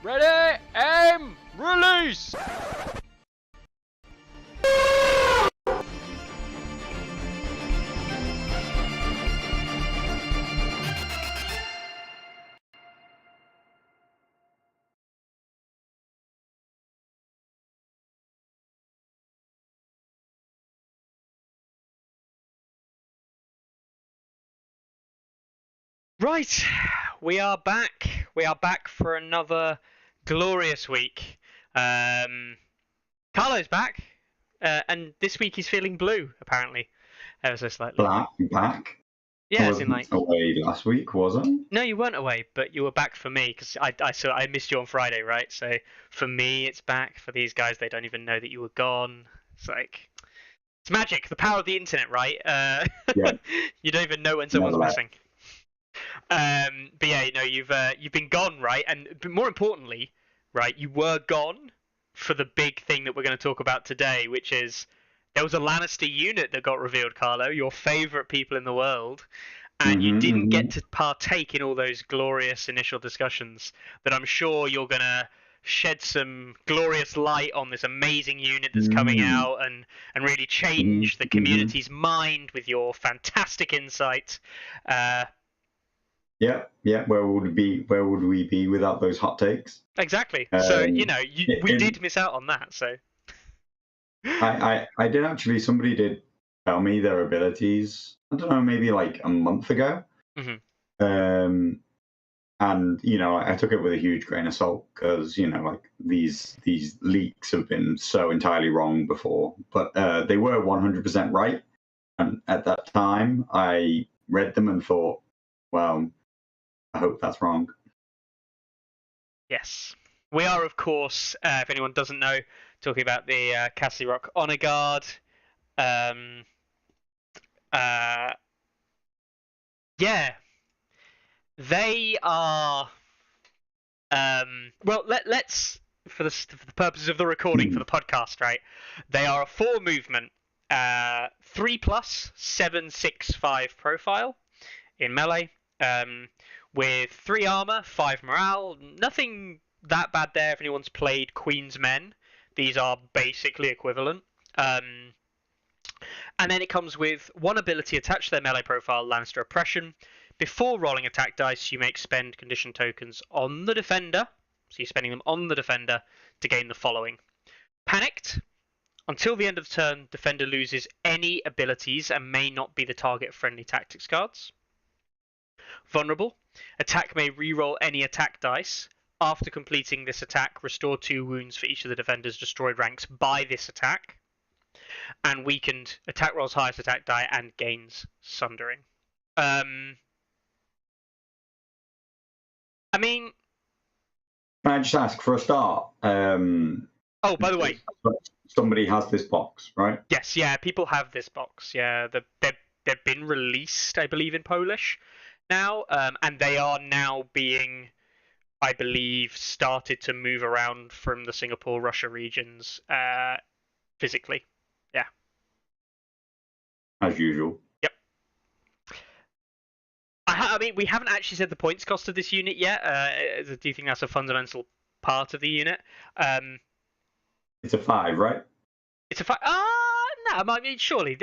Ready, aim, release! Right, we are back. We are back for another glorious week. Carlo's back, and this week he's feeling blue, apparently, ever so slightly. Back. Yeah, I as in like. wasn't away last week, was I? No, you weren't away, but you were back for me because I missed you on Friday, right? So for me, it's back. For these guys, they don't even know that you were gone. It's like it's magic, the power of the internet, right? Yeah. You don't even know when someone's Never missing. But yeah, you've been gone, right? And but more importantly, right, you were gone for the big thing that we're going to talk about today, which is there was a Lannister unit that got revealed, Carlo, your favorite people in the world, and you didn't get to partake in all those glorious initial discussions that I'm sure you're going to shed some glorious light on this amazing unit that's coming out and really change the community's mind with your fantastic insight. Yeah. Where would we be without those hot takes? Exactly. So we did miss out on that. So I did actually. Somebody did tell me their abilities. I don't know, maybe like a month ago. Mhm. And I took it with a huge grain of salt because like these leaks have been so entirely wrong before, but they were 100% right. And at that time, I read them and thought, well, I hope that's wrong. Yes. We are, of course, if anyone doesn't know, talking about the Castle Rock Honor Guard. Yeah. They are. Well, let's for the purposes of the recording for the podcast, right? They are a 4 movement, 3+, 7/6/5 profile in melee, with 3 armor, 5 morale. Nothing that bad there. If anyone's played Queen's Men, these are basically equivalent. And then it comes with 1 ability attached to their melee profile, Lannister Oppression. Before rolling attack dice, you may expend condition tokens on the defender. So you're spending them on the defender to gain the following. Panicked. Until the end of the turn, defender loses any abilities and may not be the target of friendly tactics cards. Vulnerable. Attack may reroll any attack dice. After completing this attack, restore 2 wounds for each of the defender's destroyed ranks by this attack. And weakened. Attack rolls highest attack die and gains Sundering. I mean, can I just ask for a start? Oh, by the way, somebody has this box, right? Yes, yeah, people have this box. Yeah, they've been released, I believe, in Polish now, and they are now being, I believe, started to move around from the Singapore, Russia regions physically. Yeah. As usual. Yep. I mean, we haven't actually said the points cost of this unit yet. Do you think that's a fundamental part of the unit? It's a 5, right? It's a 5. No, I mean, surely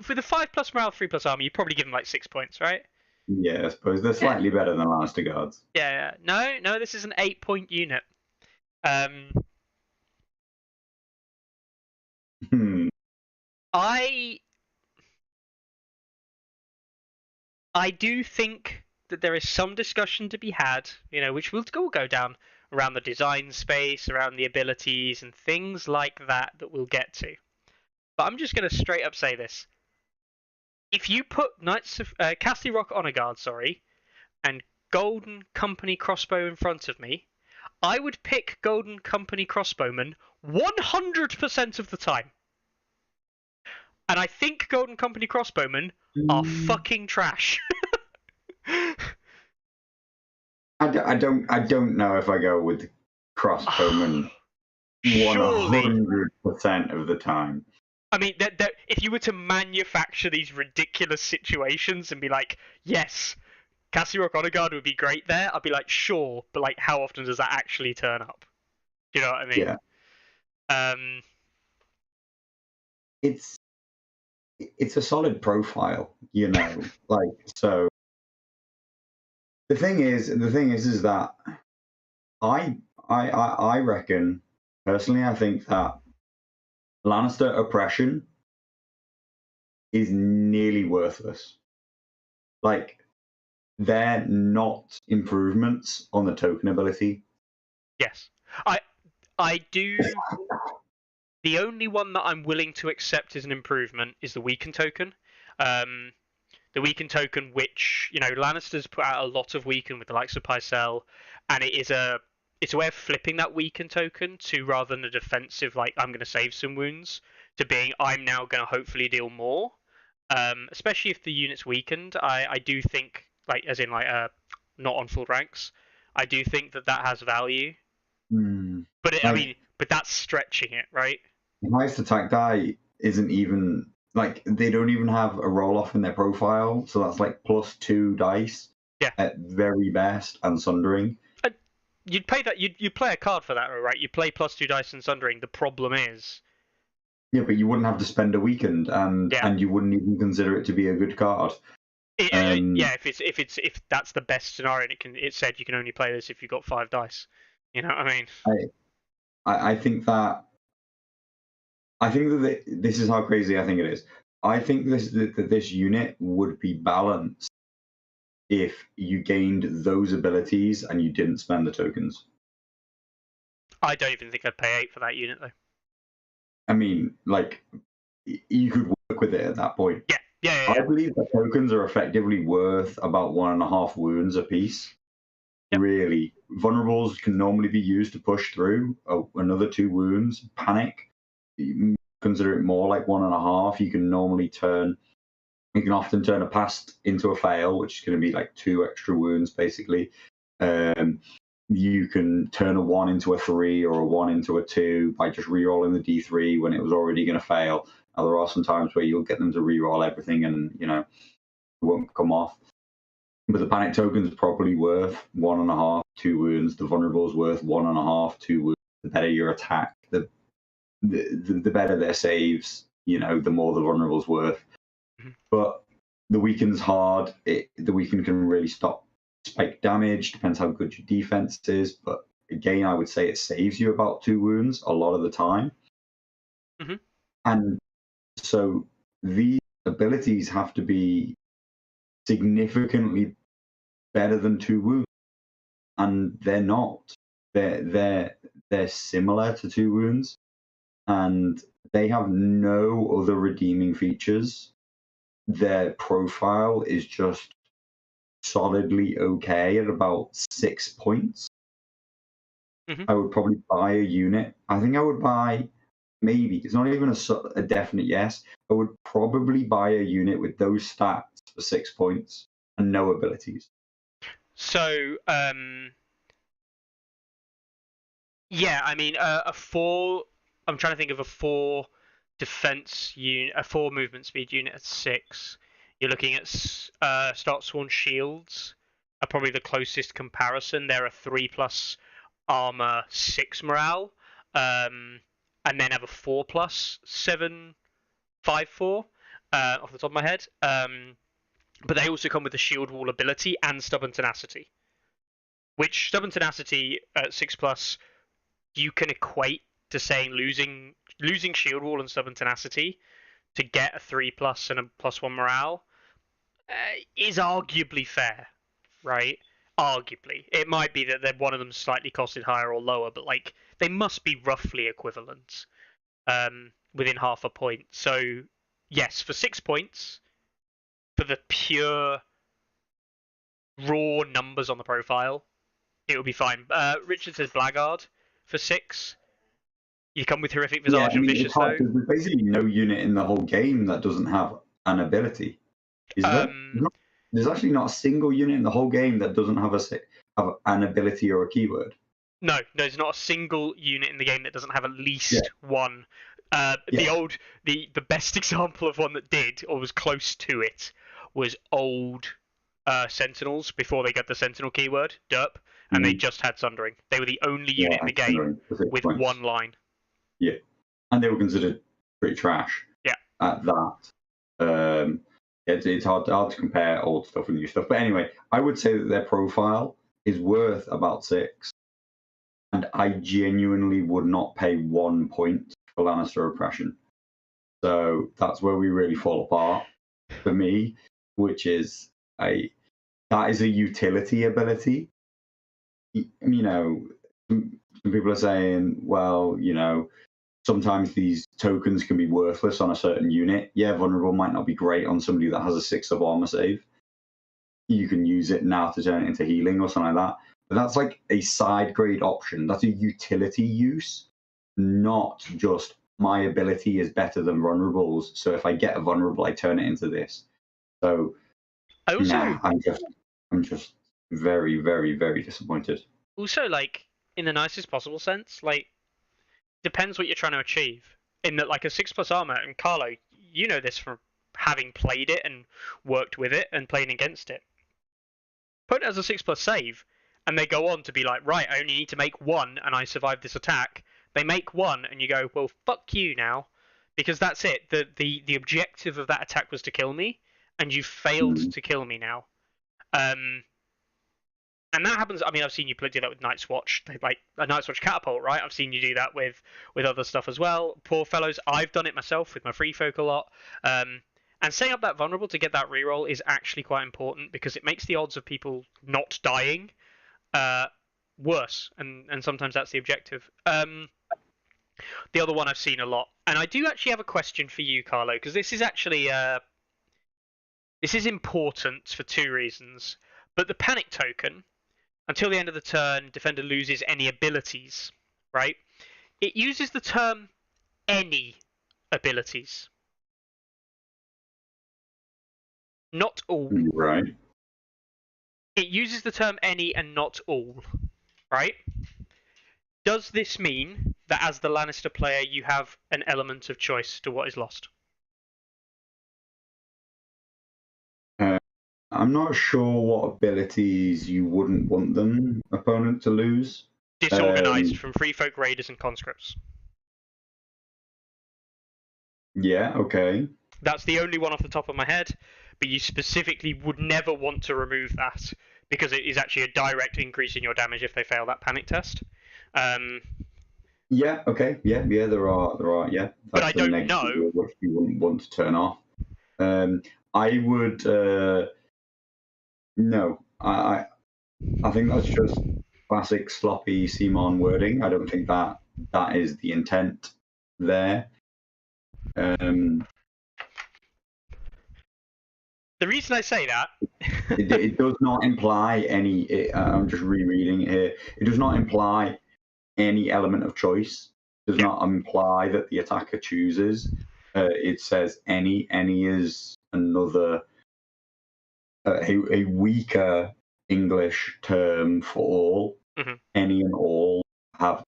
for the 5+ morale, 3+ armor, you probably give them like 6 points, right? Yeah, I suppose they're slightly better than Lannister guards. Yeah. No, this is an 8-point unit. I do think that there is some discussion to be had, which will go down around the design space, around the abilities, and things like that we'll get to. But I'm just going to straight up say this. If you put Castle Rock Honor Guard, and Golden Company Crossbow in front of me, I would pick Golden Company Crossbowmen 100% of the time. And I think Golden Company Crossbowmen are fucking trash. I don't know if I go with Crossbowmen 100% of the time. I mean, if you were to manufacture these ridiculous situations and be like, yes, Cassie Rock Honor Guard would be great there. I'd be like, sure, but like, how often does that actually turn up? Do you know what I mean? Yeah. Um, It's a solid profile, like so. The thing is that I reckon personally, I think that Lannister oppression is nearly worthless. Like they're not improvements on the token ability. yes, I do. The only one that I'm willing to accept as an improvement is the weaken token. Um, the weaken token, which Lannisters put out a lot of weaken with the likes of Pycelle, and it's a way of flipping that weaken token to, rather than a defensive like I'm going to save some wounds, to being I'm now going to hopefully deal more. Especially if the unit's weakened, I do think like as in like not on full ranks, I do think that has value. But I Like mean, but that's stretching it, right? the highest attack die isn't even like they don't even have a roll off in their profile, so that's like +2 dice Yeah. at very best and sundering. You'd pay that. You'd play a card for that, right? You play +2 dice and sundering. The problem is, Yeah, but you wouldn't have to spend a weekend, and yeah, and you wouldn't even consider it to be a good card. yeah. If that's the best scenario, and it said you can only play this if you've got 5 dice. You know what I mean? I think that this is how crazy I think it is. I think this unit would be balanced if you gained those abilities and you didn't spend the tokens. I don't even think I'd pay 8 for that unit though. I mean, like you could work with it at that point. Yeah. I believe that tokens are effectively worth about 1.5 wounds a piece. Yep. Really, vulnerables can normally be used to push through another 2 wounds. Panic, you consider it more like 1.5. You can often turn a past into a fail, which is going to be like 2 extra wounds, basically. You can turn a 1 into a 3 or a 1 into a 2 by just re-rolling the D3 when it was already going to fail. Now, there are some times where you'll get them to re-roll everything and, it won't come off. But the panic token is probably worth 1.5, 2 wounds. The vulnerable is worth 1.5, 2 wounds. The better your attack, the better their saves, the more the vulnerable is worth. Mm-hmm. But the weaken's hard. The weaken can really stop spike damage. Depends how good your defense is. But again, I would say it saves you about 2 wounds a lot of the time. Mm-hmm. And so these abilities have to be significantly better than 2 wounds, and they're not. They're similar to 2 wounds, and they have no other redeeming features. Their profile is just solidly okay at about 6 points. Mm-hmm. I would probably buy a unit. I think I would buy, maybe, it's not even a definite yes. I would probably buy a unit with those stats for 6 points and no abilities. So, yeah, I mean, a 4. I'm trying to think of a 4 defense unit, a 4 movement speed unit at 6. You're looking at Stark Sworn Shields are probably the closest comparison. They're a 3+ armor, 6 morale, and then have a 4+ 7 5/4 off the top of my head. But they also come with the Shield Wall ability and Stubborn Tenacity, which Stubborn Tenacity at 6+ you can equate to saying losing Shield Wall and Stubborn Tenacity to get a 3+ and a +1 morale is arguably fair, right? Arguably, it might be that one of them slightly costed higher or lower, but like they must be roughly equivalent, within half a point. So yes, for 6 points, for the pure raw numbers on the profile, it would be fine. Richard says Blackguard for 6. You come with Horrific Visage and Vicious, it's hard though. because there's basically no unit in the whole game that doesn't have an ability. Is there? There's actually not a single unit in the whole game that doesn't have an ability or a keyword. No, there's not a single unit in the game that doesn't have at least one. The best example of one that did or was close to it was old Sentinels before they got the Sentinel keyword, derp, and they just had Sundering. They were the only unit in the game with one line. Yeah, and they were considered pretty trash. Yeah. At that, it's hard to compare old stuff with new stuff. But anyway, I would say that their profile is worth about 6, and I genuinely would not pay 1 point for Lannister oppression. So that's where we really fall apart for me, which is that is a utility ability. You know, some people are saying, well, sometimes these tokens can be worthless on a certain unit. Yeah, vulnerable might not be great on somebody that has a 6 of armor save. You can use it now to turn it into healing or something like that. But that's like a side grade option. That's a utility use, not just my ability is better than vulnerables. So if I get a vulnerable, I turn it into this. So I'm just very, very, very disappointed. Also, like, in the nicest possible sense, like, depends what you're trying to achieve. In that, like, a 6+ armor, and Carlo, you know this from having played it and worked with it and playing against it. Put it as a 6+ save, and they go on to be like, right, I only need to make 1 and I survive this attack. They make 1 and you go, well, fuck you now, because that's it. The objective of that attack was to kill me, and you failed to kill me now. And that happens. I mean, I've seen you do that with Night's Watch, like a Night's Watch catapult, right? I've seen you do that with other stuff as well. Poor fellows, I've done it myself with my free folk a lot. And setting up that vulnerable to get that reroll is actually quite important because it makes the odds of people not dying worse, and sometimes that's the objective. The other one I've seen a lot, and I do actually have a question for you, Carlo, because this is actually this is important for 2 reasons. But the panic token, until the end of the turn, defender loses any abilities, right? It uses the term any abilities. Not all. Right. It uses the term any and not all, right? Does this mean that as the Lannister player, you have an element of choice to what is lost? I'm not sure what abilities you wouldn't want them opponent to lose. Disorganized from Free Folk, Raiders, and Conscripts. Yeah, okay. That's the only one off the top of my head, but you specifically would never want to remove that because it is actually a direct increase in your damage if they fail that panic test. Yeah, okay. Yeah, there are, yeah. But I don't know. Which you wouldn't want to turn off. I would, no. I think that's just classic sloppy Simon wording. I don't think that is the intent there. The reason I say that it does not imply any. I'm just rereading it here. It does not imply any element of choice. It does not imply that the attacker chooses. It says any. Any is another a weaker English term for all. Mm-hmm. Any and all have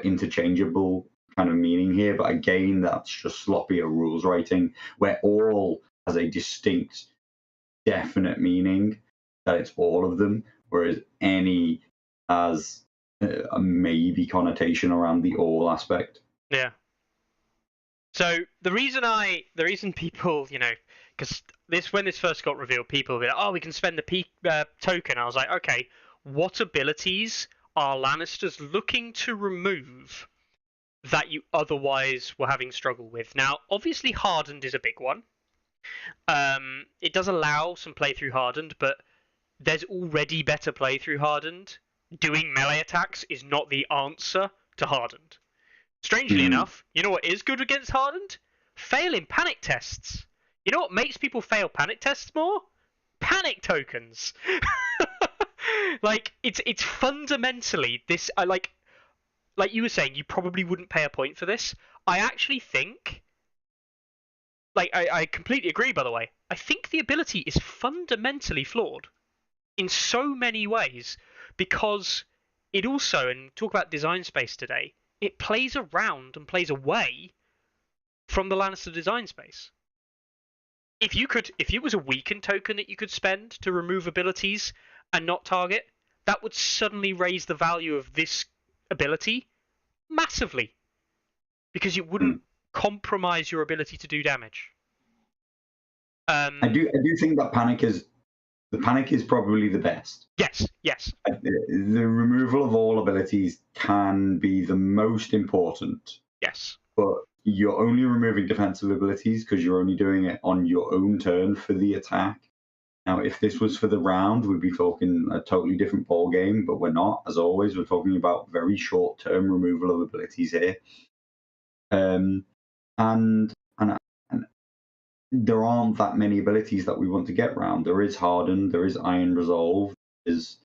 interchangeable kind of meaning here, but again, that's just sloppier rules writing, where all has a distinct, definite meaning that it's all of them, whereas any has a maybe connotation around the all aspect. Yeah. So the reason people, because when this first got revealed, people were like, oh, we can spend the token. I was like, okay, what abilities are Lannisters looking to remove that you otherwise were having struggle with? Now, obviously, Hardened is a big one. It does allow some playthrough Hardened, but there's already better playthrough Hardened. Doing melee attacks is not the answer to Hardened. Strangely enough, you know what is good against Hardened? Failing panic tests. You know what makes people fail panic tests more? Panic tokens. Like it's fundamentally this. I like you were saying, you probably wouldn't pay a point for this. I actually think, I completely agree. By the way, I think the ability is fundamentally flawed in so many ways because it also, and talk about design space today, it plays around and plays away from the Lannister design space. if it was a weaken token that you could spend to remove abilities and not target, that would suddenly raise the value of this ability massively, because it wouldn't compromise your ability to do damage. I do think that panic is probably the best. Yes. The removal of all abilities can be the most important. Yes. But you're only removing defensive abilities because you're only doing it on your own turn for the attack. Now, if this was for the round, we'd be talking a totally different ball game, but we're not. As always, we're talking about very short-term removal of abilities here. And there aren't that many abilities that we want to get round. There is Harden, there is Iron Resolve, there's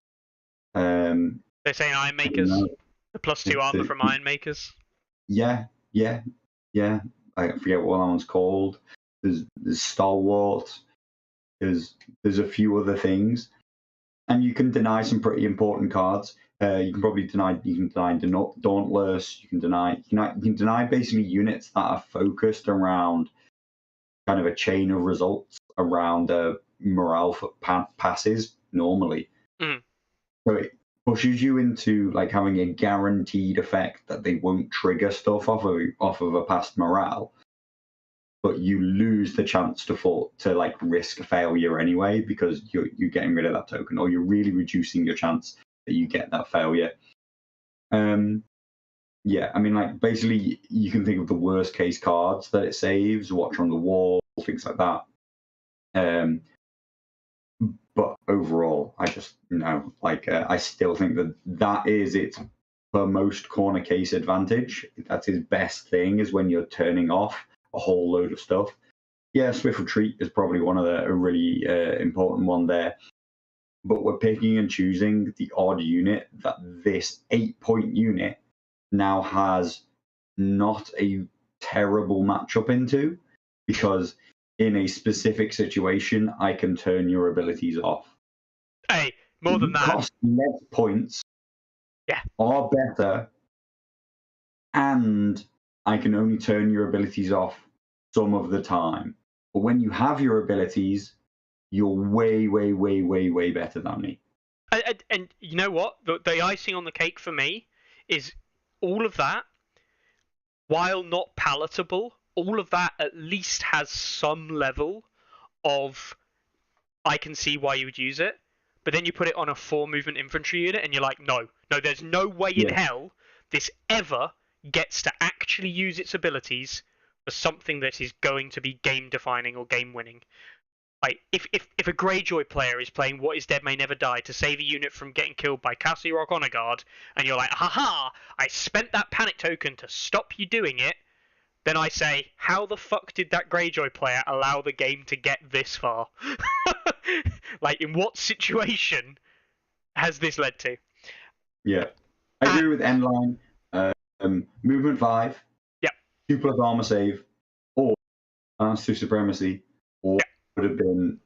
they're saying Iron Makers, the +2 armor from Iron Makers. Yeah. I forget what that one's called. There's Stalwart. There's a few other things, and you can deny some pretty important cards. You can probably deny. You can deny Dauntless. You can deny basically units that are focused around kind of a chain of results around morale for passes normally. Mm. So it pushes you into like having a guaranteed effect that they won't trigger stuff off of a past morale, but you lose the chance to like risk failure anyway because you're getting rid of that token, or you're really reducing your chance that you get that failure. Yeah, I mean, like basically you can think of the worst case cards that it saves, Watch on the Wall, things like that. But overall, I just I still think that is its most corner case advantage. That's his best thing, is when you're turning off a whole load of stuff. Yeah, Swift Retreat is probably one of a really important one there. But we're picking and choosing the odd unit that this 8-point unit now has not a terrible matchup into, because in a specific situation, I can turn your abilities off. Hey, more than that. Cost less points. Yeah. Are better, and I can only turn your abilities off some of the time. But when you have your abilities, you're way, way, way, way, way better than me. And you know what? The icing on the cake for me is all of that, while not palatable, all of that at least has some level of, I can see why you would use it. But then you put it on a 4-movement infantry unit and you're like, no, there's no way in hell this ever gets to actually use its abilities for something that is going to be game defining or game winning. Like, if a Greyjoy player is playing What Is Dead May Never Die to save a unit from getting killed by Castle Rock Honor Guard, and you're like, haha, I spent that panic token to stop you doing it, then I say, how the fuck did that Greyjoy player allow the game to get this far? Like, in what situation has this led to? Yeah. I agree with Endline. Movement 5. Yeah. 2+ armor save. Or Lance to Supremacy. Or would have been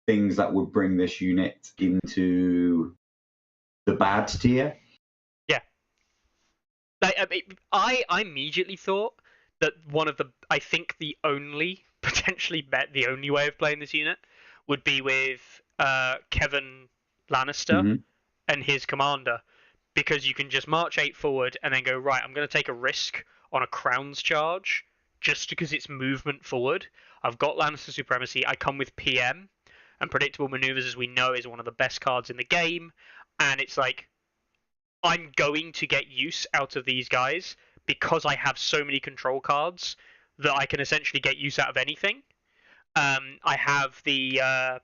things that would bring this unit into the bad tier. Yeah. Like, I immediately thought that I think the only way of playing this unit would be with Kevin Lannister and his commander, because you can just march 8 forward and then go, right, I'm going to take a risk on a Crown's charge just because it's movement forward. I've got Lannister Supremacy. I come with PM, and Predictable Maneuvers, as we know, is one of the best cards in the game. And it's like, I'm going to get use out of these guys because I have so many control cards that I can essentially get use out of anything. I have I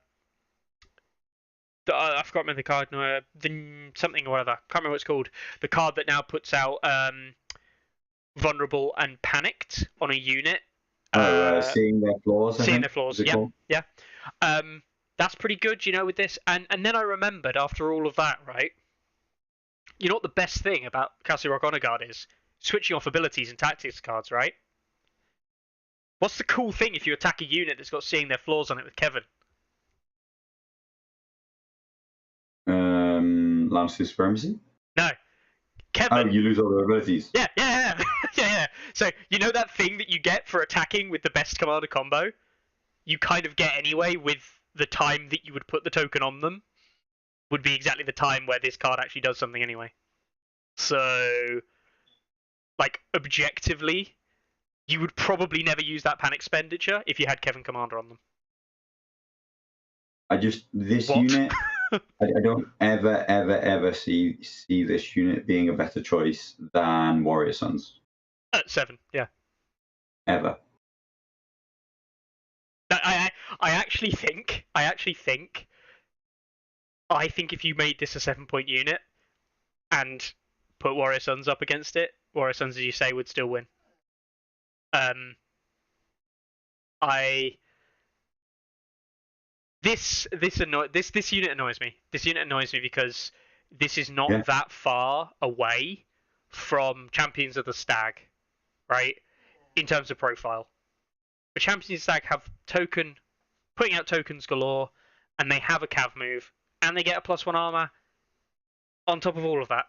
forgot the card, the something or whatever. Can't remember what it's called. The card that now puts out Vulnerable and Panicked on a unit. Seeing Their Flaws. Seeing Their Flaws. Yeah. That's pretty good, with this. And then I remembered after all of that, right? You know what the best thing about Castle Rock Honor Guard is? Switching off abilities and tactics cards, right? What's the cool thing if you attack a unit that's got Seeing Their Flaws on it with Kevin? Lannister Supremacy? No. Kevin. Oh, you lose all their abilities. Yeah. Yeah. So, you know that thing that you get for attacking with the best commander combo? you kind of get anyway with the time that you would put the token on them would be exactly the time where this card actually does something anyway. So, like, objectively, you would probably never use that panic expenditure if you had Kevin Commander on them. This What? unit, I don't ever see this unit being a better choice than Warrior Sons. At 7, yeah. Ever. I actually think if you made this a 7-point unit and put Warrior Sons up against it, Warrior Sons, as you say, would still win. This unit annoys me. This unit annoys me because this is not that far away from Champions of the Stag, right? In terms of profile. The Champions of the Stag have putting out tokens galore, and they have a cav move, and they get a +1 armor on top of all of that.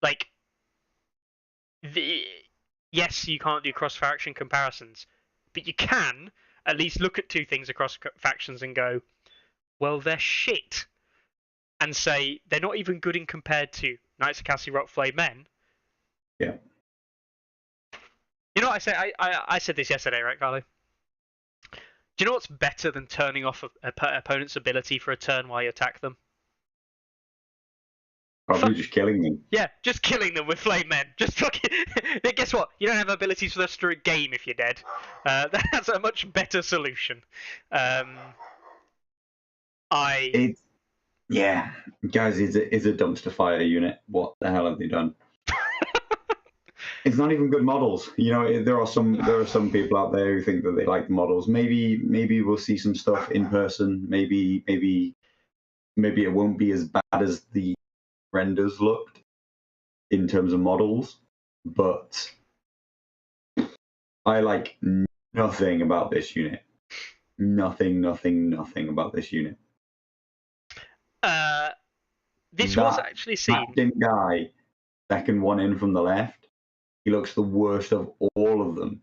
Like, yes, you can't do cross-faction comparisons, but you can at least look at two things across factions and go, well, they're shit. And say, they're not even good in compared to Knights of Castle Rock Flame Men. Yeah. You know what I said? I said this yesterday, right, Carlo? Do you know what's better than turning off an opponent's ability for a turn while you attack them? Probably just killing them. Yeah, just killing them with Flame Men. Just fucking. Guess what? You don't have abilities for the rest of the game if you're dead. That's a much better solution. Yeah, guys, it's a dumpster fire unit. What the hell have they done? It's not even good models. You know, there are some people out there who think that they like the models. Maybe we'll see some stuff in person. Maybe it won't be as bad as the renders looked in terms of models, but I like nothing about this unit. Nothing about this unit. This was actually seen. Captain guy, second one in from the left. He looks the worst of all of them.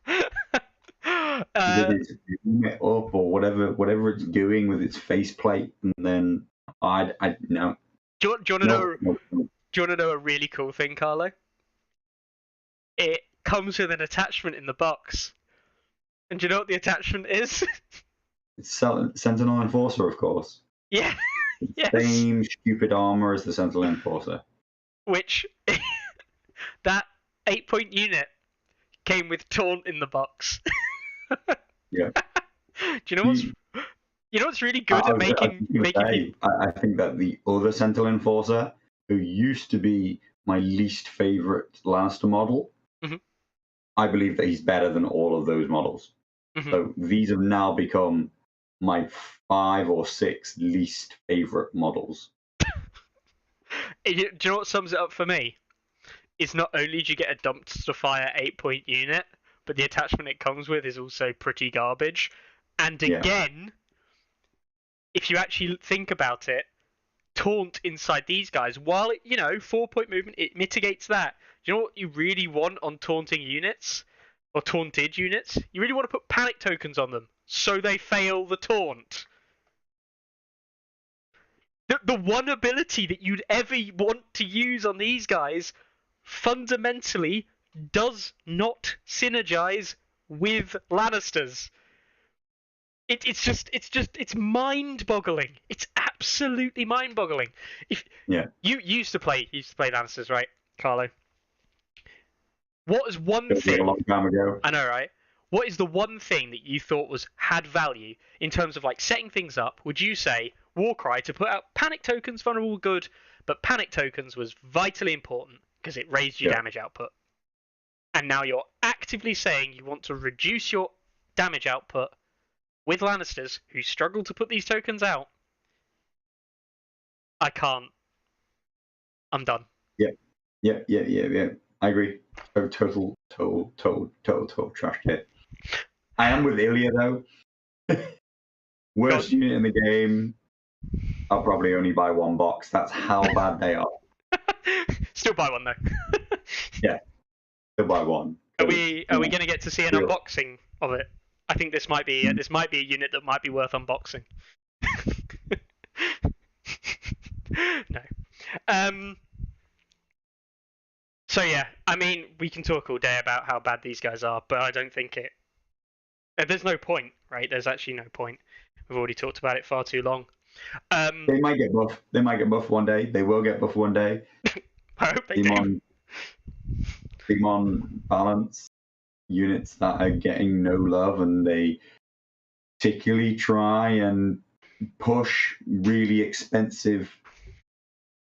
With its unit up or whatever it's doing with its faceplate, and then I no. Do you want to know a really cool thing, Carlo? It comes with an attachment in the box, and do you know what the attachment is? It's Sentinel Enforcer, of course. Yeah. Yes. Same stupid armor as the Sentinel Enforcer. Which that 8-point unit came with Taunt in the box. Yeah. Do you know what's really good at making people... I think that the other Sentinel Enforcer, who used to be my least favorite Lannister model, I believe that he's better than all of those models. So these have now become my 5 or 6 least favorite models. Do you know what sums it up for me? It's not only do you get a dumpster fire 8-point unit, but the attachment it comes with is also pretty garbage. And again, if you actually think about it, Taunt inside these guys, while 4-point movement, it mitigates that. Do you know what you really want on taunting units? Or taunted units? You really want to put panic tokens on them, so they fail the taunt. The one ability that you'd ever want to use on these guys fundamentally does not synergize with Lannisters. It's mind-boggling. It's absolutely mind-boggling. You used to play Lannisters, right, Carlo? What is one thing? A long time ago. I know, right? What is the one thing that you thought had value in terms of like setting things up? Would you say Warcry to put out panic tokens, vulnerable, good, but panic tokens was vitally important because it raised your damage output. And now you're actively saying you want to reduce your damage output with Lannisters who struggle to put these tokens out. I can't. I'm done. Yeah. I agree. Total trash hit. I am with Ilya though. Worst unit in the game. I'll probably only buy one box. That's how bad they are. Still buy one though. Yeah, still buy one. Are we going to get to see an unboxing of it? I think this might be a unit that might be worth unboxing. No. So yeah, I mean, we can talk all day about how bad these guys are, but I don't think it. There's no point, right? There's actually no point. We've already talked about it far too long. They might get buffed. They might get buffed one day. They will get buffed one day. I hope they do. Demon balance units that are getting no love, and they particularly try and push really expensive,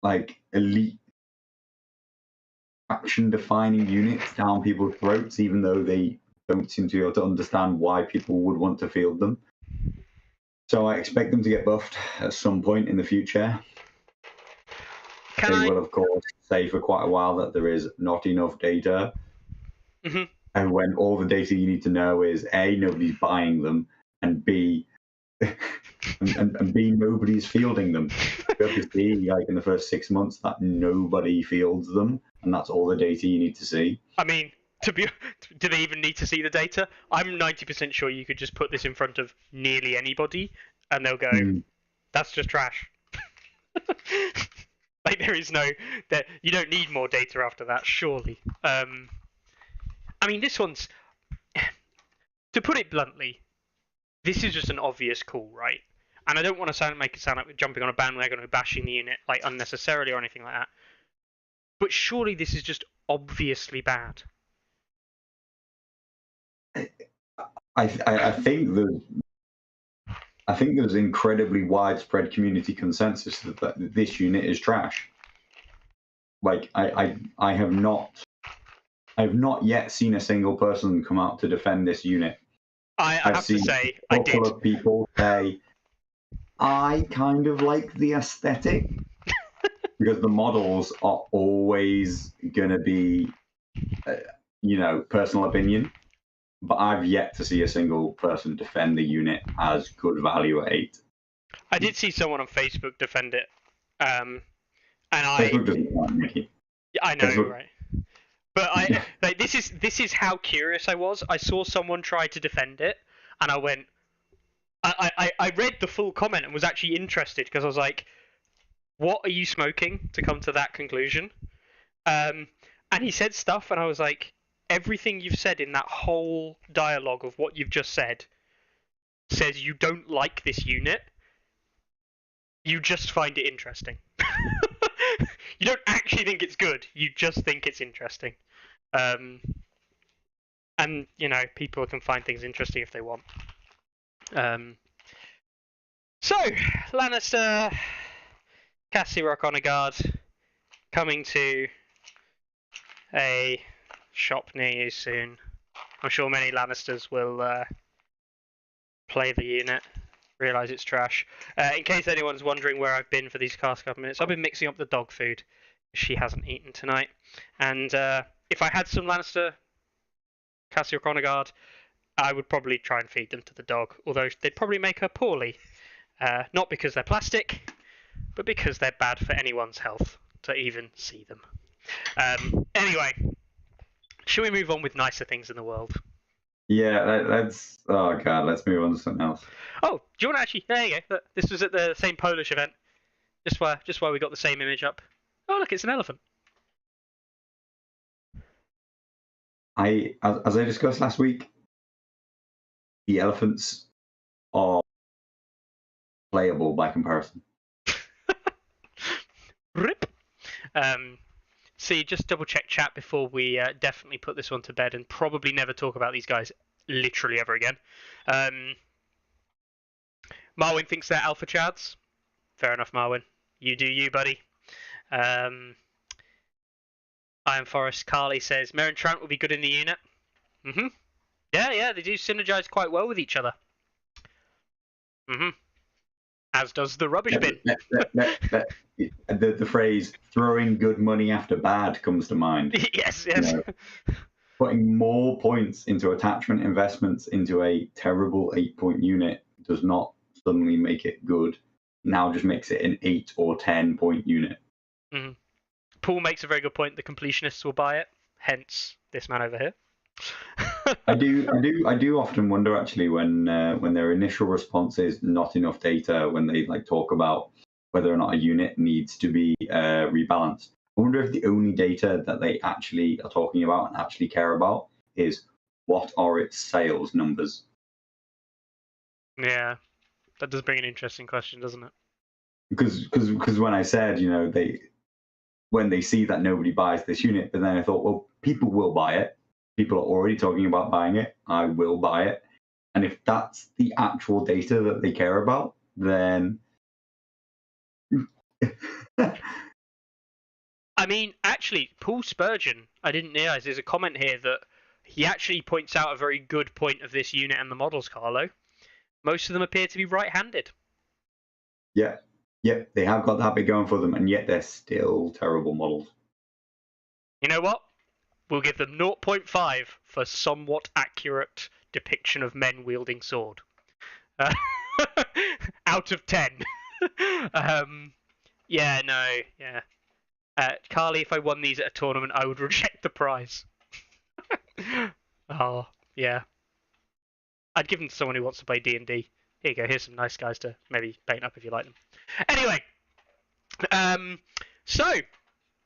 like elite action-defining units down people's throats, even though they don't seem to be able to understand why people would want to field them. So I expect them to get buffed at some point in the future. They will, of course, say for quite a while that there is not enough data. Mm-hmm. And when all the data you need to know is A, nobody's buying them, and B, and B, nobody's fielding them. You have to see, like in the first 6 months, that nobody fields them, and that's all the data you need to see. I mean, do they even need to see the data? I'm 90% sure you could just put this in front of nearly anybody, and they'll go, "That's just trash." Like there is no, you don't need more data after that, surely. I mean, this one's, to put it bluntly, this is just an obvious call, right? And I don't want to make it sound like we're jumping on a bandwagon or bashing the unit like unnecessarily or anything like that. But surely this is just obviously bad. I think there's incredibly widespread community consensus that this unit is trash. Like I have not yet seen a single person come out to defend this unit. I have to say, I did. A couple of people say, I kind of like the aesthetic, because the models are always going to be, personal opinion. But I've yet to see a single person defend the unit as good value at 8. I did see someone on Facebook defend it. And Facebook doesn't want Mickey. I know, right? But this is how curious I was. I saw someone try to defend it, and I went. I read the full comment and was actually interested, because I was like, "What are you smoking to come to that conclusion?" And he said stuff, and I was like, "Everything you've said in that whole dialogue of what you've just said says you don't like this unit. You just find it interesting." You don't actually think it's good. You just think it's interesting. And, people can find things interesting if they want. So, Lannister, Cassie Rock on a guard, coming to a shop near you soon. I'm sure many Lannisters will play the unit, realise it's trash. In case anyone's wondering where I've been for these past couple of minutes, I've been mixing up the dog food. She hasn't eaten tonight. And if I had some Lannister Cassie O'Connor guard, I would probably try and feed them to the dog, although they'd probably make her poorly. Not because they're plastic, but because they're bad for anyone's health to even see them. Anyway, shall we move on with nicer things in the world? Yeah, let's move on to something else. Oh, do you want to actually? There you go. This was at the same Polish event. Just why we got the same image up. Oh, look, it's an elephant. As I discussed last week, the elephants are playable by comparison. Rip. See, just double check chat before we definitely put this one to bed and probably never talk about these guys literally ever again. Marwin thinks they're alpha chads. Fair enough, Marwin. You do you, buddy. Iron Forest Carly says Meryn Trant will be good in the unit. Yeah, they do synergize quite well with each other. As does the rubbish bin. The phrase "throwing good money after bad" comes to mind. Yes. Putting more points into attachment investments into a terrible 8-point unit does not suddenly make it good. Now just makes it an 8 or 10-point unit. Paul makes a very good point. The completionists will buy it. Hence, this man over here. I do often wonder actually when their initial response is not enough data when they like talk about whether or not a unit needs to be rebalanced. I wonder if the only data that they actually are talking about and actually care about is what are its sales numbers. Yeah, that does bring an interesting question, doesn't it? Because when I said when they see that nobody buys this unit, but then I thought, well, people will buy it. People are already talking about buying it. I will buy it. And if that's the actual data that they care about, then I mean, actually, Paul Spurgeon, I didn't realize there's a comment here that he actually points out a very good point of this unit and the models, Carlo. Most of them appear to be right-handed. yeah, they have got that bit going for them, and yet they're still terrible models. You know what? We'll give them 0.5 for somewhat accurate depiction of men wielding sword. Out of 10. Yeah, no, yeah. Carly, if I won these at a tournament, I would reject the prize. Oh, yeah. I'd give them to someone who wants to play D&D. Here you go. Here's some nice guys to maybe paint up if you like them. Anyway, so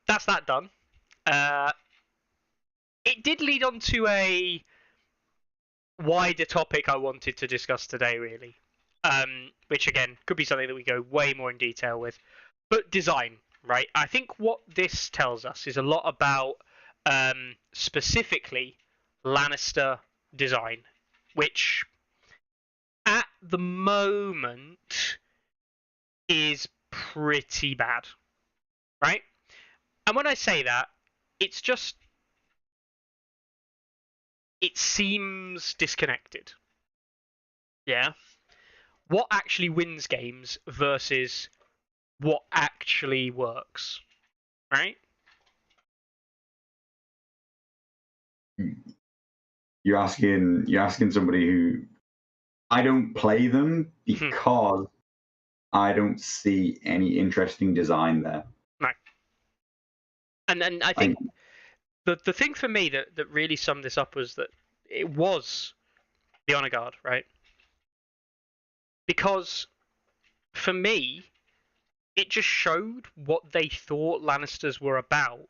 that's that done. It did lead on to a wider topic I wanted to discuss today, really. Which again could be something that we go way more in detail with. But design, right? I think what this tells us is a lot about specifically Lannister design, which at the moment is pretty bad, right? And when I say that, it's just it seems disconnected. Yeah. What actually wins games versus what actually works, right? You're asking somebody who I don't play them because I don't see any interesting design there. Right. And then I think the thing for me that really summed this up was that it was the honor guard, right? Because for me, it just showed what they thought Lannisters were about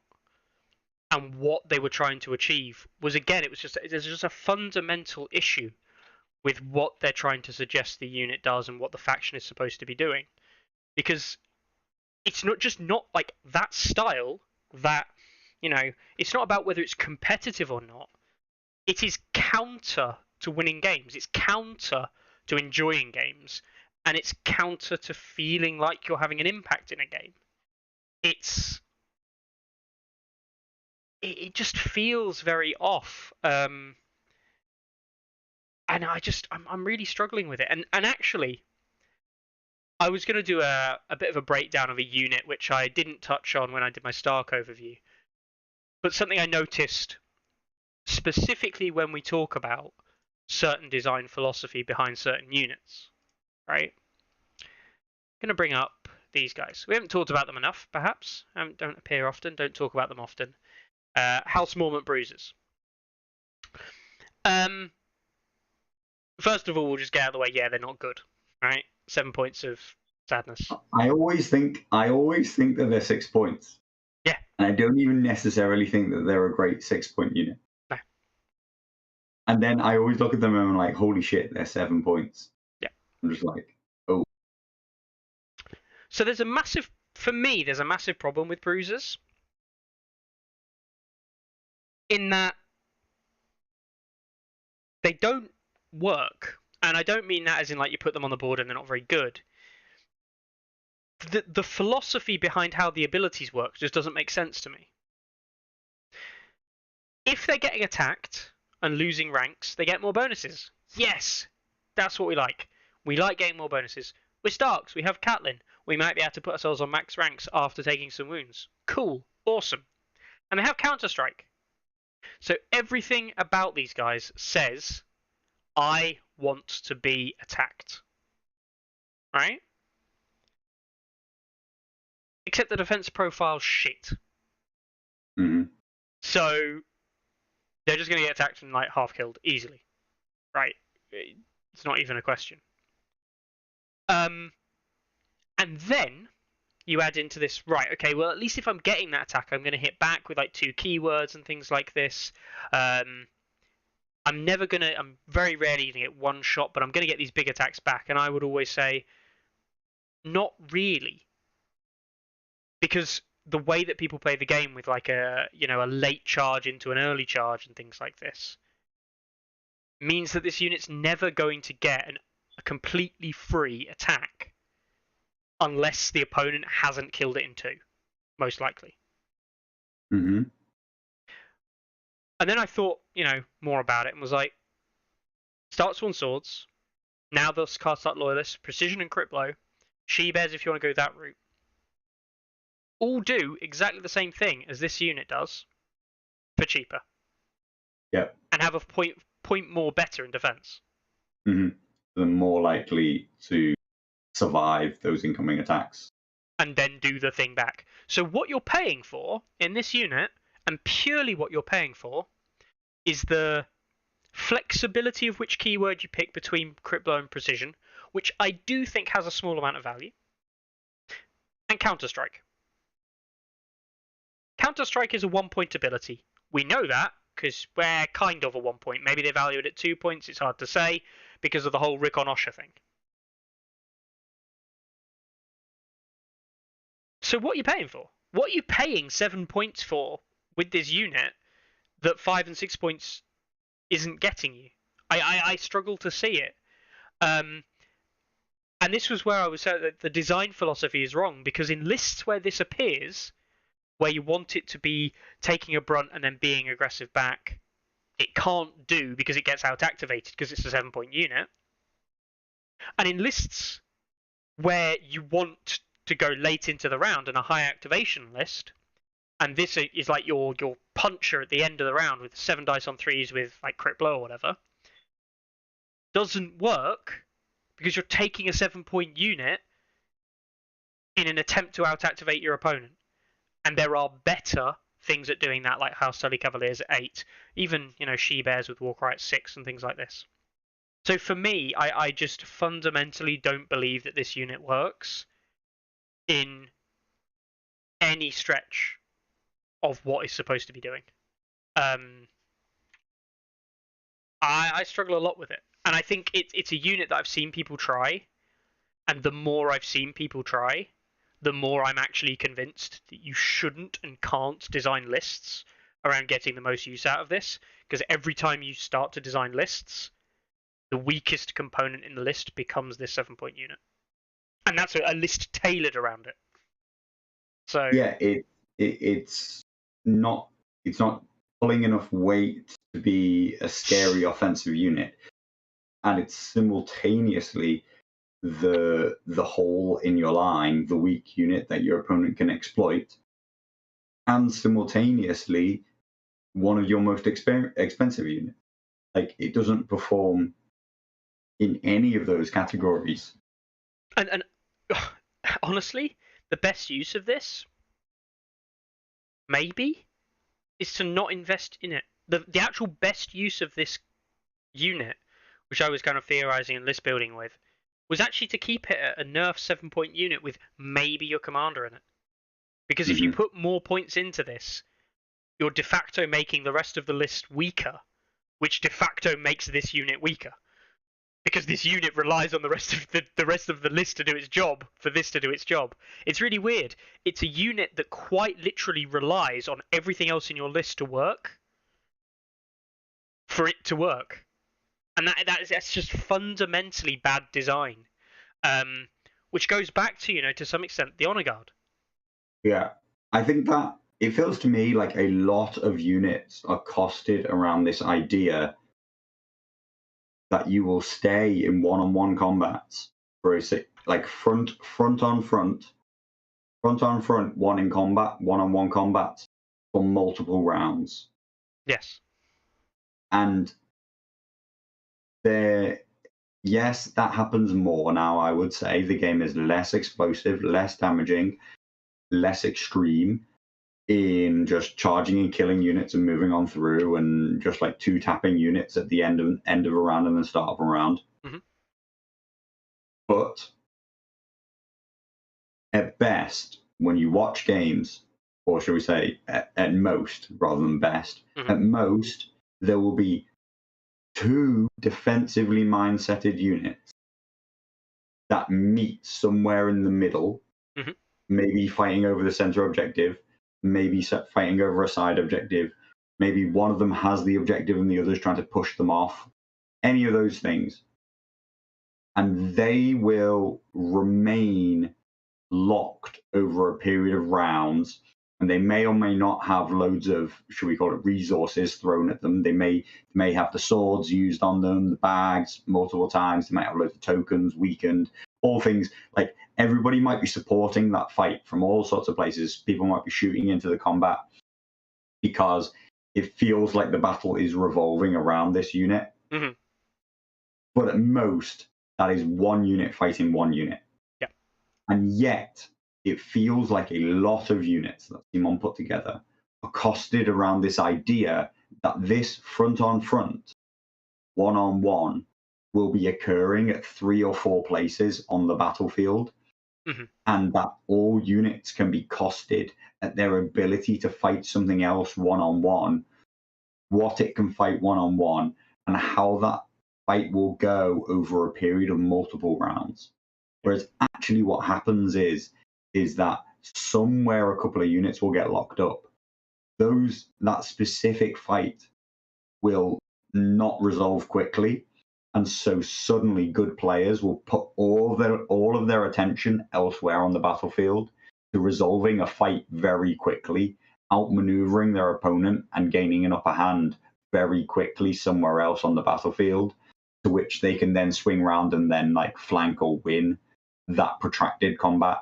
and what they were trying to achieve. Was again, there's just a fundamental issue with what they're trying to suggest the unit does and what the faction is supposed to be doing, because it's not like that style that it's not about whether it's competitive or not. It is counter to winning games. It's counter to enjoying games, and it's counter to feeling like you're having an impact in a game. It just feels very off, and I'm really struggling with it. And actually, I was going to do a bit of a breakdown of a unit which I didn't touch on when I did my Stark overview, but something I noticed specifically when we talk about certain design philosophy behind certain units, right? I'm going to bring up these guys. We haven't talked about them enough, perhaps. Don't appear often. Don't talk about them often. House Mormont Bruisers. First of all, we'll just get out of the way. Yeah, they're not good, right? 7 points of sadness. I always think that they're 6 points. Yeah. And I don't even necessarily think that they're a great 6-point unit. No. And then I always look at them and I'm like, holy shit, they're 7 points. Yeah. I'm just like, oh. So there's a massive problem with bruisers. In that they don't work. And I don't mean that as in like you put them on the board and they're not very good. The philosophy behind how the abilities work just doesn't make sense to me. If they're getting attacked and losing ranks, they get more bonuses. Yes, that's what we like. We like getting more bonuses. We're Starks, we have Catelyn. We might be able to put ourselves on max ranks after taking some wounds. Cool, awesome. And they have Counter-Strike. So everything about these guys says, I want to be attacked. Right? Except the defense profile's shit. Mm-hmm. So They're just going to get attacked and like half killed easily, right? It's not even a question. And then you add into this, right? Okay, well at least if I'm getting that attack, I'm going to hit back with like 2 keywords and things like this. I'm very rarely going to get one shot, but I'm going to get these big attacks back. And I would always say, not really, because the way that people play the game with like a late charge into an early charge and things like this means that this unit's never going to get a completely free attack unless the opponent hasn't killed it in 2, most likely. Mm-hmm. And then I thought, more about it and was like, start Sworn Swords, now they'll cast start Loyalists, Precision and Crit Blow, She-Bears if you want to go that route. All do exactly the same thing as this unit does, for cheaper. Yep. And have a point more better in defense. Mm-hmm. They're more likely to survive those incoming attacks. And then do the thing back. So what you're paying for in this unit, and purely what you're paying for, is the flexibility of which keyword you pick between Crit Blow and Precision, which I do think has a small amount of value, and Counter-Strike. Counter-Strike is a 1-point ability. We know that because we're kind of a 1 point. Maybe they value it at 2 points. It's hard to say because of the whole Rick on Osher thing. So what are you paying for? What are you paying 7 points for with this unit that 5 and 6 points isn't getting you? I struggle to see it. And this was where I was saying that the design philosophy is wrong, because in lists where this appears, where you want it to be taking a brunt and then being aggressive back, it can't do because it gets out activated because it's a 7-point unit. And in lists where you want to go late into the round and a high activation list, and this is like your puncher at the end of the round with 7 dice on 3s with like Crit Blow or whatever, doesn't work because you're taking a 7-point unit in an attempt to out activate your opponent. And there are better things at doing that, like House Tully Cavaliers at 8, even She-Bears with Warcry at 6 and things like this. So for me, I just fundamentally don't believe that this unit works in any stretch of what it's supposed to be doing. I struggle a lot with it, and I think it's a unit that I've seen people try, and the more I've seen people try, the more I'm actually convinced that you shouldn't and can't design lists around getting the most use out of this, because every time you start to design lists, the weakest component in the list becomes this 7-point unit. And that's a list tailored around it. So yeah, it's not pulling enough weight to be a scary offensive unit, and it's simultaneously the hole in your line, the weak unit that your opponent can exploit, and simultaneously one of your most expensive units. Like, it doesn't perform in any of those categories. And honestly, the best use of this maybe is to not invest in it. The actual best use of this unit, which I was kind of theorizing and list building with, was actually to keep it a nerf 7-point unit with maybe your commander in it. Because if you put more points into this, you're de facto making the rest of the list weaker, which de facto makes this unit weaker. Because this unit relies on the rest of the list to do its job for this to do its job. It's really weird. It's a unit that quite literally relies on everything else in your list to work for it to work. And that's just fundamentally bad design, which goes back to to some extent the honor guard. Yeah, I think that it feels to me like a lot of units are costed around this idea that you will stay in one-on-one combats for like front on front, one in combat, one-on-one combat for multiple rounds. Yes. And yes, that happens more now, I would say. The game is less explosive, less damaging, less extreme. in just charging and killing units and moving on through, and just like two tapping units at the end of a round and the start of a round. Mhm. But at best, when you watch games, or shall we say, at most, rather than best, Mhm. at most, there will be two defensively mindseted units that meet somewhere in the middle, Mhm. maybe fighting over the center objective, maybe fighting over a side objective, maybe one of them has the objective and the other's trying to push them off, any of those things. And they will remain locked over a period of rounds, and they may or may not have loads of, should we call it, resources thrown at them. They may have the swords used on them, the bags multiple times. They might have loads of tokens weakened, all things. Like, everybody might be supporting that fight from all sorts of places. People might be shooting into the combat because it feels like the battle is revolving around this unit. Mhm. But at most, that is one unit fighting one unit. Yeah. And yet, it feels like a lot of units that Simon put together are costed around this idea that this front on front, one on one, will be occurring at 3 or 4 places on the battlefield, Mhm. and that all units can be costed at their ability to fight something else one on one, what it can fight one on one, and how that fight will go over a period of multiple rounds. Whereas actually what happens is that somewhere a couple of units will get locked up. That specific fight will not resolve quickly. And so suddenly good players will put all of their attention elsewhere on the battlefield to resolving a fight very quickly, outmaneuvering their opponent and gaining an upper hand very quickly somewhere else on the battlefield, to which they can then swing around and then like flank or win that protracted combat.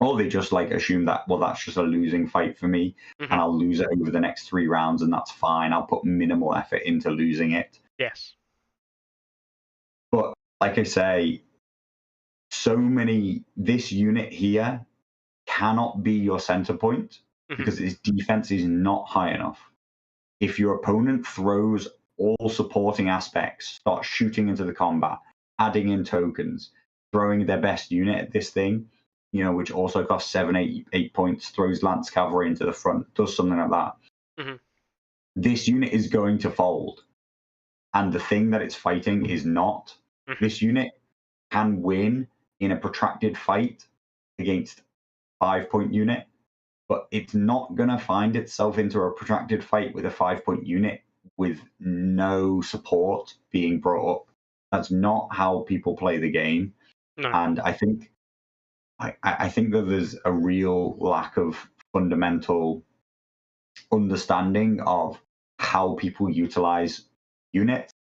Or they just like assume that, well, that's just a losing fight for me, and Mhm. I'll lose it over the next 3 rounds, and that's fine. I'll put minimal effort into losing it. Yes. But like I say, this unit here cannot be your center point Mhm. because its defense is not high enough. If your opponent throws all supporting aspects, starts shooting into the combat, adding in tokens, throwing their best unit at this thing, which also costs 7, 8 points, throws Lance Cavalry into the front, does something like that. Mhm. This unit is going to fold. And the thing that it's fighting is not. Mhm. This unit can win in a protracted fight against 5-point unit, but it's not going to find itself into a protracted fight with a 5-point unit with no support being brought up. That's not how people play the game. No. And I think that there's a real lack of fundamental understanding of how people utilize units,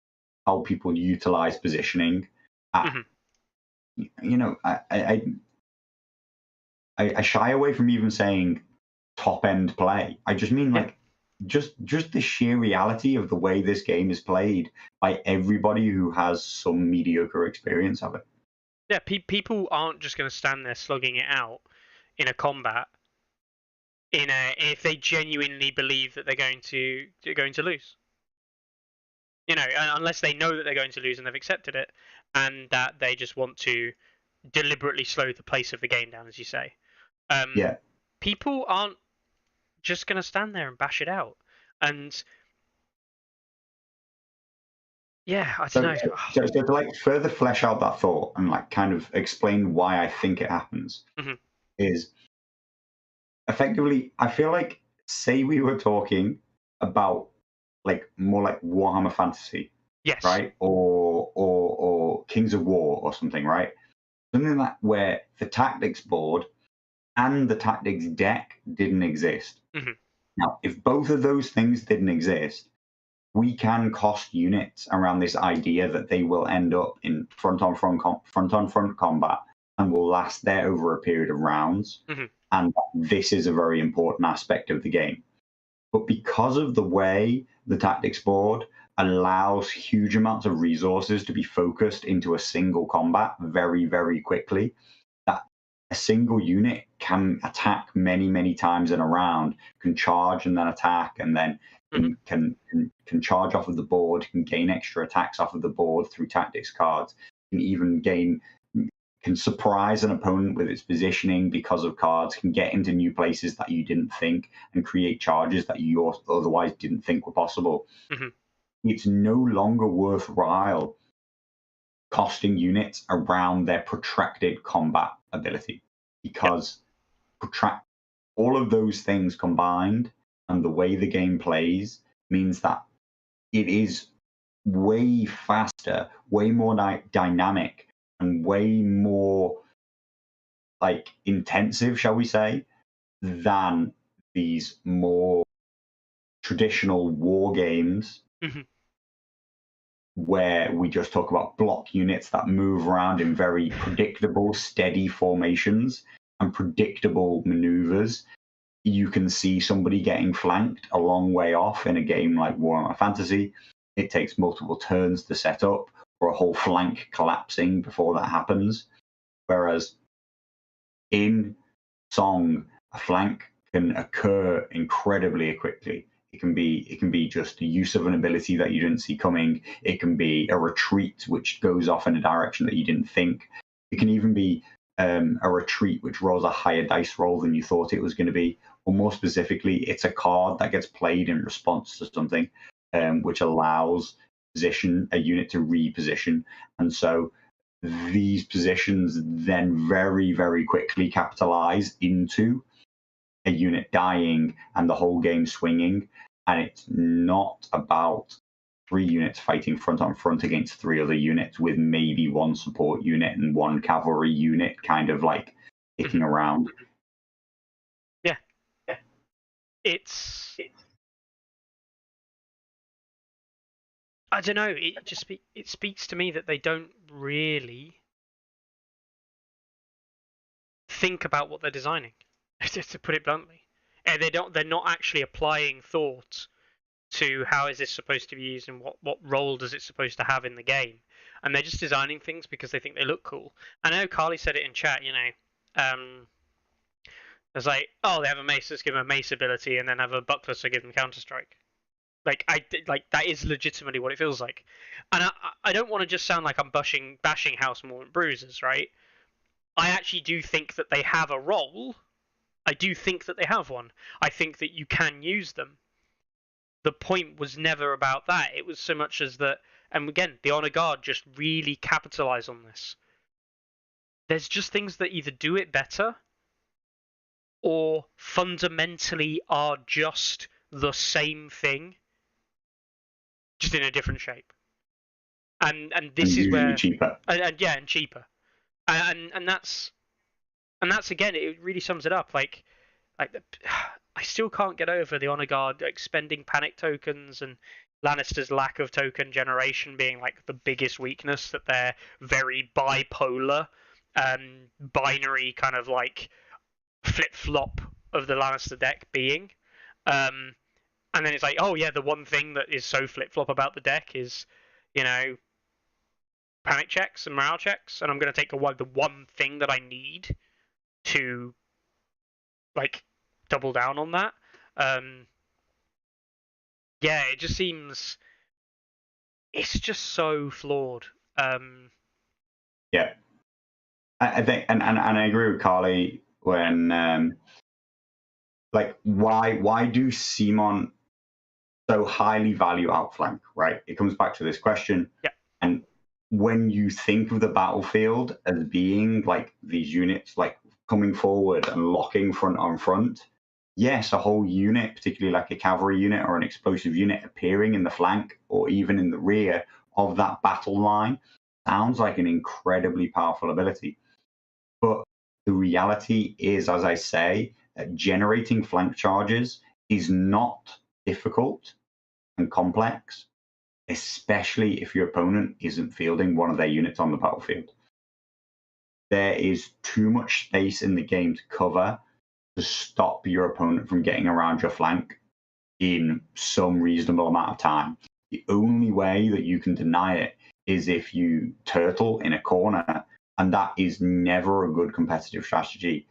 how people utilize positioning. Mhm. I shy away from even saying top end play. I just mean Yeah. like just the sheer reality of the way this game is played by everybody who has some mediocre experience of it. Yeah. People aren't just going to stand there slugging it out in a combat if they genuinely believe that they're going to lose. Unless they know that they're going to lose and they've accepted it, and that they just want to deliberately slow the pace of the game down, as you say. Yeah. People aren't just going to stand there and bash it out. And yeah, I don't So, know. so to like further flesh out that thought and like kind of explain why I think it happens Mhm. is effectively, I feel like, say we were talking about like more like Warhammer Fantasy, Yes. right? Or Kings of War or something, right? Something like where the tactics board and the tactics deck didn't exist. Mhm. Now, if both of those things didn't exist, we can cost units around this idea that they will end up in front on front combat and will last there over a period of rounds. Mhm. And this is a very important aspect of the game. But because of the way the tactics board allows huge amounts of resources to be focused into a single combat very, very quickly, that a single unit can attack many, many times in a round, can charge and then attack, and then can charge off of the board, can gain extra attacks off of the board through tactics cards, can even can surprise an opponent with its positioning because of cards, can get into new places that you didn't think, and create charges that you otherwise didn't think were possible. It's no longer worthwhile costing units around their protracted combat ability, because all of those things combined and the way the game plays means that it is way faster, way more dynamic, and way more like intensive, shall we say, than these more traditional war games where we just talk about block units that move around in very predictable, steady formations and predictable maneuvers. You can see somebody getting flanked a long way off in a game like Warhammer Fantasy. It takes multiple turns to set up, or a whole flank collapsing before that happens. Whereas in Song, a flank can occur incredibly quickly. It can be just the use of an ability that you didn't see coming. It can be a retreat which goes off in a direction that you didn't think. It can even be a retreat which rolls a higher dice roll than you thought it was going to be. Or more specifically, it's a card that gets played in response to something, which allows a unit to reposition. And so these positions then very, very quickly capitalize into a unit dying and the whole game swinging. And it's not about 3 units fighting front on front against 3 other units with maybe 1 support unit and 1 cavalry unit kind of like kicking around. Yeah. I don't know. It speaks to me that they don't really think about what they're designing, to put it bluntly. And they're not actually applying thought to how is this supposed to be used and what role does it supposed to have in the game. And they're just designing things because they think they look cool. I know Carly said it in chat, it's like, oh, they have a mace, let's give them a mace ability, and then have a buckler, so give them counter strike. Like that is legitimately what it feels like. And I don't want to just sound like I'm bashing House Morton Bruisers, right? I actually do think that they have a role. I do think that they have one. I think that you can use them. The point was never about that. It was so much as that, and again, the Honor Guard just really capitalize on this. There's just things that either do it better or fundamentally are just the same thing, just in a different shape. And this is where cheaper. And cheaper. And that's again, it really sums it up. Like I still can't get over the Honor Guard expending panic tokens and Lannister's lack of token generation being like the biggest weakness, that they're very bipolar, binary kind of like flip-flop of the Lannister deck being. And then it's like, oh yeah, the one thing that is so flip-flop about the deck is, panic checks and morale checks, and I'm going to take the one thing that I need to like double down on that. Yeah, it just seems it's just so flawed. Yeah, I think, and I agree with Carly when like why do Simon so highly value outflank, right? It comes back to this question. Yeah. And when you think of the battlefield as being like these units like coming forward and locking front on front, yes, a whole unit, particularly like a cavalry unit or an explosive unit appearing in the flank or even in the rear of that battle line sounds like an incredibly powerful ability. But the reality is, as I say, that generating flank charges is not difficult and complex, especially if your opponent isn't fielding one of their units on the battlefield. There is too much space in the game to cover to stop your opponent from getting around your flank in some reasonable amount of time. The only way that you can deny it is if you turtle in a corner And that is never a good competitive strategy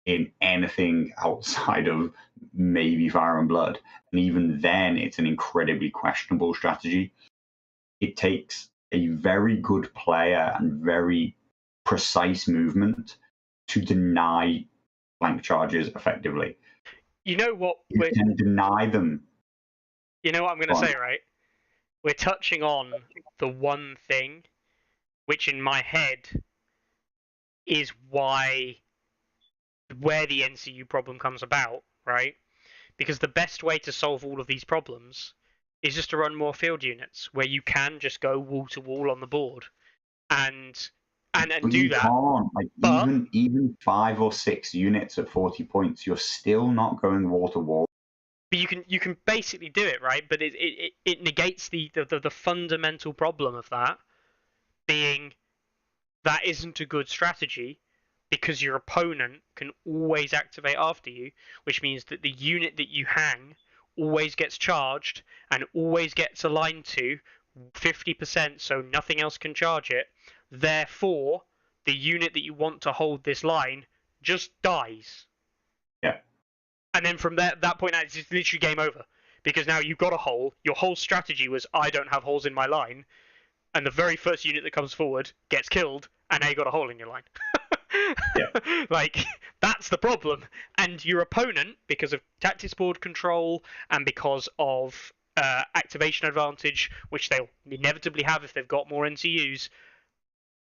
in anything outside of maybe Fire and Blood. And even then, it's an incredibly questionable strategy. It takes a very good player and very precise movement to deny flank charges effectively. You know what? You can deny them. You know what I'm going to say, right? We're touching on the one thing which in my head is where the NCU problem comes about, right? Because the best way to solve all of these problems is just to run more field units where you can just go wall to wall on the board and But do you that. can't. Like But even 5 or 6 units at 40 points, you're still not going wall to wall. but you can basically do it, right? But it negates the fundamental problem of that being that isn't a good strategy because your opponent can always activate after you, which means that the unit that you hang always gets charged and always gets aligned to 50% so nothing else can charge it. Therefore, the unit that you want to hold this line just dies. Yeah. And then from that point out, it's just literally game over. Because now you've got a hole. Your whole strategy was, I don't have holes in my line. And the very first unit that comes forward gets killed, and now you've got a hole in your line. Yeah. Like, that's the problem. And your opponent, because of tactics board control and because of activation advantage, which they'll inevitably have if they've got more NCUs,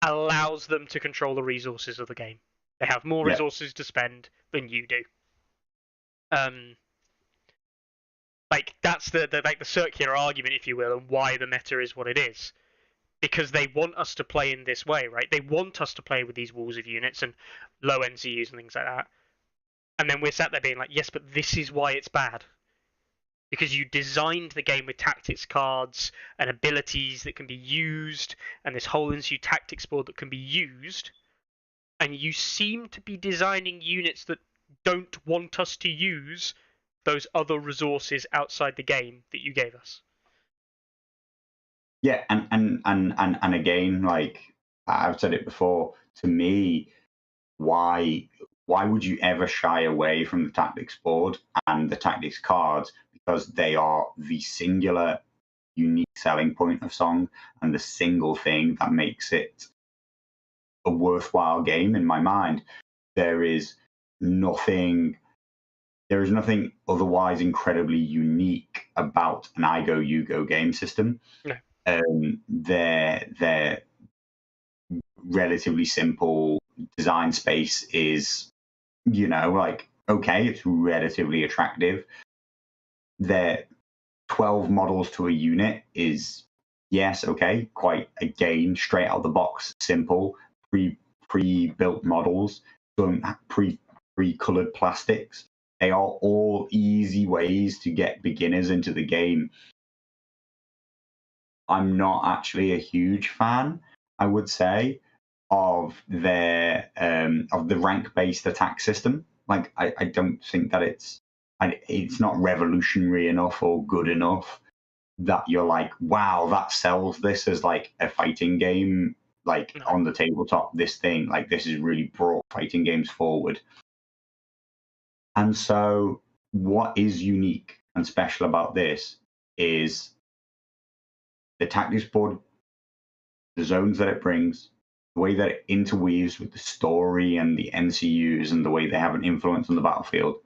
allows them to control the resources of the game. They have more resources to spend than you do. Like that's the circular argument, if you will, and why the meta is what it is. Because they want us to play in this way, right? They want us to play with these walls of units and low NCUs and things like that. And then we're sat there being like, yes, but this is why it's bad. Because you designed the game with tactics cards and abilities that can be used, and this whole NCU tactics board that can be used, and you seem to be designing units that don't want us to use those other resources outside the game that you gave us. Yeah, and again, like I've said it before, to me, why would you ever shy away from the tactics board and the tactics cards? Because they are the singular, unique selling point of Song and the single thing that makes it a worthwhile game in my mind. There is nothing otherwise incredibly unique about an I go you go game system. No. They're relatively simple. Design space is, like, okay, it's relatively attractive. Their 12 models to a unit is, yes, okay, quite, again, straight out the box, simple, pre-built models, don't pre-colored plastics. They are all easy ways to get beginners into the game. I'm not actually a huge fan, I would say, of the rank-based attack system. Like, I don't think that it's not revolutionary enough or good enough that you're like, wow, that sells this as like a fighting game, like on the tabletop. This thing, like, this has really brought fighting games forward. And so, what is unique and special about this is the tactics board, the zones that it brings, the way that it interweaves with the story and the NCUs and the way they have an influence on the battlefield,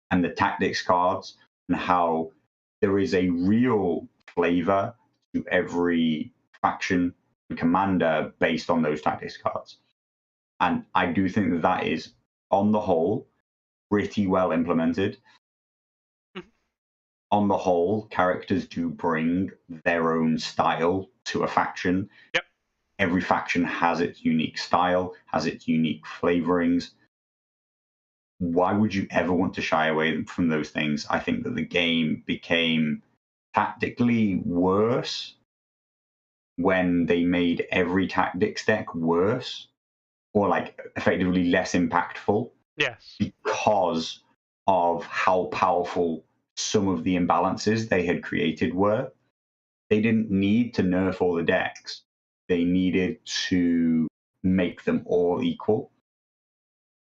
and the tactics cards, and how there is a real flavor to every faction and commander based on those tactics cards. And I do think that that is, on the whole, pretty well implemented. On the whole, characters do bring their own style to a faction. Yep. Every faction has its unique style, has its unique flavorings. Why would you ever want to shy away from those things? I think that the game became tactically worse when they made every tactics deck worse, or like effectively less impactful. Yes. Because of how powerful some of the imbalances they had created were. They didn't need to nerf all the decks. They needed to make them all equal.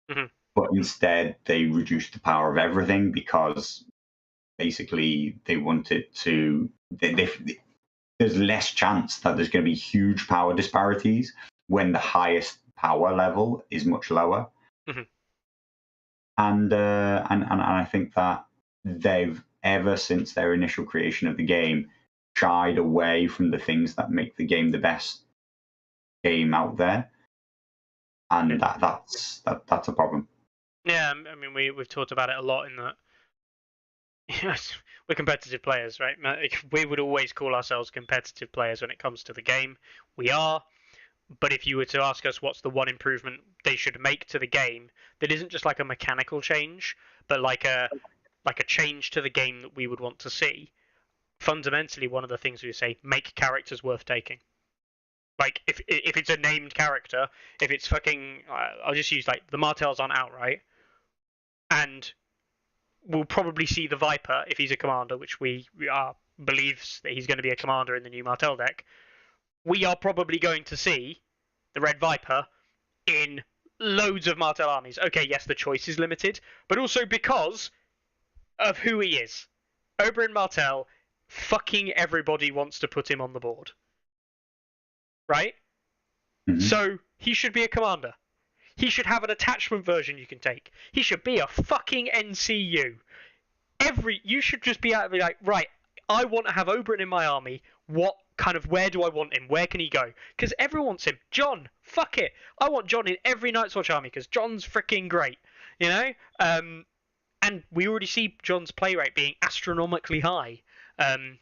Mhm. But instead, they reduced the power of everything because basically they wanted to. There's less chance that there's going to be huge power disparities when the highest power level is much lower. Mhm. And I think that they've, ever since their initial creation of the game, shied away from the things that make the game the best game out there, and that's a problem. Yeah, I mean, we've talked about it a lot in that. Yes, we're competitive players, right? We would always call ourselves competitive players when it comes to the game. We are, but if you were to ask us what's the one improvement they should make to the game that isn't just like a mechanical change, but like a change to the game that we would want to see, fundamentally one of the things we say, make characters worth taking. Like if it's a named character, if it's fucking, I'll just use like the Martells aren't out, right? And we'll probably see the Viper if he's a commander, which we are believes that he's going to be a commander in the new Martell deck. We are probably going to see the Red Viper in loads of Martell armies. Okay, yes, the choice is limited, but also because of who he is. Oberyn Martell, fucking everybody wants to put him on the board. Right? Mm-hmm. So he should be a commander. He should have an attachment version you can take. He should be a fucking NCU. You should just be out of like, right, I want to have Oberyn in my army. Where do I want him? Where can he go? Because everyone wants him. Jon, fuck it. I want Jon in every Night's Watch army because Jon's freaking great. You know? And we already see Jon's play rate being astronomically high. And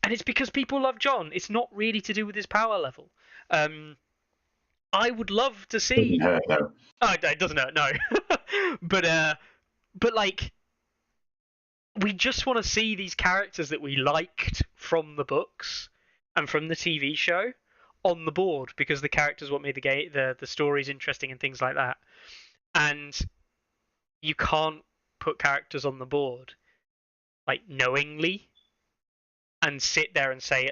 it's because people love Jon. It's not really to do with his power level. I would love to see. Doesn't hurt though. Oh, it doesn't hurt, no. but like, we just want to see these characters that we liked from the books and from the TV show on the board because the characters what made the stories interesting and things like that. And you can't put characters on the board like knowingly and sit there and say,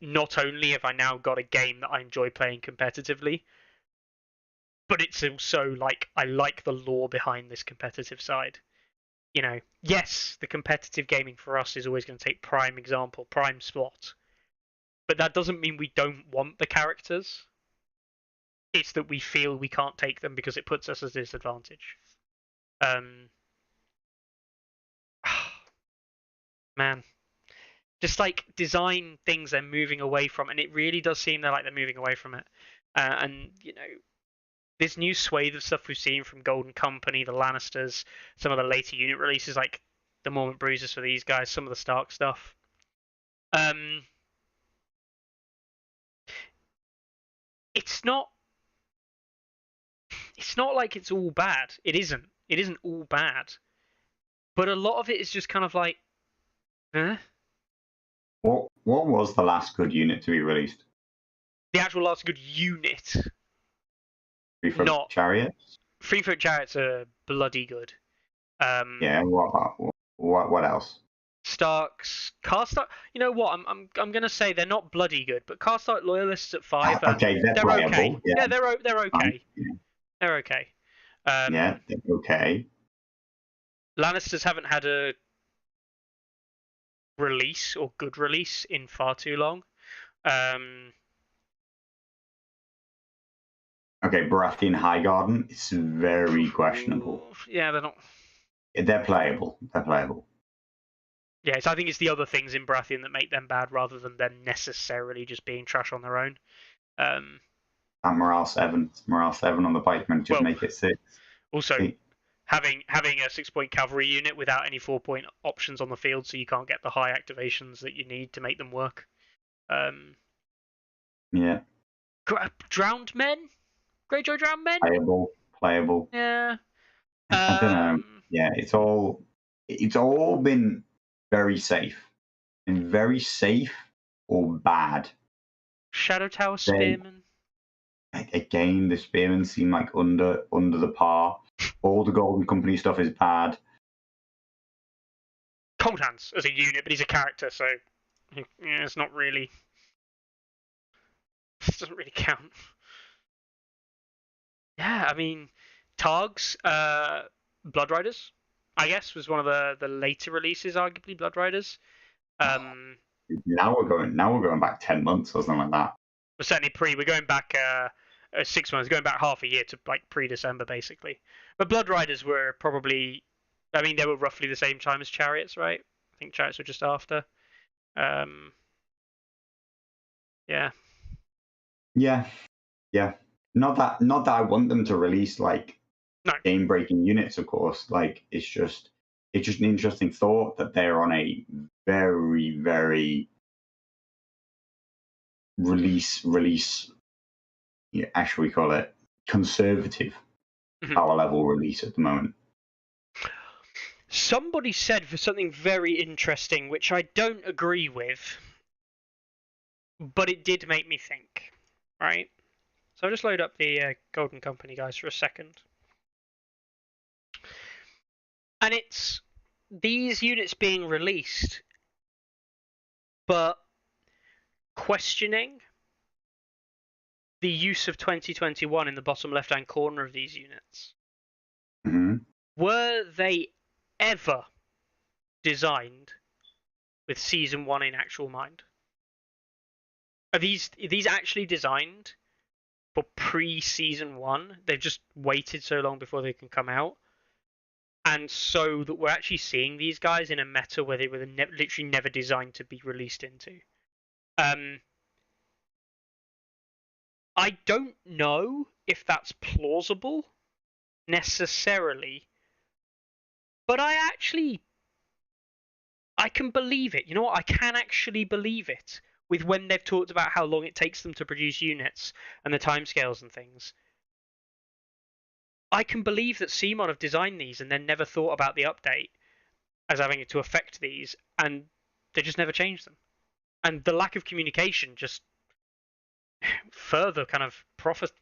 not only have I now got a game that I enjoy playing competitively, but it's also like I like the lore behind this competitive side. You know, yes, the competitive gaming for us is always going to take prime spot, but that doesn't mean we don't want the characters. It's that we feel we can't take them because it puts us at a disadvantage. Man, just like design things they're moving away from, and it really does seem they're moving away from it. And you know, this new swathe of stuff we've seen from Golden Company, the Lannisters, some of the later unit releases like the Mormont Bruisers for these guys, some of the Stark stuff. It's not like it's all bad. It isn't. It isn't all bad. But a lot of it is just kind of like, eh? What was the last good unit to be released? The actual last good unit. Free-foot Chariots? Free-foot Chariots are bloody good. Yeah, what else? Starks, Carstark. You know what? I'm gonna say they're not bloody good, but Carstark Loyalists at 5. Okay, they're playable. Okay. Yeah, they're okay. Yeah. They're okay. Yeah, they're okay. Lannisters haven't had a release or good release in far too long. Okay, Baratheon Highgarden, it's very questionable. Yeah, they're not. They're playable. They're playable. Yeah, so I think it's the other things in Baratheon that make them bad rather than them necessarily just being trash on their own. And Morale 7 on the pikemen, just make it 6. Also, having a 6-point cavalry unit without any 4-point options on the field, so you can't get the high activations that you need to make them work. Yeah. Drowned Men? Greyjoy Drowned Men? Playable. Yeah. I don't know. Yeah, it's all been very safe. And very safe or bad. Shadow Tower Spearmen. Again, the Spearmen seem like under the par. All the Golden Company stuff is bad. Cold Hands as a unit, but he's a character, so yeah, it's not really. It doesn't really count. yeah, I mean, Targs, Blood Riders, I guess, was one of the later releases, arguably Blood Riders. Now we're going back 10 months or something like that. But certainly we're going back 6 months, going back half a year to like pre-December basically. But Blood Riders were probably, I mean, they were roughly the same time as Chariots, right? I think Chariots were just after. Um, yeah. Yeah, yeah. Not that I want them to release like No. game-breaking units, of course. Like it's just an interesting thought that they're on a very, very release. Yeah, actually, we call it conservative power level release at the moment. Somebody said for something very interesting, which I don't agree with, but it did make me think, right? So I'll just load up the Golden Company guys for a second. And it's these units being released, but questioning the use of 2021 in the bottom left-hand corner of these units. Mm-hmm. Were they ever designed with Season 1 in actual mind? Are these actually designed for pre-Season 1? They've just waited so long before they can come out. And so that we're actually seeing these guys in a meta where they were literally never designed to be released into. I don't know if that's plausible necessarily, but I can believe it. You know what? I can actually believe it with when they've talked about how long it takes them to produce units and the timescales and things. I can believe that CMON have designed these and then never thought about the update as having it to affect these, and they just never changed them. And the lack of communication just further kind of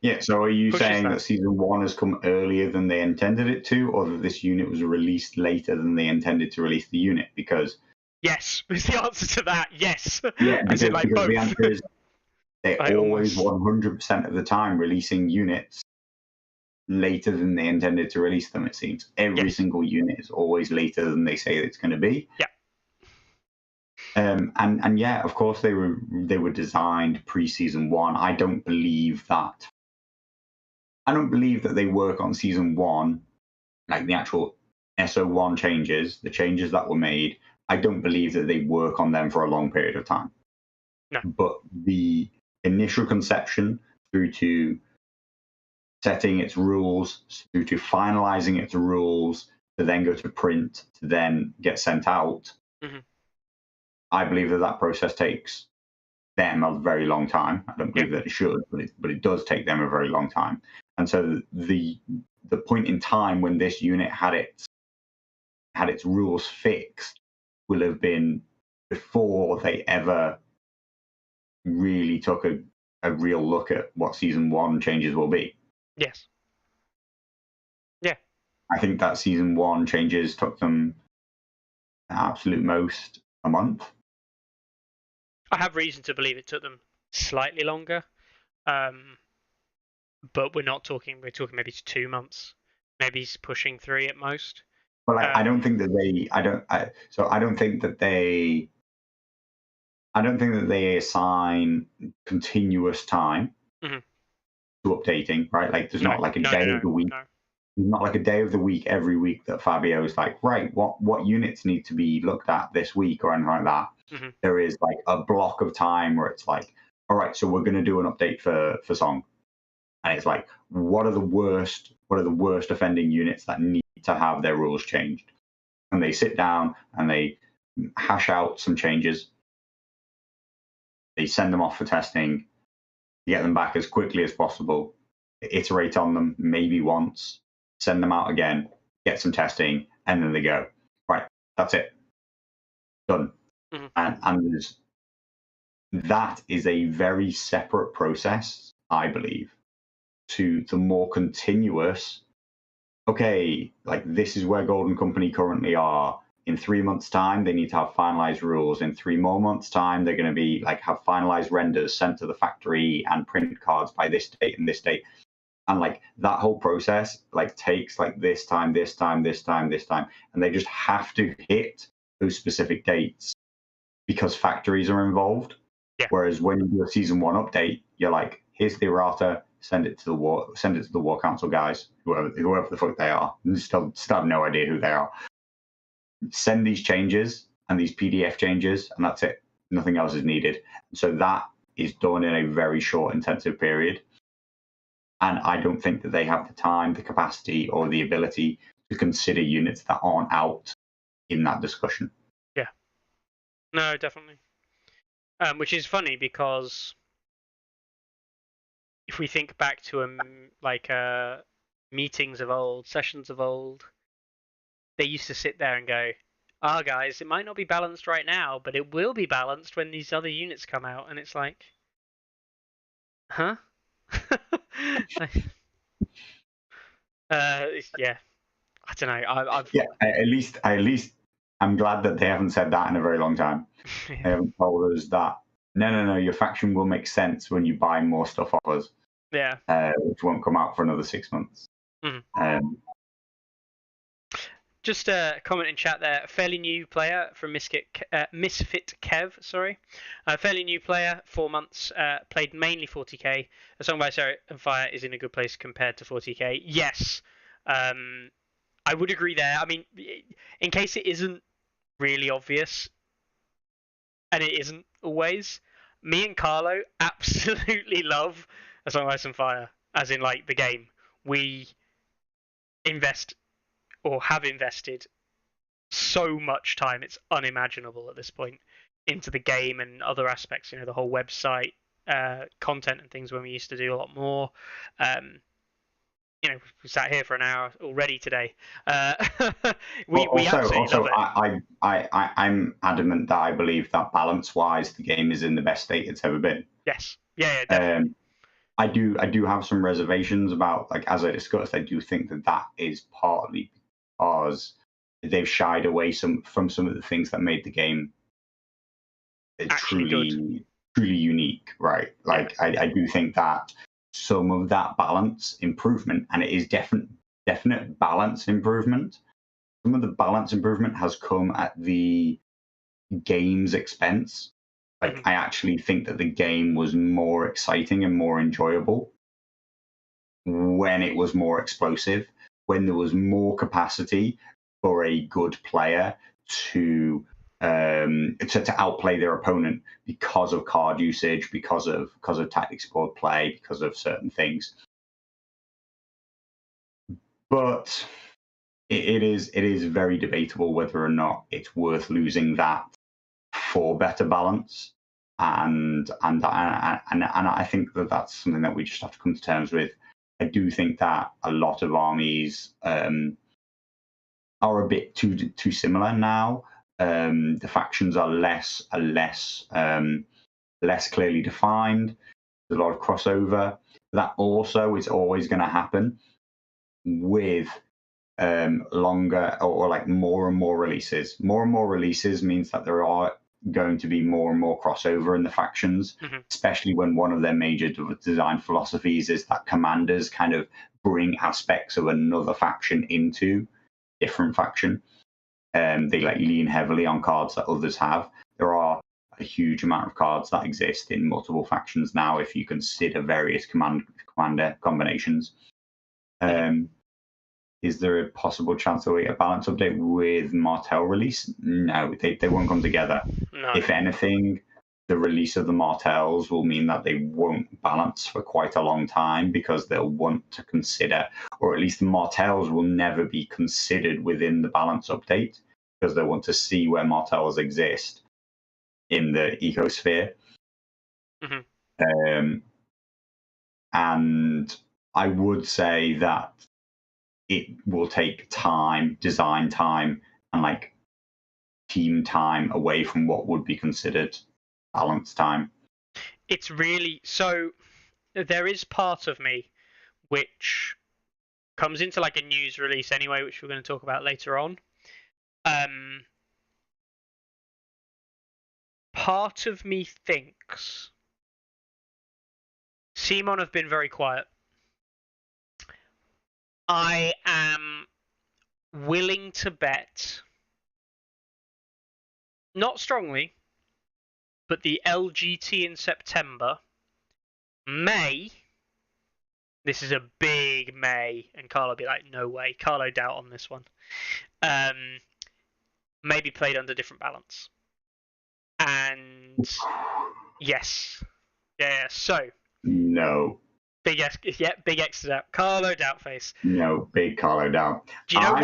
Yeah, so are you saying that. that Season 1 has come earlier than they intended it to, or that this unit was released later than they intended to release the unit? Because yes, is the answer to that. Yes. Yeah, because both. The answer is they're always 100% of the time releasing units later than they intended to release them, it seems. Every single unit is always later than they say it's going to be. Yeah. And yeah, of course they were designed pre-Season 1. I don't believe that they work on Season 1, like the actual SO1 changes, the changes that were made. I don't believe that they work on them for a long period of time. No. But the initial conception through to setting its rules, through to finalizing its rules, to then go to print, to then get sent out, I believe that process takes them a very long time. I don't believe that it should, but it does take them a very long time. And so the point in time when this unit had its rules fixed will have been before they ever really took a real look at what Season 1 changes will be. Yes. Yeah. I think that Season 1 changes took them at absolute most a month. I have reason to believe it took them slightly longer. But we're talking maybe 2 months, maybe pushing 3 at most. But I don't think that they assign continuous time to updating, right? Like there's not like a day of the week. No. There's not like a day of the week every week that Fabio is like, right, what units need to be looked at this week or anything like that. There is like a block of time where it's like, all right, so we're going to do an update for Song, and it's like, what are the worst offending units that need to have their rules changed? And they sit down and they hash out some changes. They send them off for testing, get them back as quickly as possible, iterate on them maybe once, send them out again, get some testing, and then they go, right, that's it, done. And that is a very separate process, I believe, to the more continuous, okay, like this is where Golden Company currently are. In 3 months' time, they need to have finalized rules. In 3 more months' time, they're going to be like have finalized renders sent to the factory and print cards by this date and this date. and like that whole process like takes like this time, and they just have to hit those specific dates because factories are involved. Yeah. Whereas when you do a season 1 update, you're like, here's the errata, send it to the war council guys, whoever the fuck they are. And still have no idea who they are. Send these changes and these PDF changes, and that's it. Nothing else is needed. So that is done in a very short, intensive period. And I don't think that they have the time, the capacity, or the ability to consider units that aren't out in that discussion. Yeah. No, definitely. Which is funny because if we think back to meetings of old, sessions of old, they used to sit there and go, guys, it might not be balanced right now, but it will be balanced when these other units come out. And it's like, huh? Yeah. I don't know. Yeah, at least I'm glad that they haven't said that in a very long time. They haven't told us that no, your faction will make sense when you buy more stuff off us. Yeah. Which won't come out for another 6 months. Mm-hmm. Just a comment in chat there. Fairly new player from Misfit Kev. Sorry, fairly new player. 4 months. Played mainly 40k. A Song by Sarah and Fire is in a good place compared to 40k. Yes, I would agree there. I mean, in case it isn't really obvious, and it isn't always, me and Carlo absolutely love A Song by Ice and Fire, as in like the game. We invest or have invested so much time, it's unimaginable at this point, into the game and other aspects, the whole website, content and things when we used to do a lot more. We sat here for an hour already today. We absolutely love it. I'm adamant that I believe that balance-wise, the game is in the best state it's ever been. Yes. Yeah, definitely. I do have some reservations about, like, as I discussed, I do think that is partly because they've shied away from some of the things that made the game truly unique, right? Like, yeah. I do think that some of that balance improvement, and it is definite balance improvement, some of the balance improvement has come at the game's expense. Like, I actually think that the game was more exciting and more enjoyable when it was more explosive, when there was more capacity for a good player to outplay their opponent because of card usage, because of tactics board play, because of certain things. But it is very debatable whether or not it's worth losing that for better balance, and I think that that's something that we just have to come to terms with. I do think that a lot of armies are a bit too similar now. The factions are less clearly defined. There's a lot of crossover. That also is always going to happen with longer or like more and more releases. More and more releases means that there are going to be more and more crossover in the factions, especially when one of their major design philosophies is that commanders kind of bring aspects of another faction into different faction. They like lean heavily on cards that others have. There are a huge amount of cards that exist in multiple factions now if you consider various commander combinations. Is there a possible chance that we get a balance update with Martell release? No, they won't come together. No. If anything, the release of the Martells will mean that they won't balance for quite a long time because they'll want to consider, or at least the Martells will never be considered within the balance update because they want to see where Martells exist in the ecosphere. And I would say that it will take time, design time, and like team time away from what would be considered balance time. It's really so. There is part of me which comes into like a news release anyway, which we're going to talk about later on. Part of me thinks CMON have been very quiet I am willing to bet, not strongly, but the LGT in September may. This is a big may, and Carlo be like, no way. Carlo doubt on this one. May be played under different balance. And yes. Yeah, so. No. Big X, yeah, big X is out. Carlo doubt face. No, big Carlo doubt. Do you know why?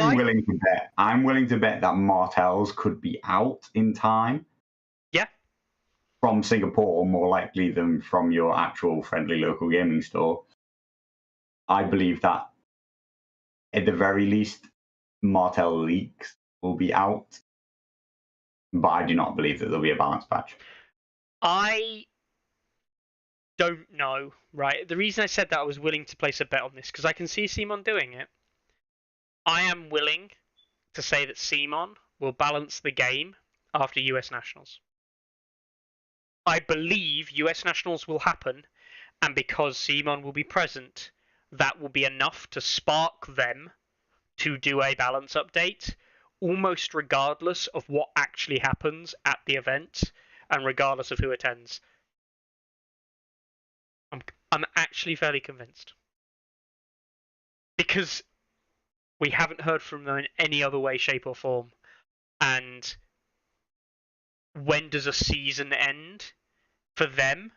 I'm willing to bet that Martell's could be out in time. Yeah. From Singapore, more likely than from your actual friendly local gaming store. I believe that at the very least, Martell leaks will be out, but I do not believe that there'll be a balance patch. I don't know, right? The reason I said that I was willing to place a bet on this, because I can see Simon doing it. I am willing to say that Simon will balance the game after US Nationals. I believe US Nationals will happen, and because Simon will be present, that will be enough to spark them to do a balance update, almost regardless of what actually happens at the event and regardless of who attends. I'm actually fairly convinced. Because we haven't heard from them in any other way, shape, or form. And when does a season end for them?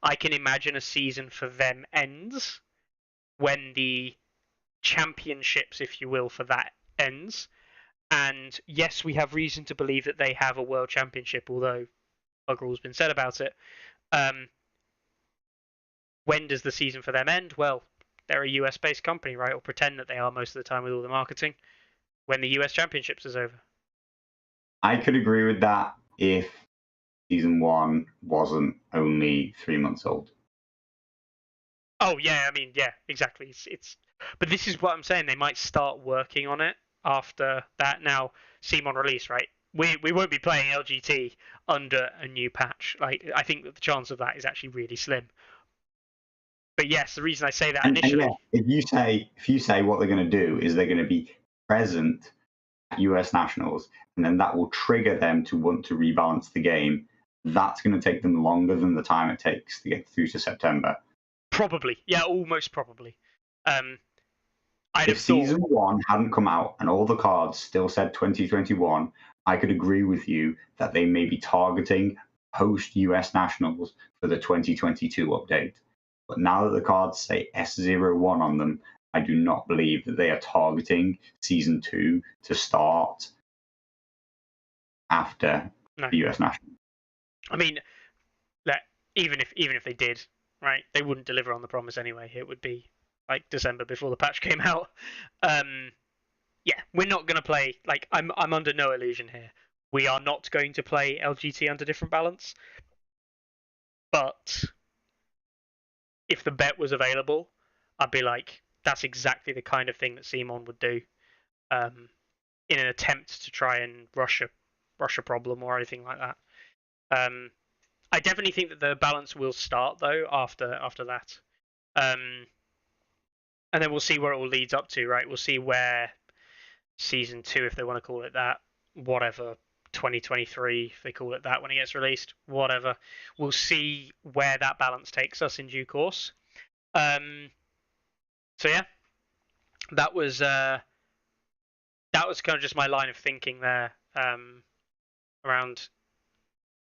I can imagine a season for them ends when the championships, if you will, for that ends. And yes, we have reason to believe that they have a world championship, although bugger all's been said about it. When does the season for them end? Well, they're a US-based company, right? Or pretend that they are most of the time with all the marketing. When the US Championships is over. I could agree with that if season 1 wasn't only 3 months old. Oh yeah, I mean, yeah, exactly. But this is what I'm saying. They might start working on it after that. Now, Simon release, right? We won't be playing LGT under a new patch. Like, I think that the chance of that is actually really slim. But yes, the reason I say that initially. And yeah, if you say what they're going to do is they're going to be present at US Nationals, and then that will trigger them to want to rebalance the game, that's going to take them longer than the time it takes to get through to September. Probably, yeah, almost probably. If season 1 hadn't come out and all the cards still said 2021, I could agree with you that they may be targeting post US Nationals for the 2022 update. But now that the cards say S01 on them, I do not believe that they are targeting season 2 to start after the US National. I mean, even if they did, right, they wouldn't deliver on the promise anyway. It would be like December before the patch came out. Yeah, we're not going to play. Like, I'm under no illusion here. We are not going to play LGT under different balance. But if the bet was available, I'd be like, that's exactly the kind of thing that Simon would do, in an attempt to try and rush a problem or anything like that. I definitely think that the balance will start though after that, and then we'll see where it all leads up to. Right, we'll see where season 2, if they want to call it that, whatever, 2023, if they call it that when it gets released, whatever. We'll see where that balance takes us in due course. So yeah, that was kind of just my line of thinking there, around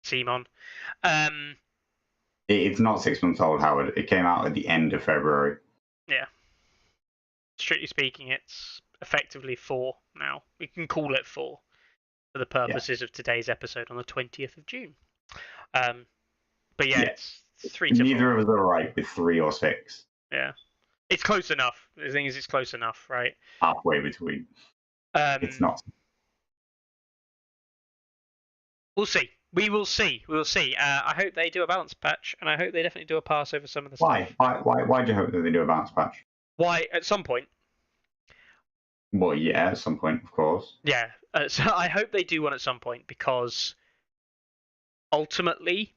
Simon. It's not 6 months old, Howard. It came out at the end of February. Yeah. Strictly speaking, it's effectively 4 now. We can call it 4 for the purposes of today's episode on the 20th of June. But yeah, it's 3 to 4. Neither of us are right with 3 or 6. Yeah. It's close enough. The thing is, it's close enough, right? Halfway between. It's not. We'll see. We will see. We will see. I hope they do a balance patch, and I hope they definitely do a pass over some of the stuff. Why do you hope that they do a balance patch? Why? At some point. Well, yeah, at some point, of course. Yeah. So I hope they do one at some point, because ultimately,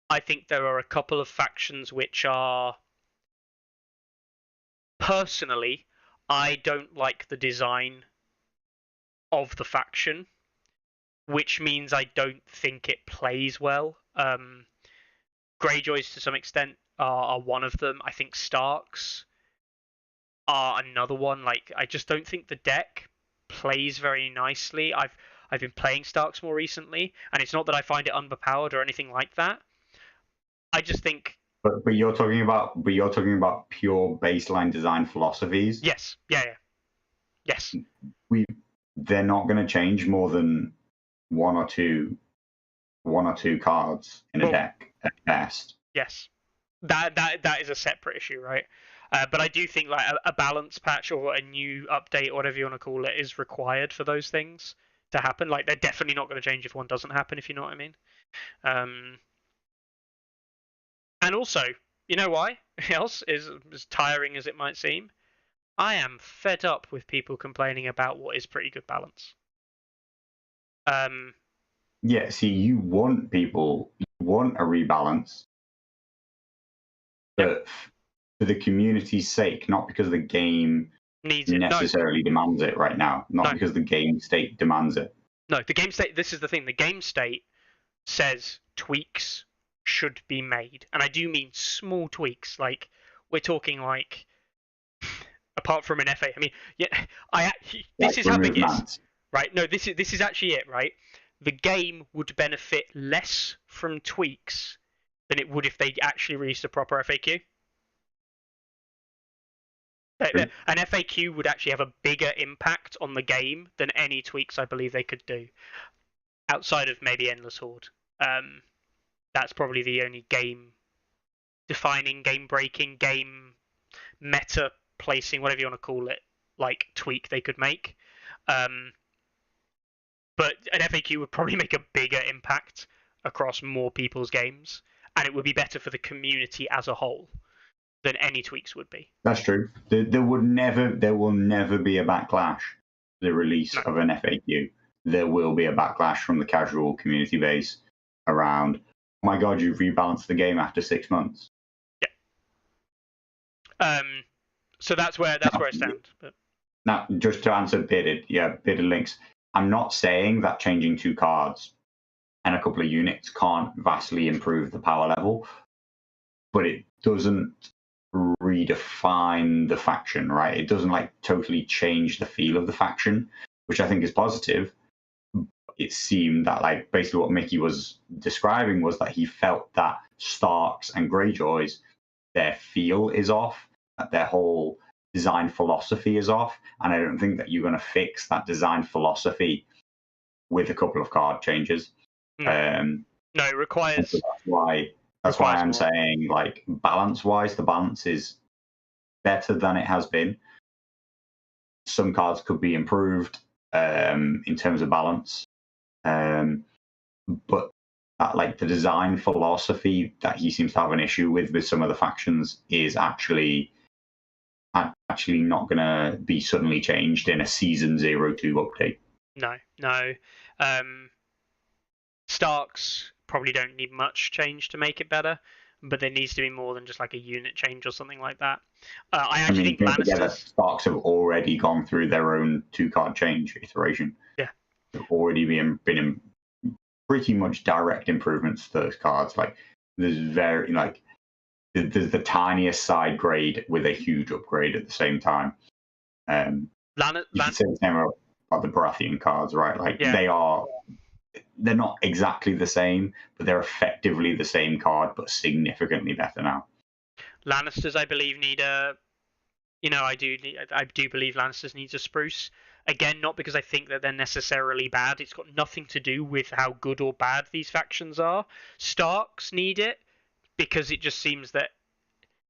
I think there are a couple of factions which are, personally, I don't like the design of the faction, which means I don't think it plays well. Greyjoys to some extent are one of them. I think Starks are another one. Like, I just don't think the deck plays very nicely. I've been playing Starks more recently, and it's not that I find it underpowered or anything like that. I just think But you're talking about pure baseline design philosophies. yes, yeah. Yes, They're not going to change more than one or two cards in a deck at best. yes. That is a separate issue, right? But I do think like a balance patch or a new update, or whatever you want to call it, is required for those things to happen. Like, they're definitely not going to change if one doesn't happen, if you know what I mean. And also, you know why? Else is as tiring as it might seem. I am fed up with people complaining about what is pretty good balance. Yeah, see, you want a rebalance, but for the community's sake, not because the game needs it. necessarily demands it right now, not because the game state demands it. No, the game state. This is the thing. The game state says tweaks should be made, and I do mean small tweaks. Like, we're talking like, apart from an FA. I mean, yeah, this is how big it is, right? No, this is actually it, right? The game would benefit less from tweaks than it would if they actually released a proper FAQ. An FAQ would actually have a bigger impact on the game than any tweaks I believe they could do, outside of maybe Endless Horde. That's probably the only game-defining, game-breaking, game meta placing, whatever you want to call it, like tweak they could make. But an FAQ would probably make a bigger impact across more people's games, and it would be better for the community as a whole than any tweaks would be. That's true. There will never be a backlash to the release of an FAQ. There will be a backlash from the casual community base around, oh my god, you've rebalanced the game after 6 months. Yeah. So that's where I stand. But now, just to answer Bearded Links, I'm not saying that changing 2 cards and a couple of units can't vastly improve the power level, but it doesn't redefine the faction, right? It doesn't like totally change the feel of the faction, which I think is positive. It seemed that like basically what Mickey was describing was that he felt that Starks and Greyjoys, their feel is off, that their whole design philosophy is off, and I don't think that you're going to fix that design philosophy with a couple of card changes. No, it requires. So that's why I'm saying, like, balance-wise, the balance is better than it has been. Some cards could be improved in terms of balance, but like the design philosophy that he seems to have an issue with some of the factions is actually not going to be suddenly changed in a Season 02 update. No. Starks probably don't need much change to make it better, but there needs to be more than just like a unit change or something like that. I think Lannisters. Starks have already gone through their own 2-card change iteration. Yeah, they've already been in pretty much direct improvements to those cards. Like there's the tiniest side grade with a huge upgrade at the same time. You can say the same about the Baratheon cards, right? Like they're not exactly the same, but they're effectively the same card, but significantly better now. Lannisters, I believe, need a. I do believe Lannisters needs a spruce. Again, not because I think that they're necessarily bad. It's got nothing to do with how good or bad these factions are. Starks need it because it just seems that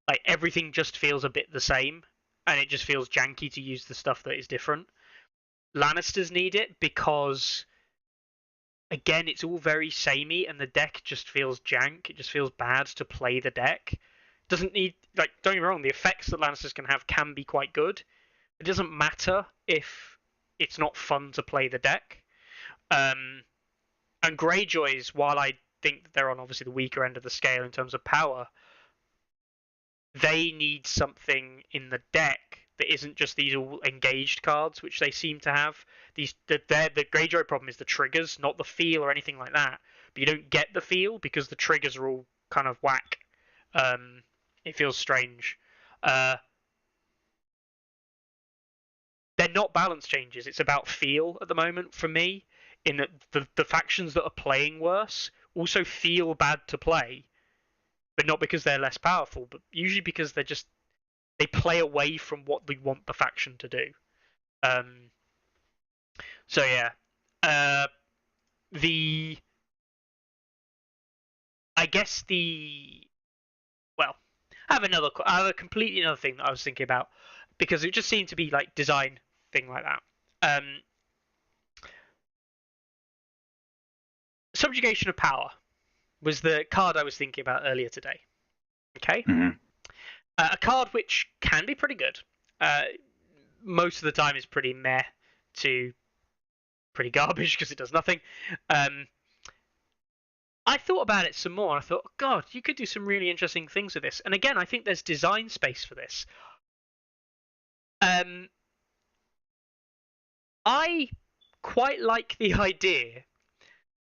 like everything just feels a bit the same, and it just feels janky to use the stuff that is different. Lannisters need it because, again, it's all very samey, and the deck just feels jank. It just feels bad to play the deck. Doesn't need, like, don't get me wrong, the effects that Lannisters can have can be quite good. It doesn't matter if it's not fun to play the deck. And Greyjoys, while I think that they're on obviously the weaker end of the scale in terms of power, they need something in the deck that isn't just these all engaged cards, which they seem to have. The Greyjoy problem is the triggers, not the feel or anything like that. But you don't get the feel because the triggers are all kind of whack. It feels strange. They're not balance changes. It's about feel at the moment for me. In that the factions that are playing worse also feel bad to play, but not because they're less powerful, but usually because they play away from what we want the faction to do. So yeah, I guess well, I have a completely another thing that I was thinking about because it just seemed to be like design thing like that. Subjugation of Power was the card I was thinking about earlier today. Okay, a card which can be pretty good. Most of the time is pretty meh to pretty garbage because it does nothing. I thought about it some more. And I thought, God, you could do some really interesting things with this. And again, I think there's design space for this. I quite like the idea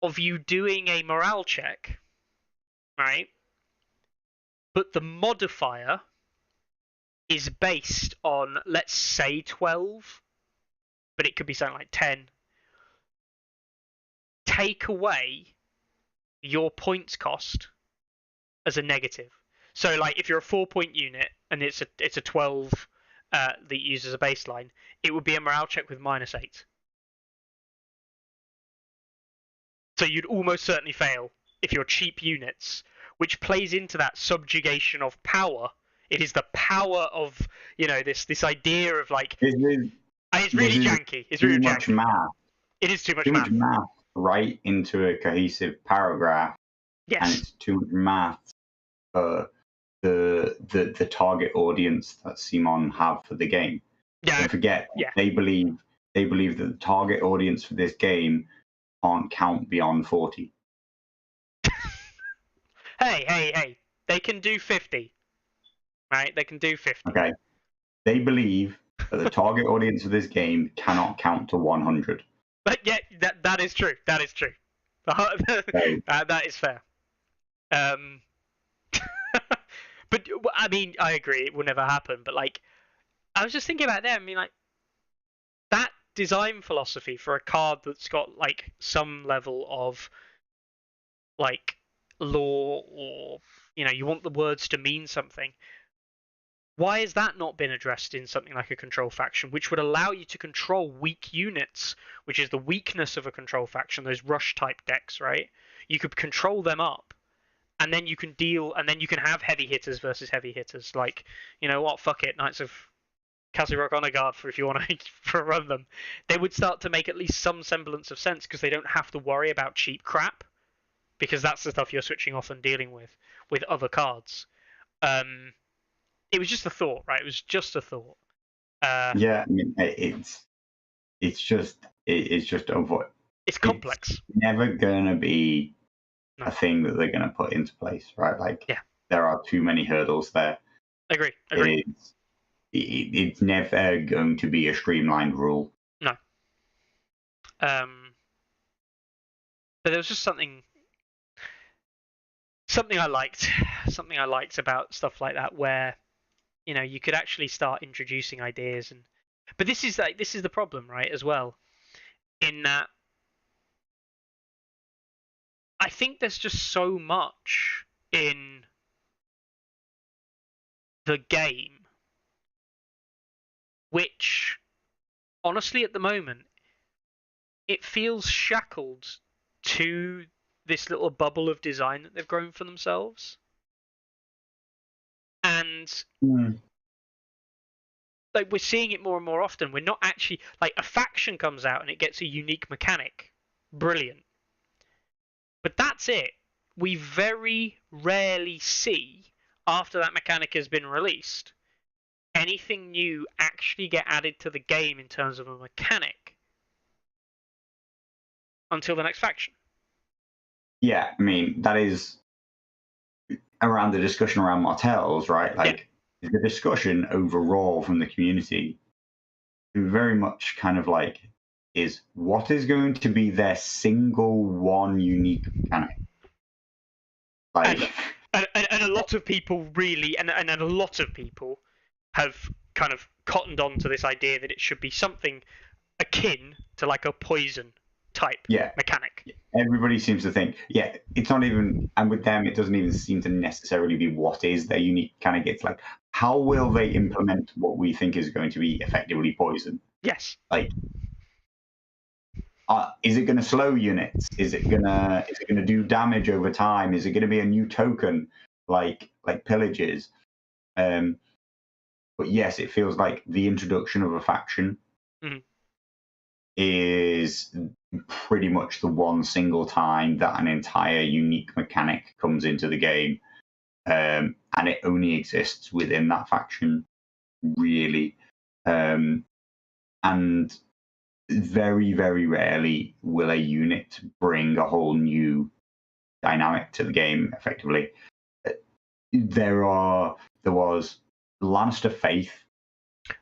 of you doing a morale check, right? But the modifier is based on, let's say, 12, but it could be something like 10. Take away your points cost as a negative. So, like, if you're a 4-point unit and it's a 12 that you use as a baseline, it would be a morale check with -8. So you'd almost certainly fail if you're cheap units, which plays into that subjugation of power. It is the power of this idea of like it's really janky. It's really much janky. Math. It is too much math right into a cohesive paragraph. Yes. And it's too much math for the target audience that Simon have for the game. Yeah. Don't forget, they believe that the target audience for this game can't count beyond 40. Hey! They can do 50, right? They can do 50. Okay. They believe that the target audience of this game cannot count to 100. But yeah, that is true. That is true. That is fair. But I mean, I agree. It will never happen. But like, I was just thinking about that. I mean, like, that design philosophy for a card that's got like some level of like lore, or you want the words to mean something. Why has that not been addressed in something like a control faction, which would allow you to control weak units, which is the weakness of a control faction, those rush type decks, right? You could control them up, and then you can have heavy hitters versus heavy hitters. Like, you know what, fuck it, Knights of Khazad-dûm Honor Guard, for if you want to run them. They would start to make at least some semblance of sense because they don't have to worry about cheap crap, because that's the stuff you're switching off and dealing with other cards. It was just a thought, right? It was just a thought. Yeah, I mean, it's just it's complex. It's never gonna be a thing that they're gonna put into place, right? Like, there are too many hurdles there. Agree. It's never going to be a streamlined rule. No. But there was just something I liked about stuff like that, where you could actually start introducing ideas. But this is the problem, right, as well, in that I think there's just so much in the game which, honestly, at the moment, it feels shackled to this little bubble of design that they've grown for themselves. And like, we're seeing it more and more often. We're not actually, like, a faction comes out and it gets a unique mechanic. Brilliant. But that's it. We very rarely see, after that mechanic has been released, anything new actually get added to the game in terms of a mechanic until the next faction. Yeah, I mean, that is around the discussion around Martells, right? Like, the discussion overall from the community very much kind of like is what is going to be their single one unique mechanic? Like, and a lot of people really, and a lot of people have kind of cottoned on to this idea that it should be something akin to like a poison type mechanic. Everybody seems to think, it's not even, and with them, it doesn't even seem to necessarily be what is their unique mechanic. It's like, how will they implement what we think is going to be effectively poison? Yes. Like, is it going to slow units? Is it gonna do damage over time? Is it going to be a new token like pillages? But yes, it feels like the introduction of a faction is pretty much the one single time that an entire unique mechanic comes into the game, and it only exists within that faction, really. And very, very rarely will a unit bring a whole new dynamic to the game, effectively. There was Lannister Faith.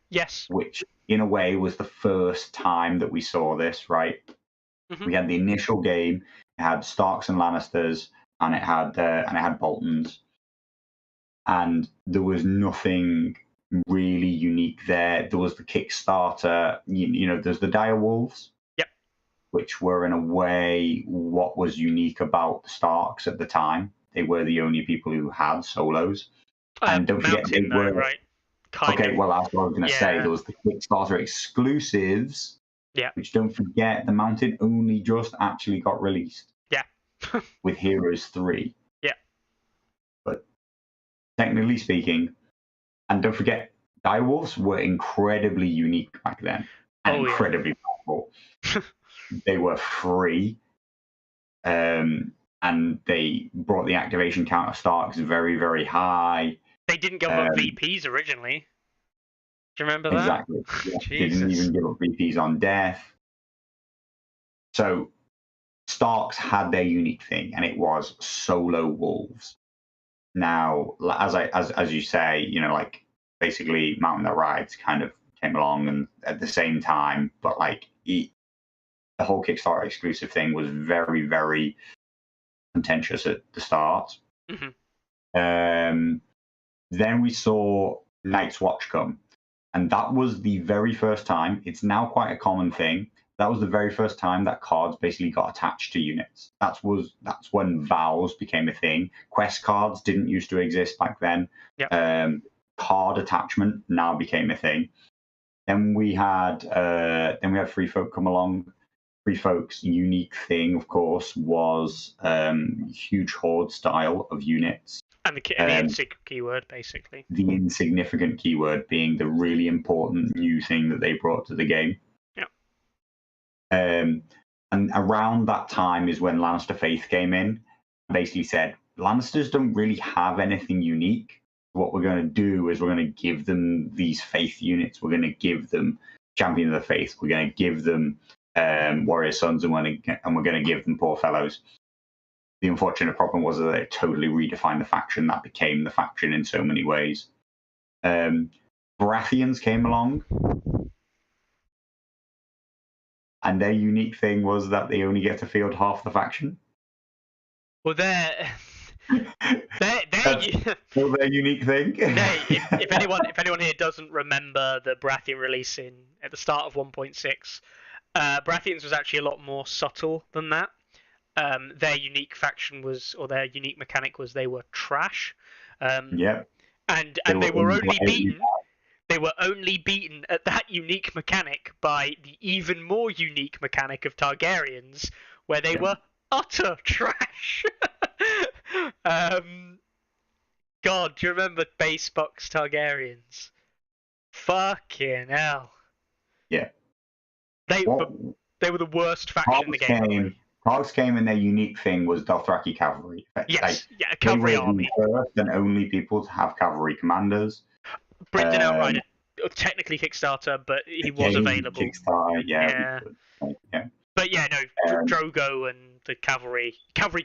Yes. Which, in a way, was the first time that we saw this, right? We had the initial game, it had Starks and Lannisters, and it had Boltons. And there was nothing really unique there. There was the Kickstarter, there's the Dire Wolves, which were in a way what was unique about the Starks at the time. They were the only people who had solos. And don't forget, they were right. Well, that's what I was going to say. There was the Kickstarter exclusives, which, don't forget, the Mountain only just actually got released. Yeah. With Heroes 3. Yeah. But technically speaking, and don't forget, Direwolves were incredibly unique back then and incredibly powerful. They were free, and they brought the activation count of Starks very, very high. They didn't give up VPs originally. Do you remember that? Exactly. Yeah. They didn't even give up VPs on death. So Starks had their unique thing, and it was solo wolves. Now, as you say, like basically Mountain That Rides kind of came along and at the same time, but like the whole Kickstarter exclusive thing was very, very contentious at the start. Then we saw Night's Watch come, and that was the very first time. It's now quite a common thing. That was the very first time that cards basically got attached to units. That's when vows became a thing. Quest cards didn't used to exist back then. Card attachment now became a thing. Then we had Free Folk come along. Free Folk's unique thing, of course, was huge horde style of units. And the insignificant keyword, basically. The insignificant keyword being the really important new thing that they brought to the game. And around that time is when Lannister Faith came in and basically said, Lannisters don't really have anything unique. What we're going to do is we're going to give them these Faith units. We're going to give them Champion of the Faith. We're going to give them Warrior Sons, and we're going to give them Poor Fellows. The unfortunate problem was that they totally redefined the faction. That became the faction in so many ways. Baratheons came along, and their unique thing was that they only get to field half the faction. Well, they're still their unique thing. If anyone here doesn't remember the Baratheon release at the start of 1.6, Baratheons was actually a lot more subtle than that. Their unique faction their unique mechanic was they were trash. And they were only beaten. They were only beaten at that unique mechanic by the even more unique mechanic of Targaryens, where they were utter trash. God, do you remember base box Targaryens? Fucking hell. Yeah. They were the worst faction in the game. Targs came, and their unique thing was Dothraki cavalry. Yes, cavalry army. They were the first and only people to have cavalry commanders. Brynden outright, technically Kickstarter, but he was available. Kickstarter, yeah. But Drogo and the cavalry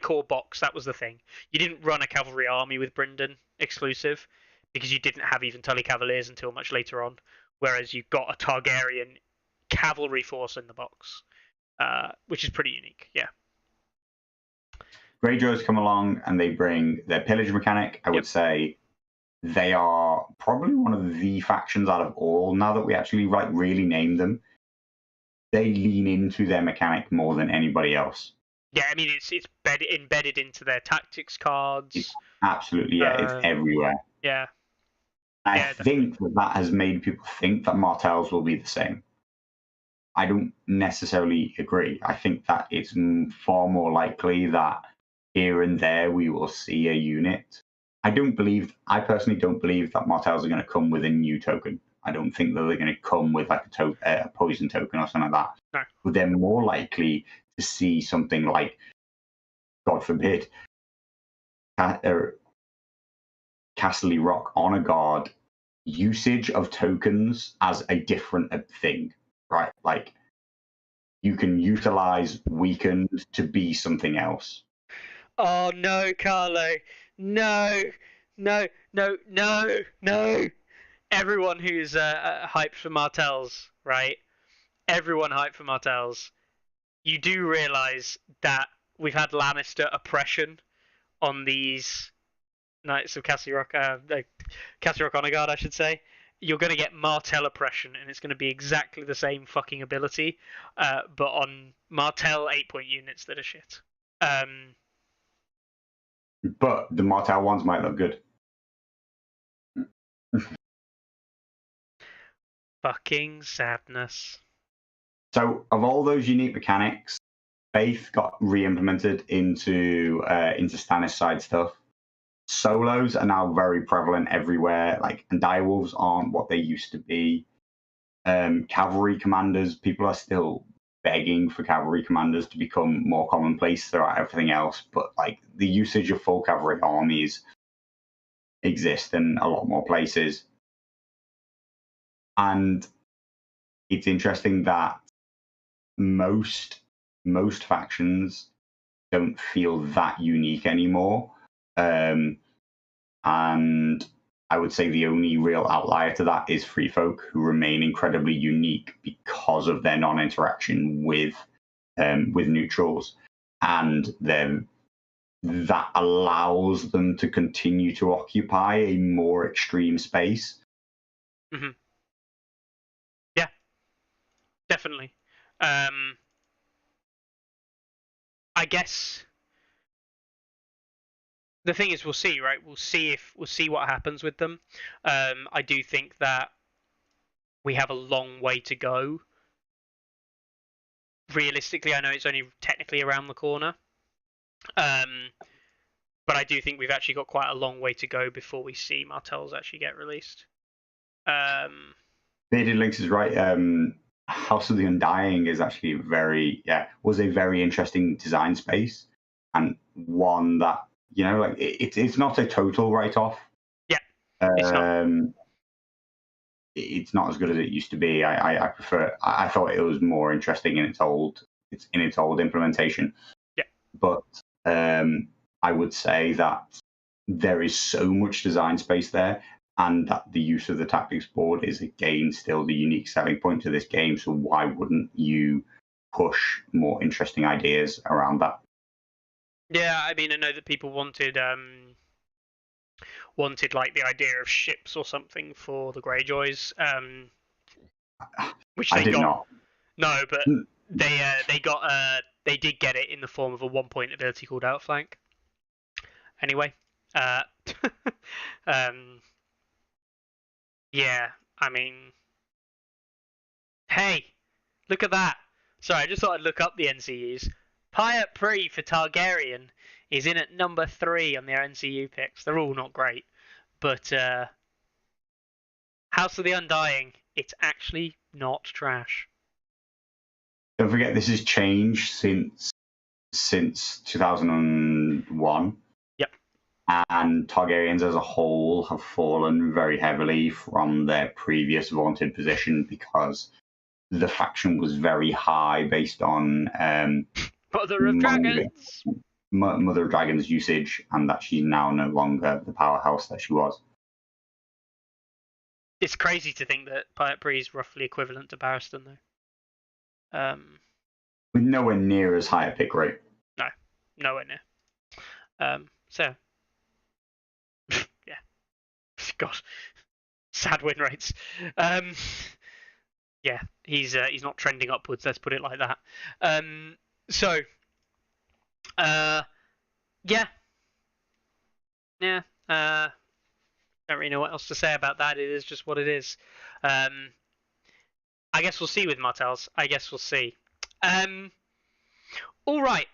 core box, that was the thing. You didn't run a cavalry army with Brynden exclusive because you didn't have even Tully Cavaliers until much later on, whereas you've got a Targaryen cavalry force in the box, which is pretty unique. Yeah. Greyjoys come along and they bring their pillage mechanic. I would say they are probably one of the factions out of all. Now that we actually really name them, they lean into their mechanic more than anybody else. Yeah, I mean it's embedded into their tactics cards. It's absolutely, it's everywhere. Yeah. I think that has made people think that Martells will be the same. I don't necessarily agree. I think that it's far more likely that here and there we will see a unit. I personally don't believe that Martells are going to come with a new token. I don't think that they're going to come with like a poison token or something like that. No. But they're more likely to see something like, God forbid, Castle Rock Honor Guard usage of tokens as a different thing, right? Like you can utilize weakened to be something else. Oh no, Carlo! No, no, no, no, no! Everyone who's hyped for Martells, right? Everyone hyped for Martells. You do realize that we've had Lannister oppression on these Knights of Castle Rock Honor Guard, I should say. You're going to get Martell oppression, and it's going to be exactly the same fucking ability, but on Martell 8-point units that are shit. But the Martell ones might look good. Fucking sadness. So, of all those unique mechanics, Faith got re-implemented into Stannis side stuff. Solos are now very prevalent everywhere. And direwolves aren't what they used to be. Cavalry commanders, people are still begging for cavalry commanders to become more commonplace throughout everything else. But the usage of full cavalry armies exist in a lot more places. And it's interesting that most factions don't feel that unique anymore. And I would say the only real outlier to that is Free Folk, who remain incredibly unique because of their non-interaction with neutrals, and then that allows them to continue to occupy a more extreme space. Mm-hmm. Yeah, definitely. I guess the thing is, we'll see, right? We'll see what happens with them. I do think that we have a long way to go. Realistically, I know it's only technically around the corner, but I do think we've actually got quite a long way to go before we see Martells actually get released. Bearded Lynx is right. House of the Undying is actually was a very interesting design space, and one that it's not a total write-off. Yeah, it's not. It's not as good as it used to be. I prefer. I thought it was more interesting in its old implementation. Yeah, but I would say that there is so much design space there, and that the use of the tactics board is again still the unique selling point to this game. So why wouldn't you push more interesting ideas around that? Yeah, I mean, I know that people wanted like the idea of ships or something for the Greyjoys, which they got. No, but they did get it in the form of a 1-point ability called Outflank. Anyway, yeah, I mean, hey, look at that. Sorry, I just thought I'd look up the NCUs. Pyat Pri for Targaryen is in at number 3 on their NCU picks. They're all not great, but House of the Undying, it's actually not trash. Don't forget, this has changed since 2001. Yep. And Targaryens as a whole have fallen very heavily from their previous vaunted position because the faction was very high based on Mother of Dragons. Mother of Dragons usage, and that she's now no longer the powerhouse that she was. It's crazy to think that Payet Bree is roughly equivalent to Barristan, though. With nowhere near as high a pick rate. No, nowhere near. So, yeah. God, sad win rates. Yeah, he's not trending upwards. Let's put it like that. So, yeah. Don't really know what else to say about that. It is just what it is. I guess we'll see with Martels. I guess we'll see. All right.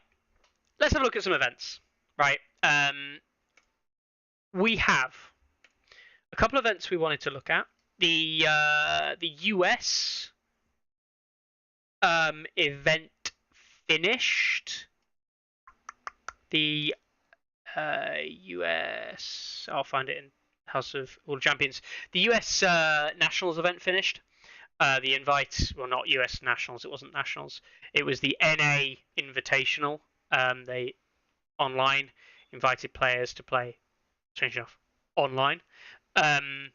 Let's have a look at some events. Right. We have a couple of events we wanted to look at. The US event finished. The US. I'll find it in House of All Champions. The US Nationals event finished. The invite, well, not US Nationals. It wasn't Nationals. It was the NA Invitational. They online invited players to play. Strange enough, online. And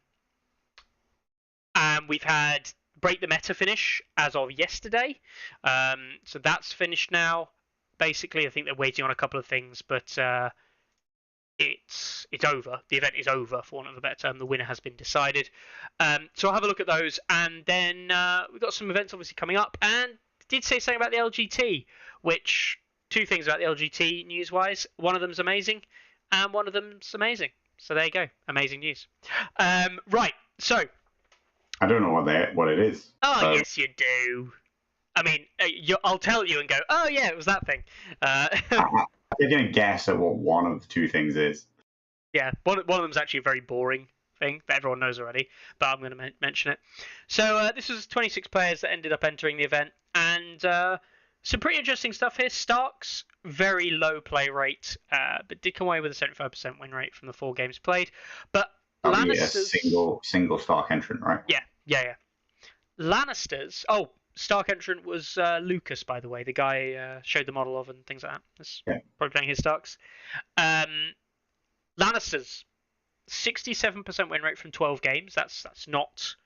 we've had Break the Meta finish as of yesterday. So that's finished now. Basically, I think they're waiting on a couple of things, but it's over. The event is over, for want of a better term. The winner has been decided. So I'll have a look at those, and then we've got some events obviously coming up. And I did say something about the LGT, which two things about the LGT news-wise. One of them's amazing, and one of them's amazing. So there you go, amazing news. Right, so I don't know what it is. Oh, so. Yes, you do. I mean, I'll tell you and go, oh, yeah, it was that thing. You're going to guess at what one of the two things is. Yeah, one of them's actually a very boring thing that everyone knows already, but I'm going to mention it. So this was 26 players that ended up entering the event, and some pretty interesting stuff here. Starks, very low play rate, but did come away with a 75% win rate from the 4 games played. But Lannisters... a single Stark entrant, right? Yeah. Lannisters... Oh, Stark entrant was Lucas, by the way, the guy showed the model of and things like that. That's probably playing his Starks. Lannisters, 67% win rate from 12 games. That's not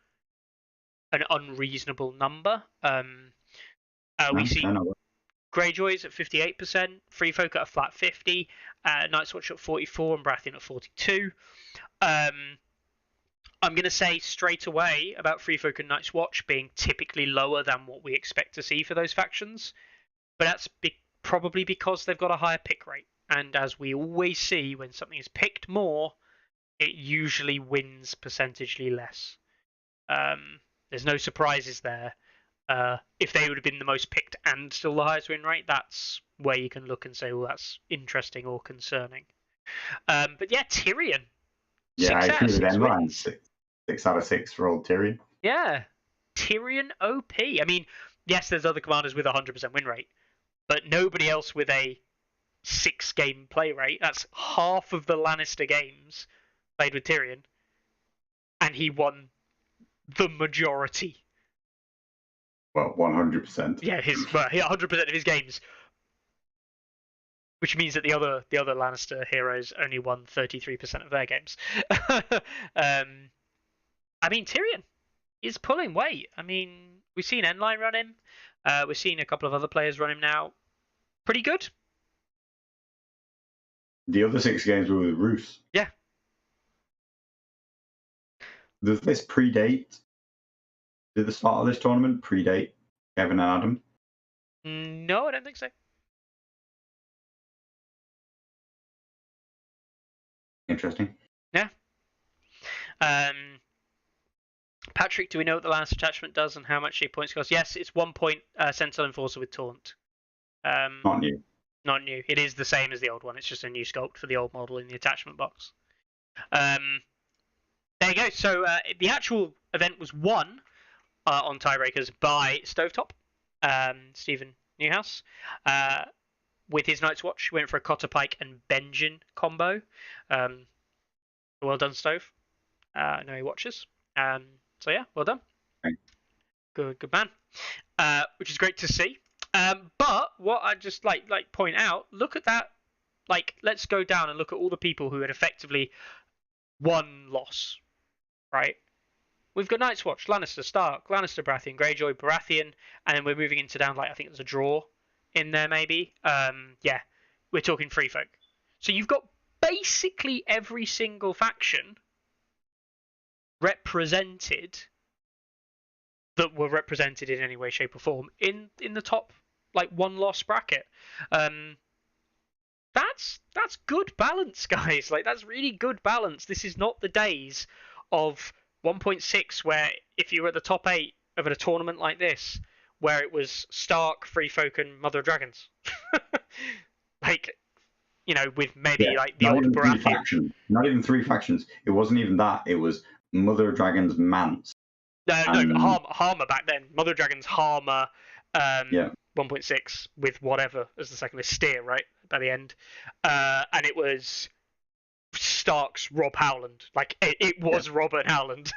an unreasonable number. We see Greyjoys at 58%, Free Folk at a flat 50, Night's Watch at 44, and Brathian at 42. I'm going to say straight away about Free Folk and Night's Watch being typically lower than what we expect to see for those factions. But that's probably because they've got a higher pick rate. And as we always see, when something is picked more, it usually wins percentagely less. There's no surprises there. If they would have been the most picked and still the highest win rate, that's where you can look and say, well, that's interesting or concerning. But yeah, Tyrion. Yeah, I agree with them. 6 out of 6 for old Tyrion. Yeah, Tyrion OP. I mean, yes, there's other commanders with a 100% win rate, but nobody else with a 6-game play rate. That's half of the Lannister games played with Tyrion, and he won the majority. Well, 100%. Yeah, 100% of his games, which means that the other Lannister heroes only won 33% of their games. I mean, Tyrion is pulling weight. I mean, we've seen N-Line run him. We're seeing a couple of other players run him now. Pretty good. The other 6 games were with Roos. Yeah. Does this predate? Did the start of this tournament predate Kevin and Adam? No, I don't think so. Interesting. Yeah. Patrick, do we know what the Lannister attachment does and how much the points cost? Yes, it's 1 point Sentinel Enforcer with Taunt. Not new. Not new. It is the same as the old one. It's just a new sculpt for the old model in the attachment box. There you go. So the actual event was won on tiebreakers by Stovetop, Stephen Newhouse. With his Night's Watch, he went for a Cotter Pike and Benjen combo. Well done, Stove. I know he watches. So yeah, well done. Thanks. Good man. Which is great to see. But what I just like point out, look at that. Like, let's go down and look at all the people who had effectively one loss, right? we've got Night's Watch, Lannister, Stark, Lannister, Baratheon, Greyjoy, Baratheon, and then we're moving into down like I think there's a draw in there maybe. Yeah, we're talking free folk. So you've got basically every single faction represented that were represented in any way, shape, or form in the top like one loss bracket. That's good balance, guys. Like that's really good balance. This is not the days of 1.6 where if you were at the top 8 of a tournament like this, where it was Stark, Free Folk, and Mother of Dragons. Like, you know, with maybe like the not old even Baratheon. not even 3 factions. It wasn't even that. It was Mother of Dragons, Mance. No, Harmer back then. Mother of Dragons, Harmer, 1.6 with whatever as the second list, Steer, right, by the end. And it was Stark's Rob Howland. Like, it was Robert Howland.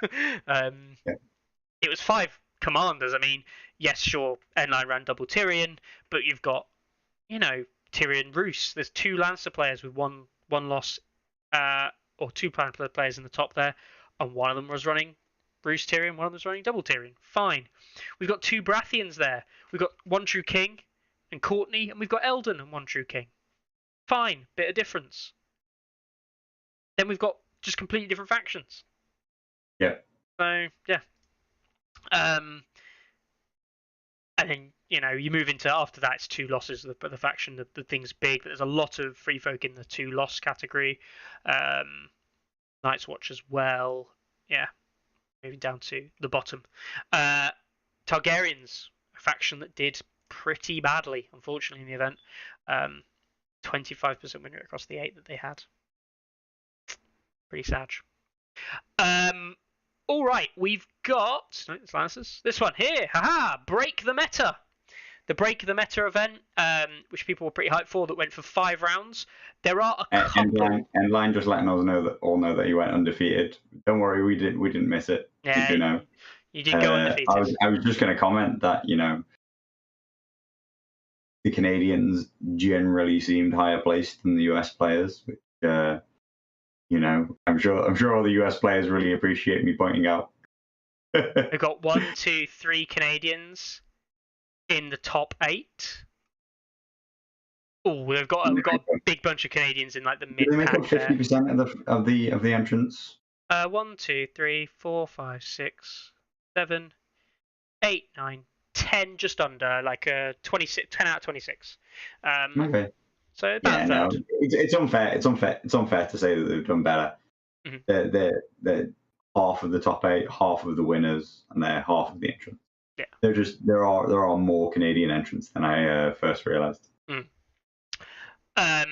It was 5 commanders. I mean, yes, sure, N-Line ran double Tyrion, but you've got, you know, Tyrion Roose. There's 2 Lancer players with one loss, or 2 players in the top there, and one of them was running Roose Tyrion, one of them was running double Tyrion. Fine. We've got 2 Baratheons there. We've got One True King and Courtney, and we've got Eldon and One True King. Fine, bit of difference. Then we've got just completely different factions. Yeah. So yeah. And then, you know, you move into after that, it's 2 losses. The faction, the thing's big. There's a lot of free folk in the 2 loss category. Night's Watch as well. Yeah. Moving down to the bottom. Targaryens, a faction that did pretty badly, unfortunately, in the event. 25% win rate across the 8 that they had. Pretty sad. All right, we've got it's Lannisters. This one here, haha! Break the Meta, the Break the Meta event, which people were pretty hyped for. That went for 5 rounds. There are a couple. Line just letting us know that he went undefeated. Don't worry, we didn't miss it. Yeah, you know. You did go undefeated. I was just going to comment that, you know, the Canadians generally seemed higher placed than the US players, which you know, I'm sure all the US players really appreciate me pointing out. We've got 1, 2, 3 Canadians in the top 8. Oh, we've got a big bunch of Canadians in like the mid pack. Did they make up 50% of the entrants? 1, 2, 3, 4, 5, 6, 7, 8, 9, 10, just under, like 26, 10 out of 26. Okay. So about no, it's unfair. It's unfair to say that they've done better. Mm-hmm. They're half of the top 8, half of the winners, and they're half of the entrants. Yeah. There are more Canadian entrants than I first realized. But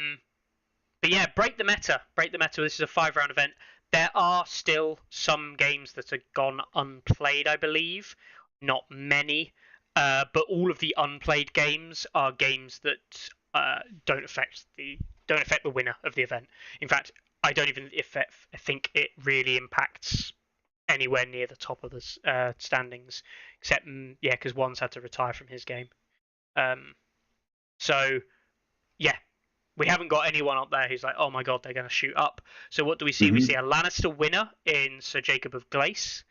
yeah, break the meta. This is a 5-round event. There are still some games that are gone unplayed, I believe. Not many, but all of the unplayed games are games that don't affect the winner of the event. In fact, I don't even think it really impacts anywhere near the top of the standings, except because one's had to retire from his game. So yeah, we haven't got anyone up there who's like, oh my god, they're going to shoot up. So what do we see? Mm-hmm. We see a Lannister winner in Sir Jacob of Glace.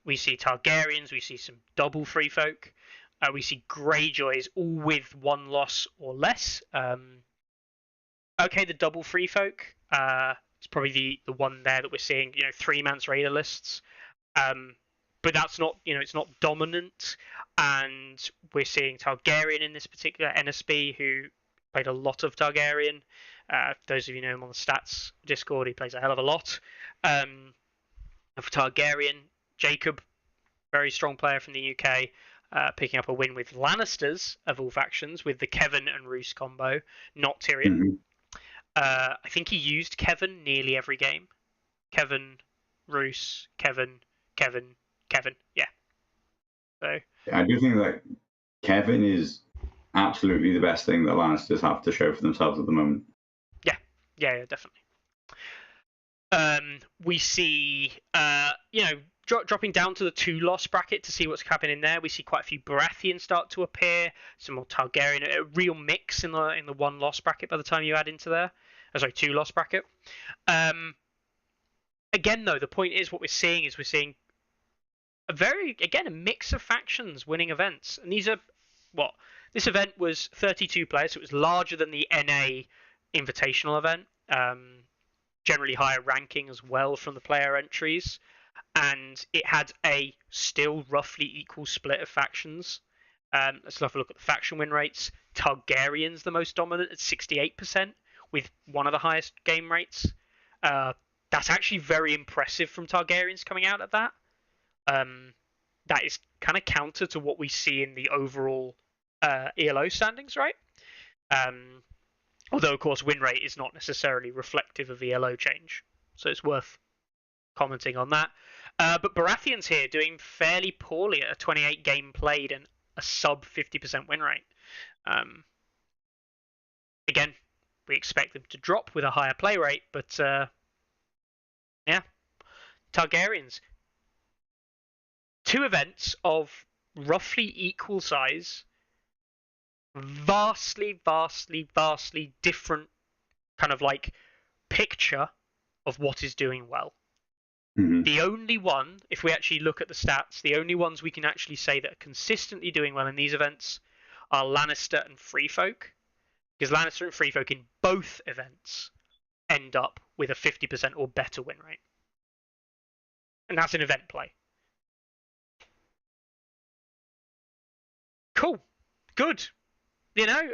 We see Targaryens. We see some double free folk. We see Greyjoys, all with 1 loss or less. Okay, the double free folk. It's probably the one there that we're seeing. 3-man's raider lists. But that's not, it's not dominant. And we're seeing Targaryen in this particular NSB, who played a lot of Targaryen. Those of you know him on the stats Discord, he plays a hell of a lot. And for Targaryen, Jacob, very strong player from the UK, picking up a win with Lannisters of all factions with the Kevin and Roose combo, not Tyrion. Mm-hmm. I think he used Kevin nearly every game. Kevin, Roose, Kevin. Yeah. So I do think that Kevin is absolutely the best thing that Lannisters have to show for themselves at the moment. Yeah, definitely. We see, dropping down to the 2-loss bracket to see what's happening there. We see quite a few Baratheons start to appear, some more Targaryen, a real mix in the 1-loss bracket by the time you add into there. 2-loss bracket. Again, though, the point is what we're seeing a mix of factions winning events, and these are what this event was 32 players, so it was larger than the NA Invitational event. Generally higher ranking as well from the player entries, and it had a still roughly equal split of factions. Let's have a look at the faction win rates. Targaryen's the most dominant at 68%, with one of the highest game rates. That's actually very impressive from Targaryens coming out at that. That is kind of counter to what we see in the overall ELO standings, right? Although, of course, win rate is not necessarily reflective of ELO change, so it's worth commenting on that. But Baratheon's here doing fairly poorly at a 28 game played and a sub 50% win rate. Again, we expect them to drop with a higher play rate, but yeah. Targaryens. 2 events of roughly equal size, vastly different kind of like picture of what is doing well. Mm-hmm. The only one, if we actually look at the stats, the only ones we can actually say that are consistently doing well in these events are Lannister and Free Folk, because Lannister and Free Folk in both events end up with a 50% or better win rate. And that's in event play. Cool. Good. You know,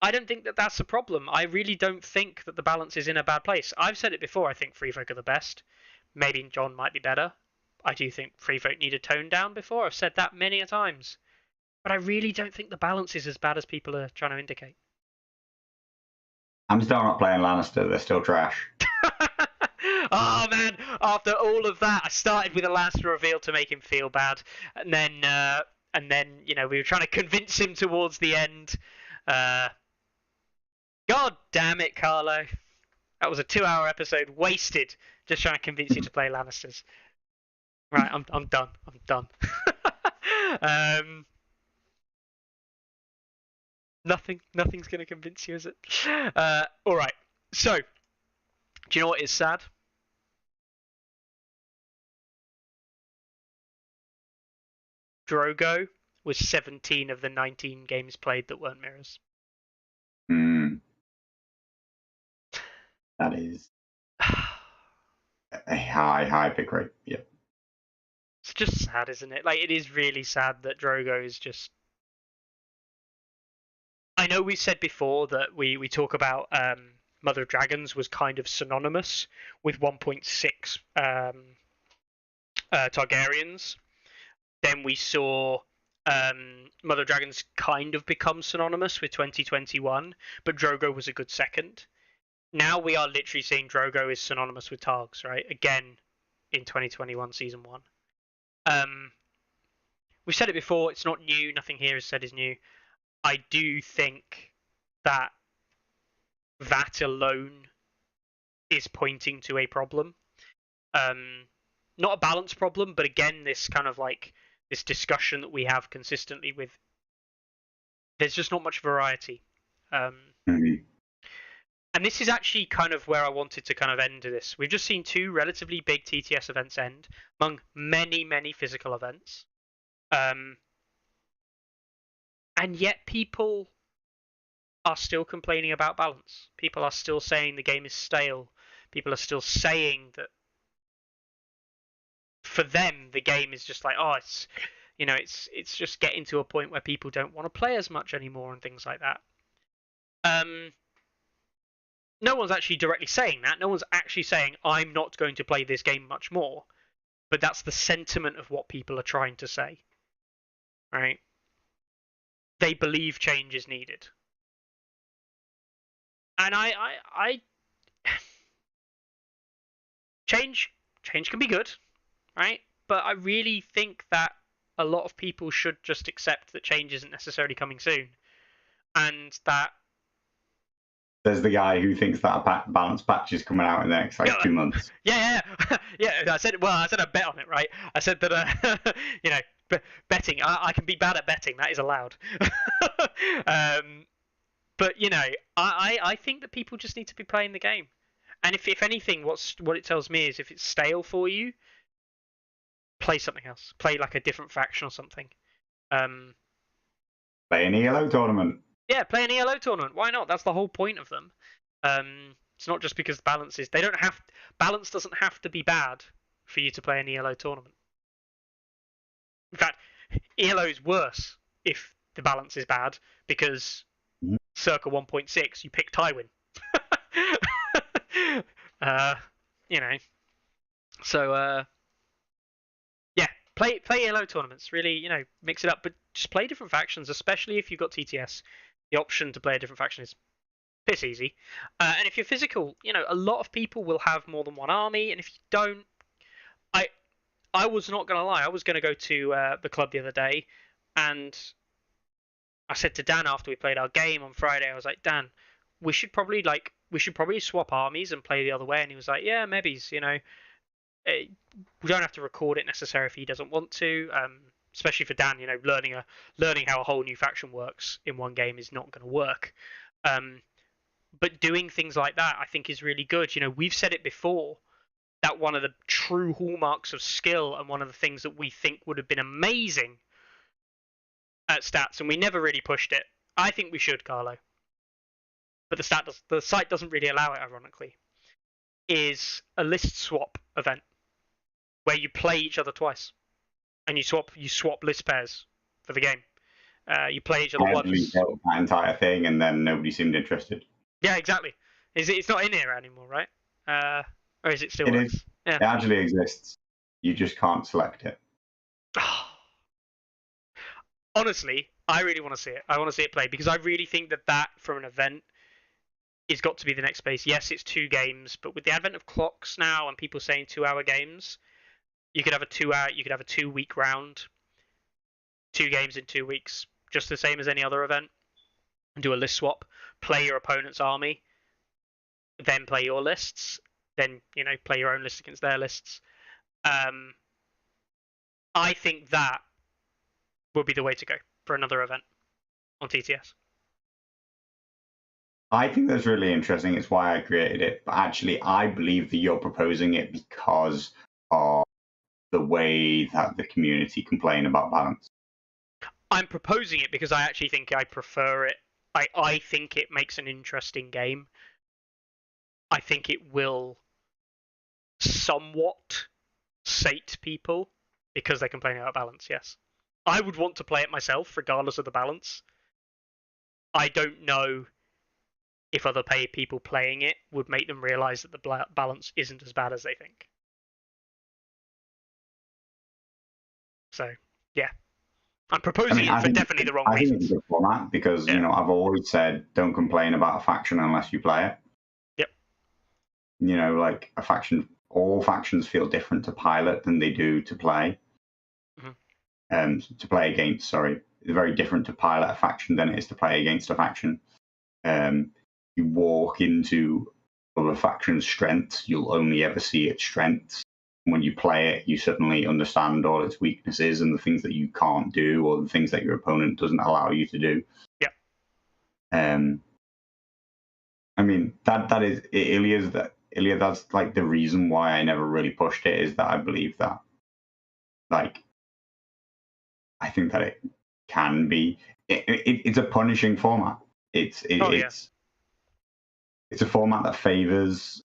I don't think that that's a problem. I really don't think that the balance is in a bad place. I've said it before, I think Free Folk are the best. Maybe John might be better. I do think Free Folk need a tone down before. I've said that many a times. But I really don't think the balance is as bad as people are trying to indicate. I'm still not playing Lannister. They're still trash. Oh man! After all of that, I started with a Lannister reveal to make him feel bad, and then you know we were trying to convince him towards the end. God damn it, Carlo! That was a 2-hour episode wasted just trying to convince you to play Lannisters. Right, I'm done. I'm done. Nothing's going to convince you, is it? All right. So, do you know what is sad? Drogo was 17 of the 19 games played that weren't mirrors. That is a high pick rate. Yeah. It's just sad, isn't it? Like, it is really sad that Drogo is just. I know we said before that we talk about Mother of Dragons was kind of synonymous with 1.6 Targaryens. Then we saw Mother of Dragons kind of become synonymous with 2021, but Drogo was a good second. Now we are literally seeing Drogo is synonymous with Targs, right? Again, in 2021 Season 1. We've said it before, it's not new, nothing here is said is new. I do think that alone is pointing to a problem. Not a balance problem, but again, this kind of like this discussion that we have consistently with. There's just not much variety. Mm-hmm. And this is actually kind of where I wanted to kind of end this. We've just seen 2 relatively big TTS events end among many physical events. And yet people are still complaining about balance. People are still saying the game is stale. People are still saying that for them the game is just like, oh, it's you know, it's just getting to a point where people don't want to play as much anymore and things like that. No one's actually directly saying that. No one's actually saying I'm not going to play this game much more. But that's the sentiment of what people are trying to say. Right? They believe change is needed. And I change can be good, right? But I really think that a lot of people should just accept that change isn't necessarily coming soon. And that there's the guy who thinks that a balance patch is coming out in the next 2 months. Yeah. I said a bet on it, right? I said that you know, betting. I can be bad at betting. That is allowed. But you know, I think that people just need to be playing the game. And if anything, what it tells me is if it's stale for you, play something else. Play like a different faction or something. Play an ELO tournament. Yeah, play an ELO tournament. Why not? That's the whole point of them. It's not just because balance is. They don't have balance doesn't have to be bad for you to play an ELO tournament. In fact, ELO is worse if the balance is bad because circa 1.6 you pick Tywin. You know. So yeah, play ELO tournaments. Really, mix it up, but just play different factions, especially if you've got TTS. The option to play a different faction is piss easy. And if you're physical, a lot of people will have more than one army, and if you don't, I was not gonna lie, I was gonna go to the club the other day, and I said to Dan after we played our game on Friday, I was like, Dan, we should probably swap armies and play the other way, and he was like, yeah, maybe, we don't have to record it necessarily if he doesn't want to. Especially for Dan, learning how a whole new faction works in one game is not going to work. But doing things like that, I think, is really good. We've said it before that one of the true hallmarks of skill and one of the things that we think would have been amazing at stats, and we never really pushed it. I think we should, Carlo, but the site doesn't really allow it. Ironically, is a list swap event where you play each other twice, and you swap list pairs for the game. You play each other once. Built that entire thing, and then nobody seemed interested. Yeah, exactly. It's not in here anymore, right? Or is it still? It is. Yeah. It actually exists. You just can't select it. Honestly, I really want to see it. I want to see it play because I really think that for an event is got to be the next space. Yes, it's 2 games, but with the advent of clocks now and people saying 2-hour games, you could have a 2-week round, 2 games in 2 weeks, just the same as any other event, and do a list swap. Play your opponent's army, then play your lists, then play your own list against their lists. I think that would be the way to go for another event on TTS. I think that's really interesting. It's why I created it. But actually, I believe that you're proposing it because of the way that the community complain about balance. I'm proposing it because I actually think I prefer it. I think it makes an interesting game. I think it will somewhat sate people because they complain about balance, yes. I would want to play it myself, regardless of the balance. I don't know if other people playing it would make them realise that the balance isn't as bad as they think. So, yeah. I'm proposing it for definitely the wrong reasons. I think it's a good format because, I've always said don't complain about a faction unless you play it. Yep. Like a faction, all factions feel different to pilot than they do to play. To play against, sorry. It's very different to pilot a faction than it is to play against a faction. You walk into other faction's strengths, you'll only ever see its strengths. When you play it, you suddenly understand all its weaknesses and the things that you can't do or the things that your opponent doesn't allow you to do. Yeah. I mean, that is Ilya, that's like the reason why I never really pushed it, is that I believe that, like, I think that it can be. It's a punishing format. It's a format that favors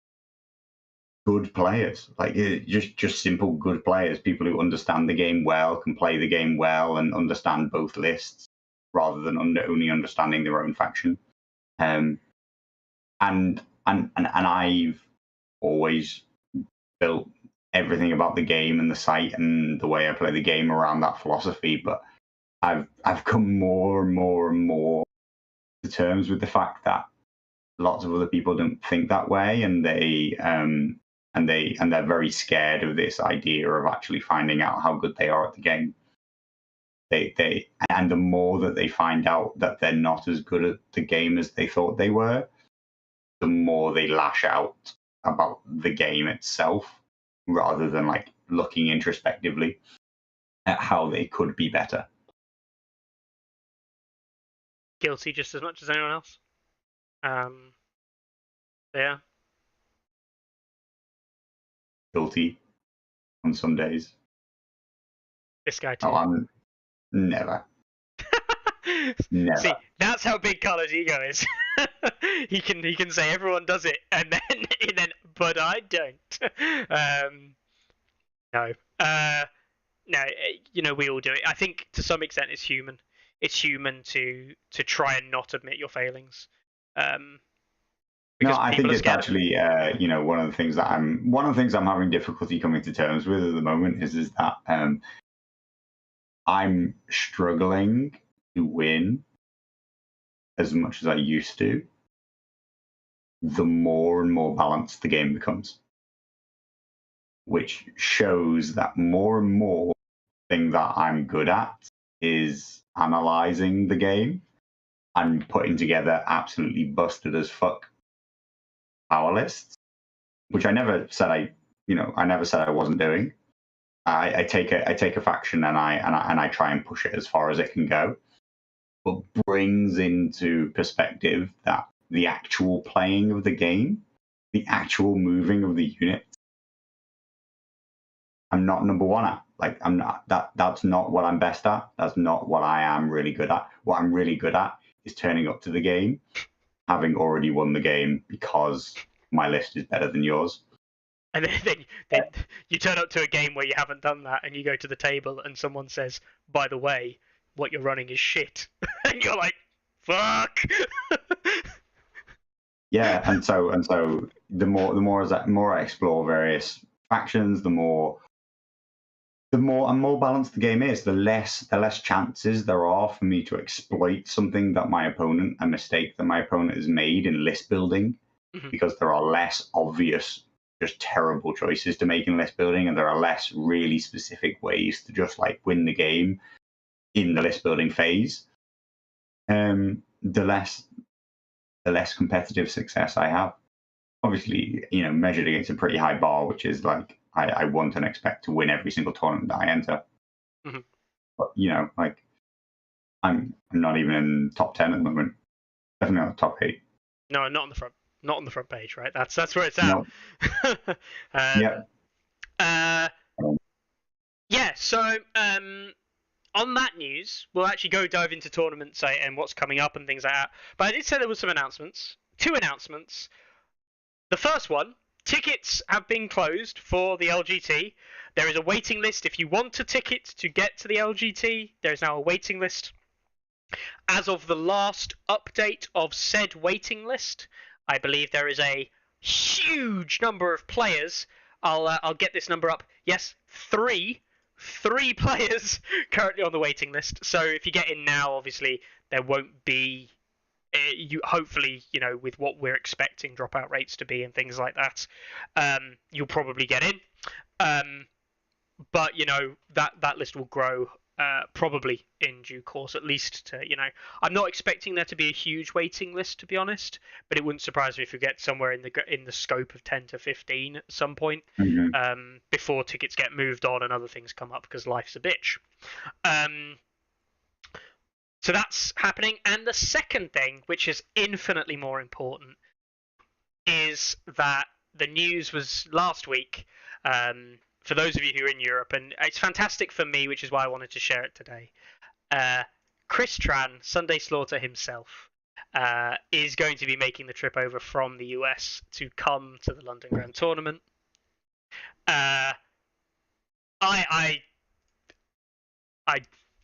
good players, like just simple good players, people who understand the game well, can play the game well, and understand both lists rather than only understanding their own faction. And I've always built everything about the game and the site and the way I play the game around that philosophy. But I've come more and more and more to terms with the fact that lots of other people don't think that way, and they're very scared of this idea of actually finding out how good they are at the game. And the more that they find out that they're not as good at the game as they thought they were, the more they lash out about the game itself, rather than like looking introspectively at how they could be better. Guilty just as much as anyone else. Yeah. Guilty on some days. This guy too. Oh, I'm never. Never. See, that's how big Carlo's ego is. he can say everyone does it, and then but I don't. No. No. We all do it. I think to some extent it's human. It's human to try and not admit your failings. No, Because I think people are it's scared. actually, one of the things I'm having difficulty coming to terms with at the moment is that I'm struggling to win as much as I used to. The more and more balanced the game becomes, which shows that more and more thing that I'm good at is analyzing the game and putting together absolutely busted as fuck power lists, which I never said I wasn't doing. I take a faction and I try and push it as far as it can go, but brings into perspective that the actual playing of the game, the actual moving of the unit, I'm not number one at. Like I'm not that's not what I'm best at. That's not what I am really good at. What I'm really good at is turning up to the game, having already won the game because my list is better than yours. And then you turn up to a game where you haven't done that, and you go to the table, and someone says, "By the way, what you're running is shit," and you're like, "Fuck." Yeah, and so the more I explore various factions, the more balanced the game is, the less chances there are for me to exploit a mistake that my opponent has made in list building, because there are less obvious, just terrible choices to make in list building, and there are less really specific ways to just like win the game in the list building phase. The less competitive success I have. Obviously, measured against a pretty high bar, which is like I want and expect to win every single tournament that I enter. Mm-hmm. But like I'm not even in top 10 at the moment. Definitely not top 8. No, not on the front. Not on the front page, right? That's where it's at. No. Yeah. Yeah. So on that news, we'll actually go dive into tournaments and what's coming up and things like that. But I did say there were some announcements. 2 announcements. The first one, tickets have been closed for the LGT. There is a waiting list. If you want a ticket to get to the LGT, there is now a waiting list. As of the last update of said waiting list, I believe there is a huge number of players. I'll get this number up. Yes, 3 players currently on the waiting list. So if you get in now, obviously there won't be hopefully, with what we're expecting dropout rates to be and things like that, you'll probably get in. But that list will grow probably in due course, at least to I'm not expecting there to be a huge waiting list, to be honest, but it wouldn't surprise me if we get somewhere in the scope of 10 to 15 at some point, before tickets get moved on and other things come up, because life's a bitch. So that's happening. And the second thing, which is infinitely more important, is that the news was last week, for those of you who are in Europe, and it's fantastic for me, which is why I wanted to share it today. Chris Tran, Sunday Slaughter himself, is going to be making the trip over from the US to come to the London Grand Tournament. I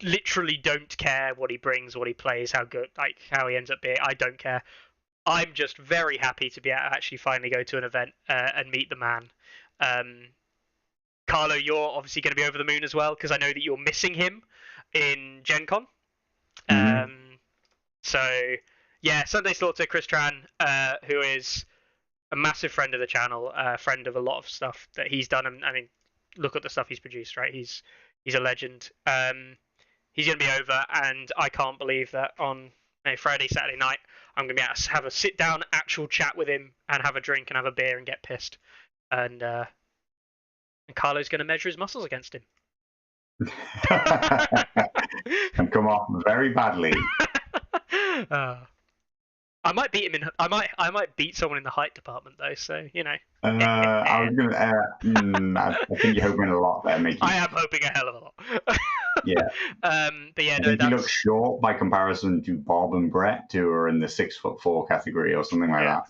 literally don't care what he brings, what he plays, how he ends up being. I don't care. I'm just very happy to be able to actually finally go to an event and meet the man. Carlo, you're obviously going to be over the moon as well, because I know that you're missing him in Gen Con. So yeah, Sunday Slaughter, Chris Tran, who is a massive friend of the channel, friend of a lot of stuff that he's done. And I mean, look at the stuff he's produced, right? He's a legend. He's going to be over, and I can't believe that on Friday, Saturday night, I'm going to be able to have a sit-down, actual chat with him and have a drink and have a beer and get pissed. And Carlo's going to measure his muscles against him. And come off very badly. I might beat him in. I might beat someone in the height department though. So I was gonna. I think you're hoping a lot there, Mickey. I am hoping a hell of a lot. Yeah. But yeah, I no, think he looks that's short by comparison to Bob and Brett, who are in the 6'4" category or something like that.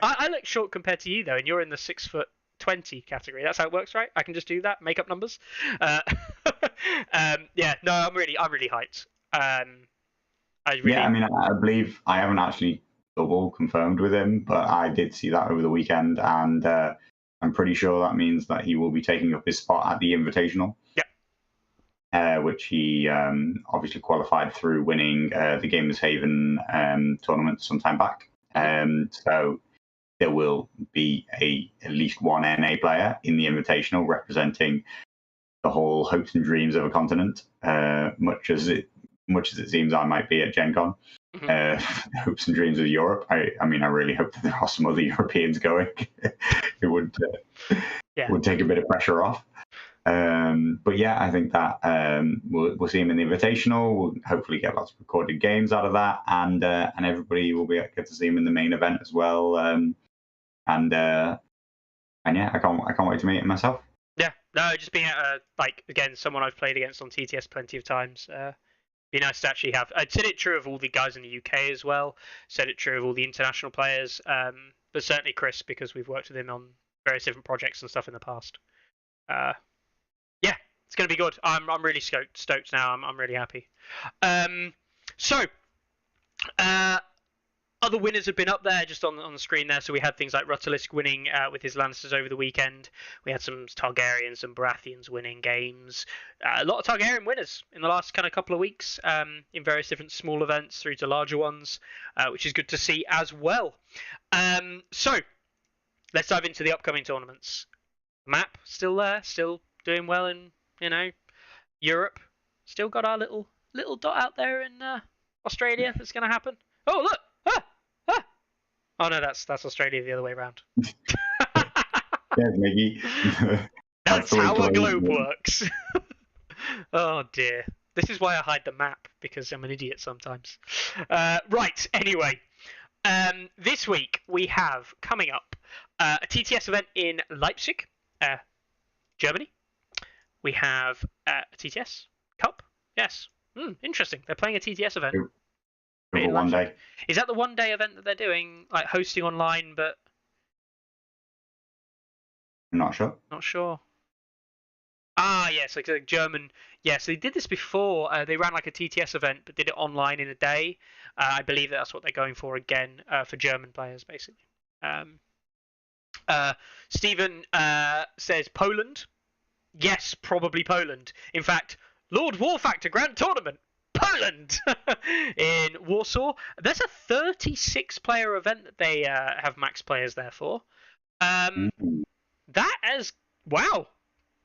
I look short compared to you though, and you're in the 6'20" category. That's how it works, right? I can just do that, make up numbers. Yeah, no, I'm really hyped. Yeah, I mean, I believe I haven't actually double confirmed with him, but I did see that over the weekend, and I'm pretty sure that means that he will be taking up his spot at the Invitational. Yeah. Which he obviously qualified through winning the Gamers Haven tournament sometime back. So there will be at least one NA player in the Invitational representing the whole hopes and dreams of a continent, much as it seems I might be at Gen Con. Hopes and dreams of Europe. I mean, I really hope that there are some other Europeans going. It would take a bit of pressure off. But yeah, I think that we'll see him in the Invitational. We'll hopefully get lots of recorded games out of that, and everybody will get to see him in the main event as well. And yeah, I can't wait to meet him myself. Yeah, no, just being again someone I've played against on TTS plenty of times. Be nice to actually have. I'd said it true of all the guys in the UK as well. Said it true of all the international players. But certainly Chris, because we've worked with him on various different projects and stuff in the past. Yeah, it's going to be good. I'm really stoked now. I'm really happy. So, other winners have been up there just on the screen there. So we had things like Rutalisk winning with his Lannisters over the weekend. We had some Targaryens, some Baratheons winning games. A lot of Targaryen winners in the last kind of couple of weeks in various different small events through to larger ones, which is good to see as well. So let's dive into the upcoming tournaments. Map still there, still doing well in Europe. Still got our little dot out there in Australia. That's going to happen. Oh look! Oh no, that's Australia the other way around. Yeah, Maggie. That's how a globe works. Oh dear. This is why I hide the map, because I'm an idiot sometimes. Right. Anyway, this week we have coming up a TTS event in Leipzig, Germany. We have a TTS Cup. Yes. Interesting. They're playing a TTS event. One day. Is that the one-day event that they're doing, like hosting online, but I'm not sure. Not sure. Ah, yes, like a German. Yes, they did this before. They ran like a TTS event, but did it online in a day. I believe that's what they're going for again for German players, basically. Stephen says Poland. Yes, probably Poland. In fact, Lord Warfactor Grand Tournament. Poland in Warsaw. There's a 36-player event that they have max players there for. That is wow,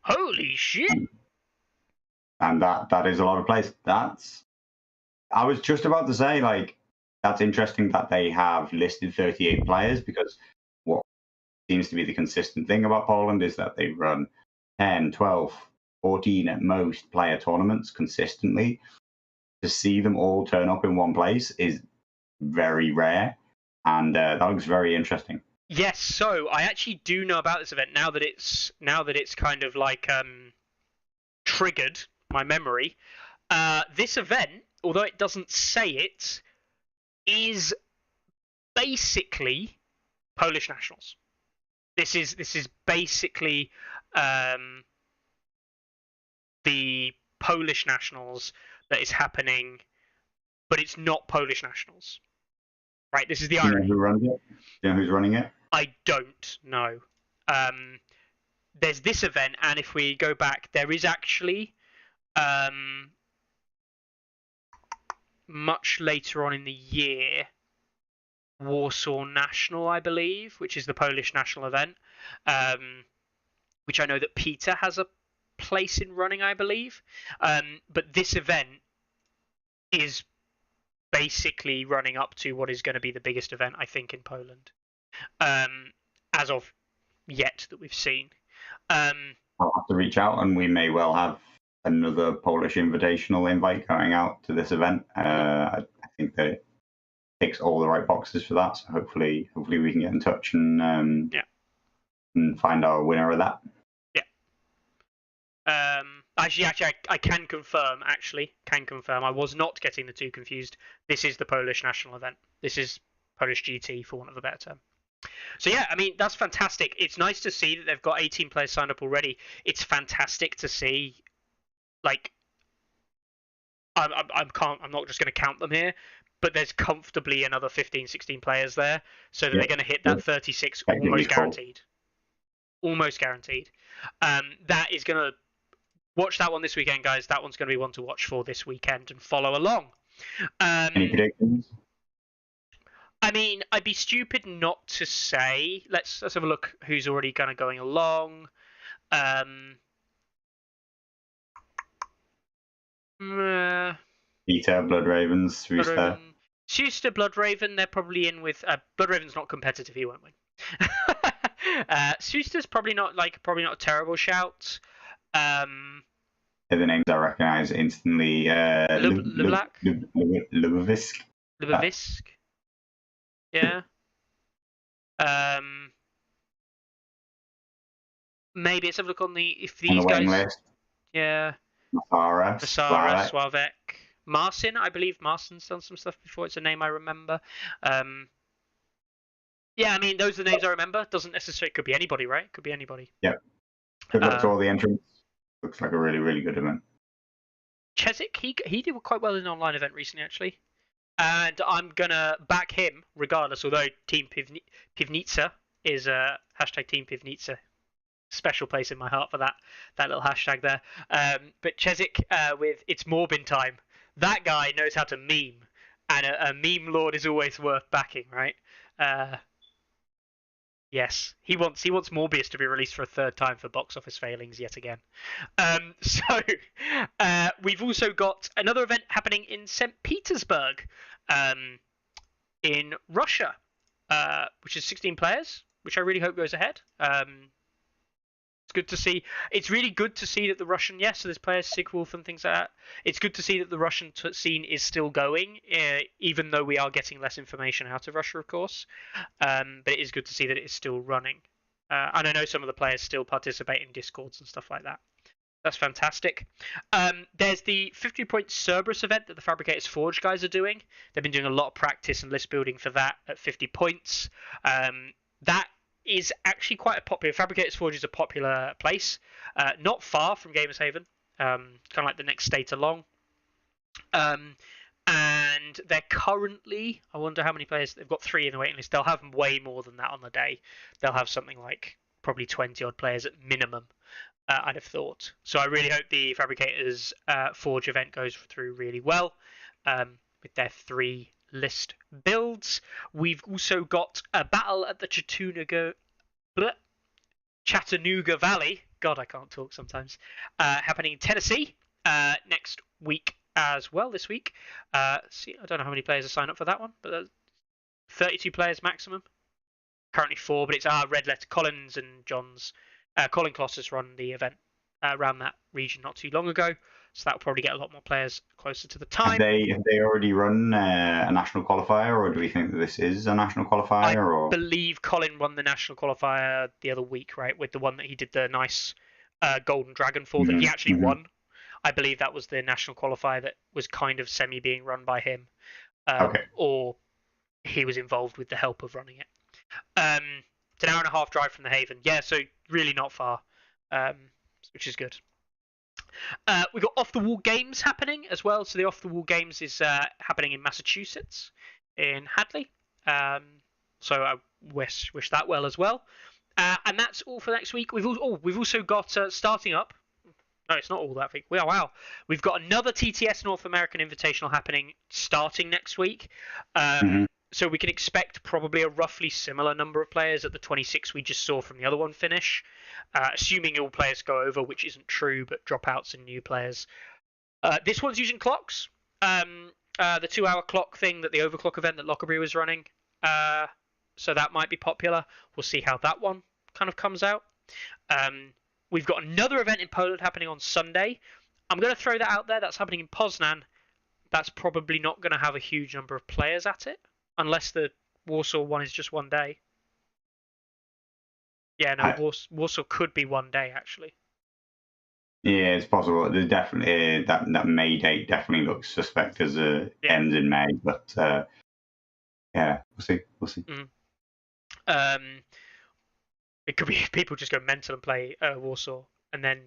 holy shit! And that is a lot of players. I was just about to say, like, that's interesting that they have listed 38 players, because what seems to be the consistent thing about Poland is that they run 10, 12, 14 at most player tournaments consistently. To see them all turn up in one place is very rare, and that looks very interesting. Yes, so I actually do know about this event now that it's kind of like triggered my memory. This event, although it doesn't say it, is basically Polish nationals. This is basically the Polish nationals that is happening, but it's not Polish nationals. Right, this is the irony. Do you know who runs it? Do you know who's running it? I don't know. There's this event, and if we go back, there is actually much later on in the year, Warsaw National, I believe, which is the Polish national event, which I know that Peter has a place in running, I believe. But this event is basically running up to what is going to be the biggest event, I think, in Poland, as of yet that we've seen. I'll have to reach out, and we may well have another Polish invitational invite going out to this event. I think that it ticks all the right boxes for that. So hopefully we can get in touch and find our winner of that. Yeah. Actually, I can confirm. Actually, can confirm. I was not getting the two confused. This is the Polish national event. This is Polish GT, for want of a better term. So yeah, I mean that's fantastic. It's nice to see that they've got 18 players signed up already. It's fantastic to see. Like, I'm not just going to count them here, but there's comfortably another 15, 16 players there, so that Yeah, they're going to hit that 36 technically almost full. guaranteed. Almost guaranteed. That is going to watch that one this weekend, guys. That one's going to be one to watch for this weekend and follow along. Any predictions? I mean, I'd be stupid not to say. Let's have a look who's already kind of going along. Peter, Blood Ravens, who's there? Schuster, Bloodraven, they're probably in with. Bloodraven's not competitive; he won't win. Schuster's probably not a terrible shout. They're the names I recognise instantly. Leblac, Lubovisk. Lubovisk. Yeah. Maybe let's have a look on if these guys. List. Yeah. Masara, Slavek. Marcin, I believe Marcin's done some stuff before. It's a name I remember. Yeah, I mean, those are the names I remember. Doesn't necessarily, could be anybody, right? Could be anybody. Yep. Good luck to all the entrants. Looks like a really, really good event. Chezik, he did quite well in an online event recently, actually. And I'm going to back him regardless, although Team Pivnitsa is hashtag Team Pivnitsa. Special place in my heart for that little hashtag there. But Chezik with It's Morbin Time. That guy knows how to meme. And a meme lord is always worth backing, right? Yes, he wants Morbius to be released for a third time for box office failings yet again. So we've also got another event happening in St. Petersburg, in Russia, which is 16 players, which I really hope goes ahead. It's good to see. It's really good to see that the Russian, so there's players, Sigwolf and things like that. It's good to see that the Russian scene is still going, even though we are getting less information out of Russia, of course. But it is good to see that it is still running. And I know some of the players still participate in Discords and stuff like that. That's fantastic. There's the 50-point Cerberus event that the Fabricators Forge guys are doing. They've been doing a lot of practice and list building for that at 50 points. That is actually quite a popular. Fabricators Forge is a popular place, not far from Gamers Haven, kind of like the next state along. And they're currently, I wonder how many players they've got. 3 in the waiting list. They'll have way more than that on the day. They'll have something like probably 20 odd players at minimum. I'd have thought. So I really hope the Fabricators Forge event goes through really well with their 3 list builds. We've also got a battle at the Chattanooga Valley. God, I can't talk sometimes. Happening in Tennessee next week as well. This week, I don't know how many players are signed up for that one, but 32 players maximum. Currently 4, but it's Red Letter Collins and John's. Colin Kloss has run the event around that region not too long ago. So that will probably get a lot more players closer to the time. Have they already run a national qualifier, or do we think that this is a national qualifier? I believe Colin won the national qualifier the other week, right? With the one that he did the nice Golden Dragon for that he actually won. I believe that was the national qualifier that was kind of semi being run by him. Okay. Or he was involved with the help of running it. It's an hour-and-a-half drive from the Haven. Yeah, so really not far, which is good. We've got Off the Wall Games happening as well. So the Off the Wall Games is happening in Massachusetts, in Hadley. So I wish that well as well. And that's all for next week. We've also got starting up. No, it's not all that week. Wow. We've got another TTS North American Invitational happening starting next week. So we can expect probably a roughly similar number of players at the 26 we just saw from the other one finish, assuming all players go over, which isn't true, but dropouts and new players. This one's using clocks, the 2-hour clock thing that the overclock event that Lockerbie was running. So that might be popular. We'll see how that one kind of comes out. We've got another event in Poland happening on Sunday. I'm going to throw that out there. That's happening in Poznan. That's probably not going to have a huge number of players at it. Unless the Warsaw one is just one day. Yeah, no, Warsaw could be one day, actually. Yeah, it's possible. There's definitely that May date definitely looks suspect as ends in May, but yeah, we'll see. We'll see. Mm. It could be people just go mental and play Warsaw and then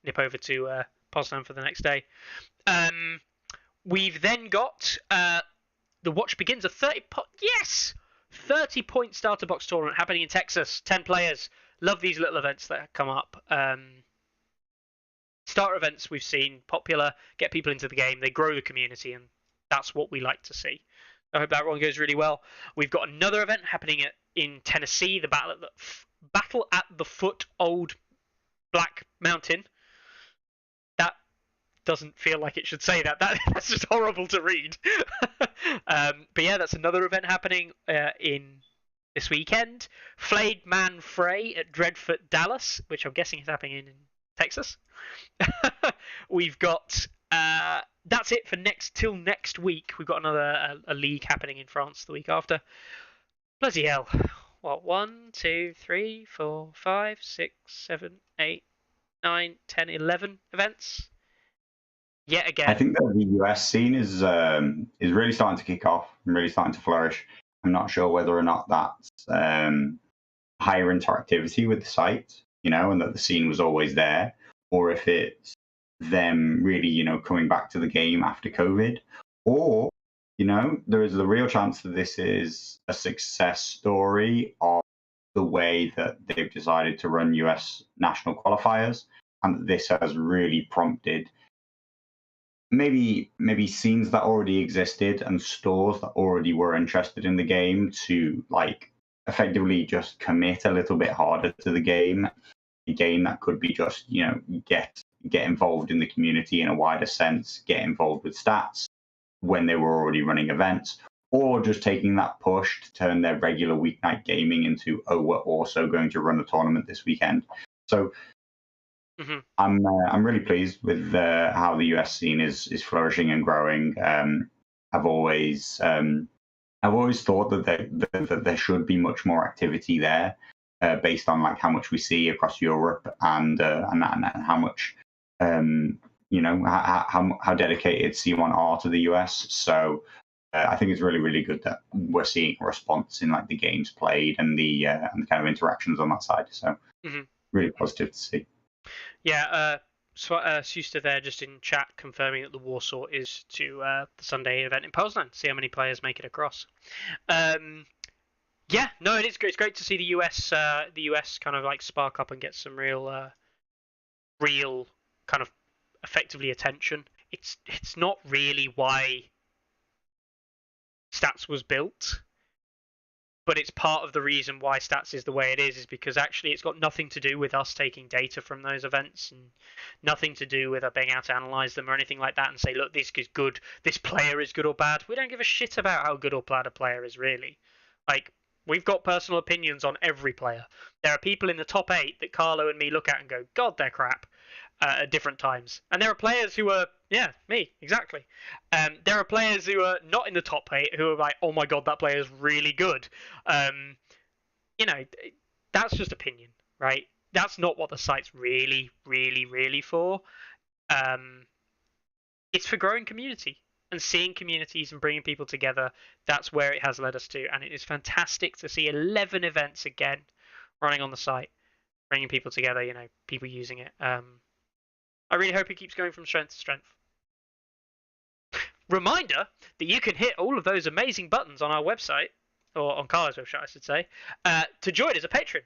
nip over to Poznan for the next day. We've then got the watch begins a 30-point starter box tournament happening in Texas. 10 players. Love these little events that come up. Starter events we've seen popular, get people into the game, they grow the community, and that's what we like to see. I hope that one goes really well. We've got another event happening in Tennessee, the Battle at the Foot Old Black Mountain. That doesn't feel like it should say that. That's just horrible to read. But yeah, that's another event happening in this weekend. Flayed Man Fray at Dreadfoot, Dallas, which I'm guessing is happening in Texas. We've got that's it for till next week. We've got another a league happening in France the week after. Bloody hell. What, 1, 2, 3, 4, 5, 6, 7, 8, 9, 10, 11 events? Yet again. I think that the US scene is really starting to kick off and really starting to flourish. I'm not sure whether or not that's higher interactivity with the site, and that the scene was always there, or if it's them really, coming back to the game after COVID, or, there is the real chance that this is a success story of the way that they've decided to run US national qualifiers, and that this has really prompted maybe scenes that already existed and stores that already were interested in the game to effectively just commit a little bit harder to the game. A game that could be just get involved in the community in a wider sense, get involved with stats when they were already running events, or just taking that push to turn their regular weeknight gaming into, oh, we're also going to run a tournament this weekend. So Mm-hmm. I'm really pleased with how the US scene is flourishing and growing. I've always thought that there should be much more activity there, based on how much we see across Europe and how much how dedicated C1 are to the US. So I think it's really, really good that we're seeing a response in the games played and the kind of interactions on that side. So really positive to see. Yeah, Susta there just in chat confirming that the Warsaw is to the Sunday event in Poznan. See how many players make it across. Yeah, no, it is great. It's great to see the US kind of spark up and get some real kind of effectively attention. It's not really why Stats was built, but it's part of the reason why Stats is the way it is because actually it's got nothing to do with us taking data from those events and nothing to do with being able to analyze them or anything like that and say, look, this is good, this player is good or bad. We don't give a shit about how good or bad a player is, really. We've got personal opinions on every player. There are people in the top 8 that Carlo and me look at and go, God, they're crap, at different times. And there are players who are, yeah, me, exactly. There are players who are not in the top 8 who are like, oh my God, that player is really good. That's just opinion, right? That's not what the site's really, really, really for. It's for growing community and seeing communities and bringing people together. That's where it has led us to, and it is fantastic to see 11 events again running on the site, bringing people together. People using it. I really hope it keeps going from strength to strength. Reminder that you can hit all of those amazing buttons on our website, or on Carlo's website, I should say, to join as a patron.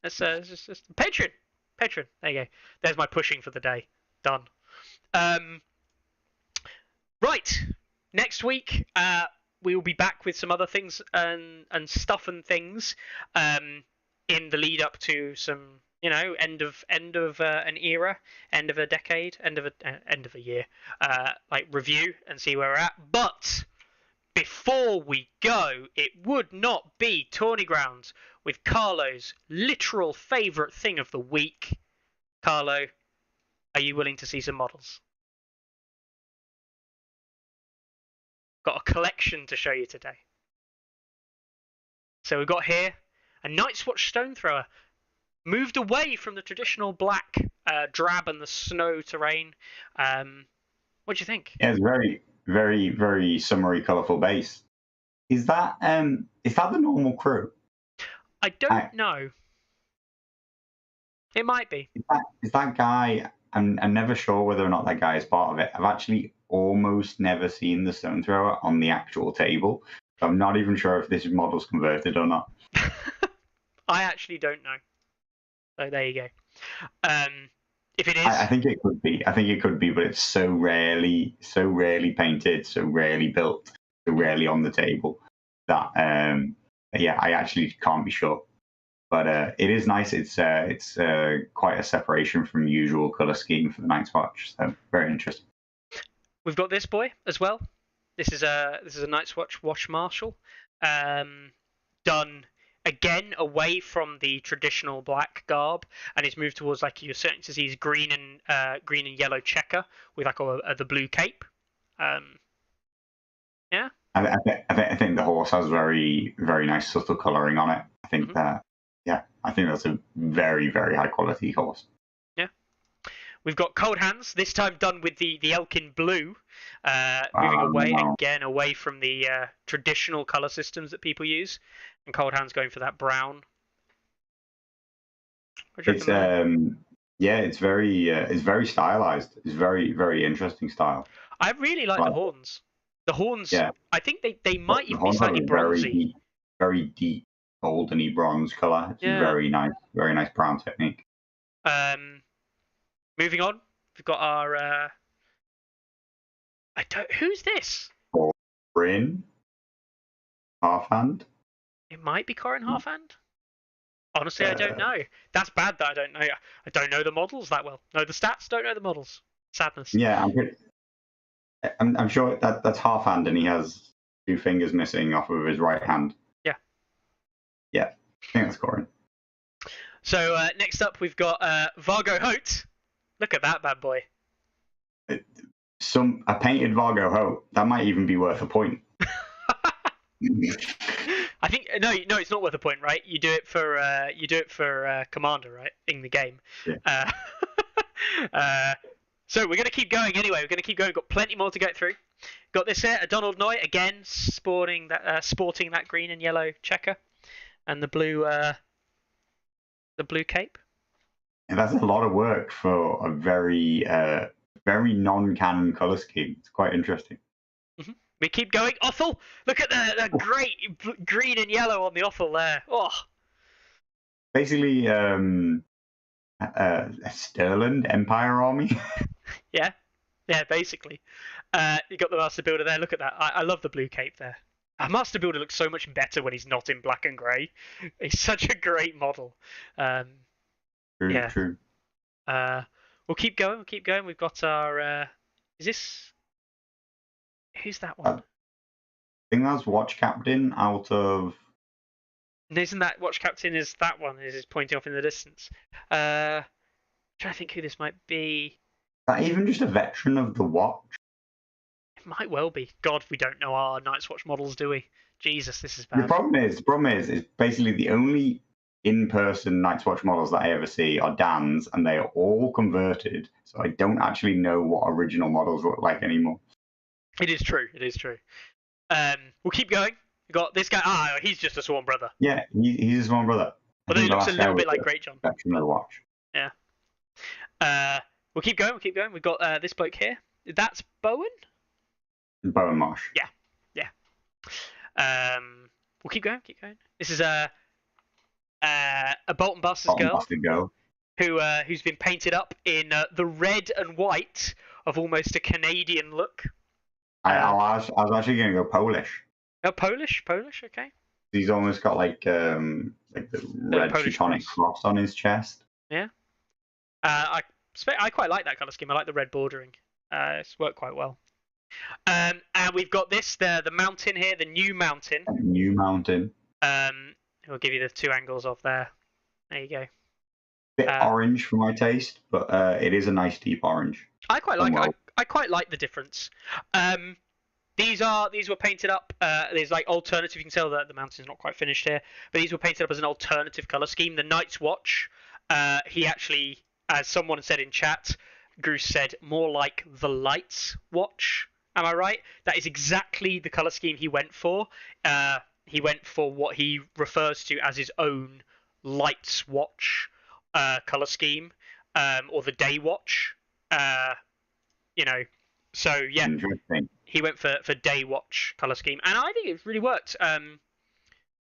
That's just patron. There you go. There's my pushing for the day. Done. Right. Next week, we will be back with some other things and stuff and things in the lead up to some, end of an era, end of a decade, end of a year, review and see where we're at. But before we go, it would not be Tourney Ground with Carlo's literal favourite thing of the week. Carlo, are you willing to see some models? Got a collection to show you today. So we've got here a Night's Watch Stone Thrower, moved away from the traditional black, drab, and the snow terrain. What do you think? Yeah, it's very, very, very summery, colourful base. Is that the normal crew? I don't know. It might be. Is that guy? I'm never sure whether or not that guy is part of it. I've actually almost never seen the stone thrower on the actual table. So I'm not even sure if this model's converted or not. I actually don't know. So there you go. If it is, I think it could be. I think it could be, but it's so rarely painted, so rarely built, so rarely on the table that yeah, I actually can't be sure. But it is nice. It's quite a separation from the usual color scheme for the Night's Watch. So very interesting. we've got this boy as well. This is a Night's Watch Marshal, done again away from the traditional black garb, and it's moved towards, like, you're starting to see his green and yellow checker with like the blue cape. Yeah. I think the horse has very, very nice subtle coloring on it. I think that, yeah, I think that's a very, very high quality horse. Yeah. We've got Cold Hands, this time done with the Elkin blue, moving away from the traditional color systems that people use, and Cold Hands going for that brown. It's yeah, it's very stylized. It's very, very interesting style. I really like the horns. The horns, yeah. I think they might even be slightly bronzy. Very deep, goldeny bronze color. It's very nice brown technique. Moving on, we've got our who's this? Corin Halfhand. It might be Corin Halfhand. Honestly, I don't know. That's bad that I don't know. I don't know the models that well. No, the stats, don't know the models. Sadness. Yeah, I'm sure that's Halfhand, and he has 2 fingers missing off of his right hand. Yeah. Yeah, I think that's Corin. So next up, we've got Vargo Hote. Look at that bad boy. A painted Vargo Hote, that might even be worth a point. I think no, it's not worth a point, right? You do it for Commander, right, in the game. Yeah. So we're gonna keep going anyway. We're gonna keep going. We've got plenty more to get through. Got this here, a Donald Noy again, sporting that green and yellow checker, and the blue cape. And that's a lot of work for a very non-canon color scheme. It's quite interesting. Mm-hmm. We keep going. Othel, look at the great green and yellow on the Othel there. Oh. Basically, a Stirland Empire army. Yeah, basically. You got the Master Builder there. Look at that. I love the blue cape there. Our Master Builder looks so much better when he's not in black and grey. He's such a great model. True. We'll keep going. We've got our. Who's that one? I think that's Watch Captain out of. Isn't that Watch Captain? Is that one? Is pointing off in the distance? Trying to think who this might be. Is that even just a veteran of the Watch? It might well be. God, we don't know our Night's Watch models, do we? Jesus, this is bad. The problem is basically the only in-person Night's Watch models that I ever see are Dan's, and they are all converted. So I don't actually know what original models look like anymore. It is true. We'll keep going. We got this guy. He's just a Sworn Brother. Yeah, he's a Sworn Brother. Although he looks a little bit like Great John. Veteran of the Watch. Yeah. We'll keep going. We've got this bloke here. That's Bowen. Bowen Marsh. Yeah. We'll keep going. This is a Bolton Bastard girl. Who's been painted up in the red and white of almost a Canadian look. I was actually going to go Polish. Oh, Polish, okay. He's almost got like the red Teutonic cross on his chest. Yeah. I quite like that colour scheme. I like the red bordering. It's worked quite well. And we've got the mountain here, the new mountain. New mountain. We'll give you the 2 angles of there. There you go. Bit orange for my taste, but it is a nice deep orange. I quite like it. I quite like the difference. These were painted up. There's like alternative. You can tell that the mountain's not quite finished here, but these were painted up as an alternative color scheme. The Night's Watch He actually, as someone said in chat, Goose said, more like the Lights watch. Am I right? That is exactly the color scheme he went for. He went for what he refers to as his own Lights watch color scheme, or the Day watch. You know, so yeah, he went for Day watch color scheme, and I think it really worked.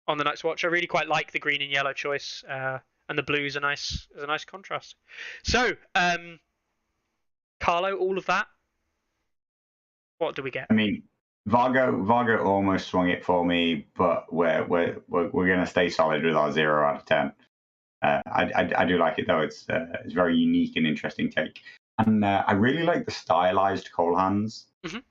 On the Night's Watch, I really quite like the green and yellow choice, and the blue is a nice contrast. So, Carlo, all of that. What do we get? I mean, Vargo almost swung it for me, but we're gonna stay solid with our 0 out of 10. I do like it though. It's a very unique and interesting take, and I really like the stylized coal hands,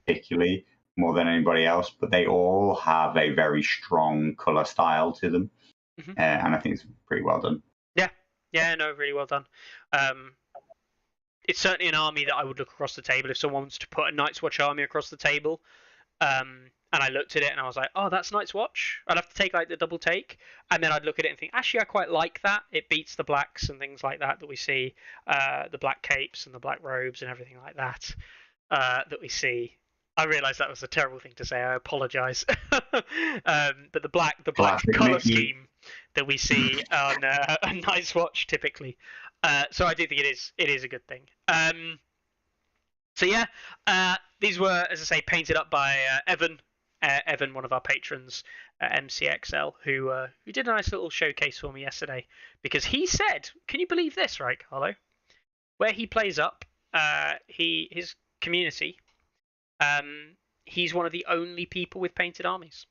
particularly more than anybody else. But they all have a very strong color style to them, and I think it's pretty well done. Yeah, no, really well done. It's certainly an army that I would look across the table if someone wants to put a Night's Watch army across the table. And I looked at it and I was like, oh, that's Night's Watch. I'd have to take like the double take, and then I'd look at it and think, actually, I quite like that. It beats the blacks and things like that we see, the black capes and the black robes and everything like that that we see. I realised that was a terrible thing to say. I apologise. But the black colour scheme that we see on a Night's Watch typically. So I do think it is a good thing. So yeah, these were, as I say, painted up by Evan. Evan, one of our patrons, MCXL, who did a nice little showcase for me yesterday, because he said, can you believe this, right, Carlo? Where he plays up, his community, he's one of the only people with painted armies.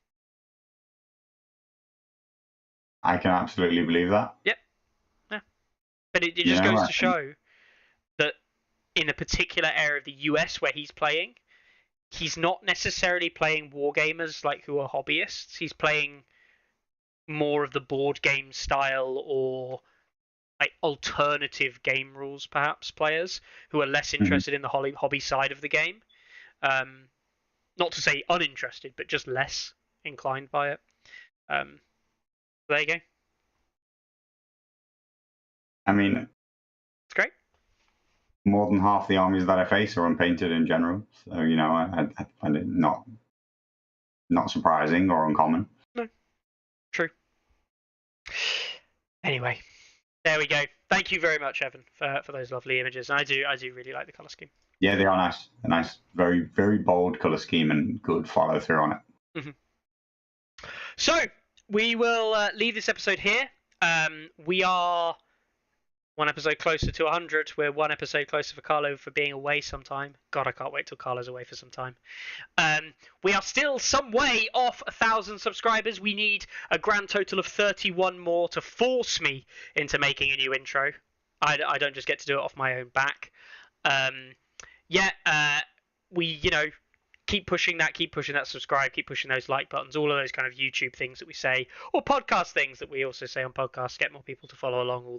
I can absolutely believe that. Yep. Yeah. But it just goes to show that in a particular area of the US where he's playing, he's not necessarily playing wargamers like who are hobbyists. He's playing more of the board game style or like alternative game rules, perhaps, players who are less interested in the hobby side of the game. Not to say uninterested, but just less inclined by it. There you go. I mean, it's great. More than half the armies that I face are unpainted in general, so I find it not surprising or uncommon. No, true. Anyway, there we go. Thank you very much, Evan, for those lovely images. And I do really like the color scheme. Yeah, they are nice. A nice, very, very bold color scheme and good follow through on it. So we will leave this episode here. We are one episode closer to 100. We're one episode closer for Carlo for being away sometime. God, I can't wait till Carlo's away for some time. We are still some way off 1,000 subscribers. We need a grand total of 31 more to force me into making a new intro. I don't just get to do it off my own back. We keep pushing that subscribe, keep pushing those like buttons, all of those kind of YouTube things that we say, or podcast things that we also say on podcasts. Get more people to follow along. All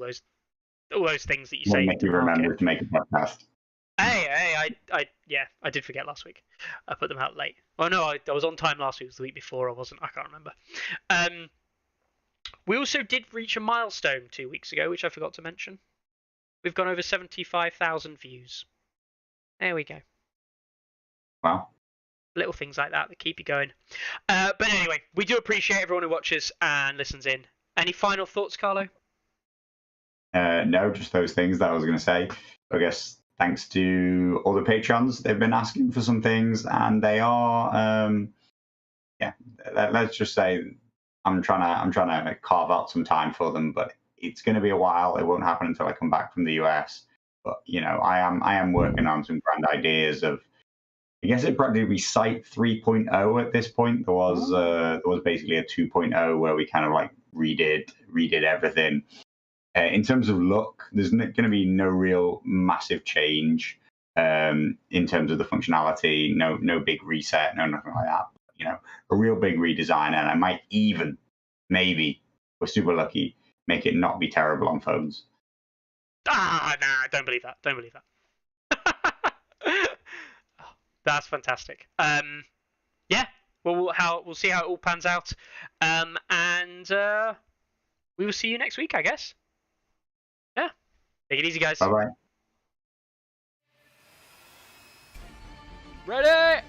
those things that you say. Make you remember to make a podcast. Hey, I did forget last week. I put them out late. Oh no, I was on time last week. It was the week before. I wasn't. I can't remember. We also did reach a milestone 2 weeks ago, which I forgot to mention. We've gone over 75,000 views. There we go. Wow. Little things like that keep you going. But anyway, we do appreciate everyone who watches and listens in. Any final thoughts, Carlo? No, just those things that I was going to say. I guess thanks to all the patrons, they've been asking for some things, and they are. Let's just say I'm trying to carve out some time for them, but it's going to be a while. It won't happen until I come back from the US. But I am working on some grand ideas of. I guess it'd probably be Site 3.0 at this point. There was basically a 2.0 where we kind of like redid everything. In terms of look, there's going to be no real massive change in terms of the functionality. No big reset, no nothing like that. A real big redesign, and I might even, maybe, we're super lucky, make it not be terrible on phones. Nah, don't believe that. Don't believe that. That's fantastic. We'll see how it all pans out, and we will see you next week, I guess. Yeah. Take it easy, guys. Bye bye. Ready?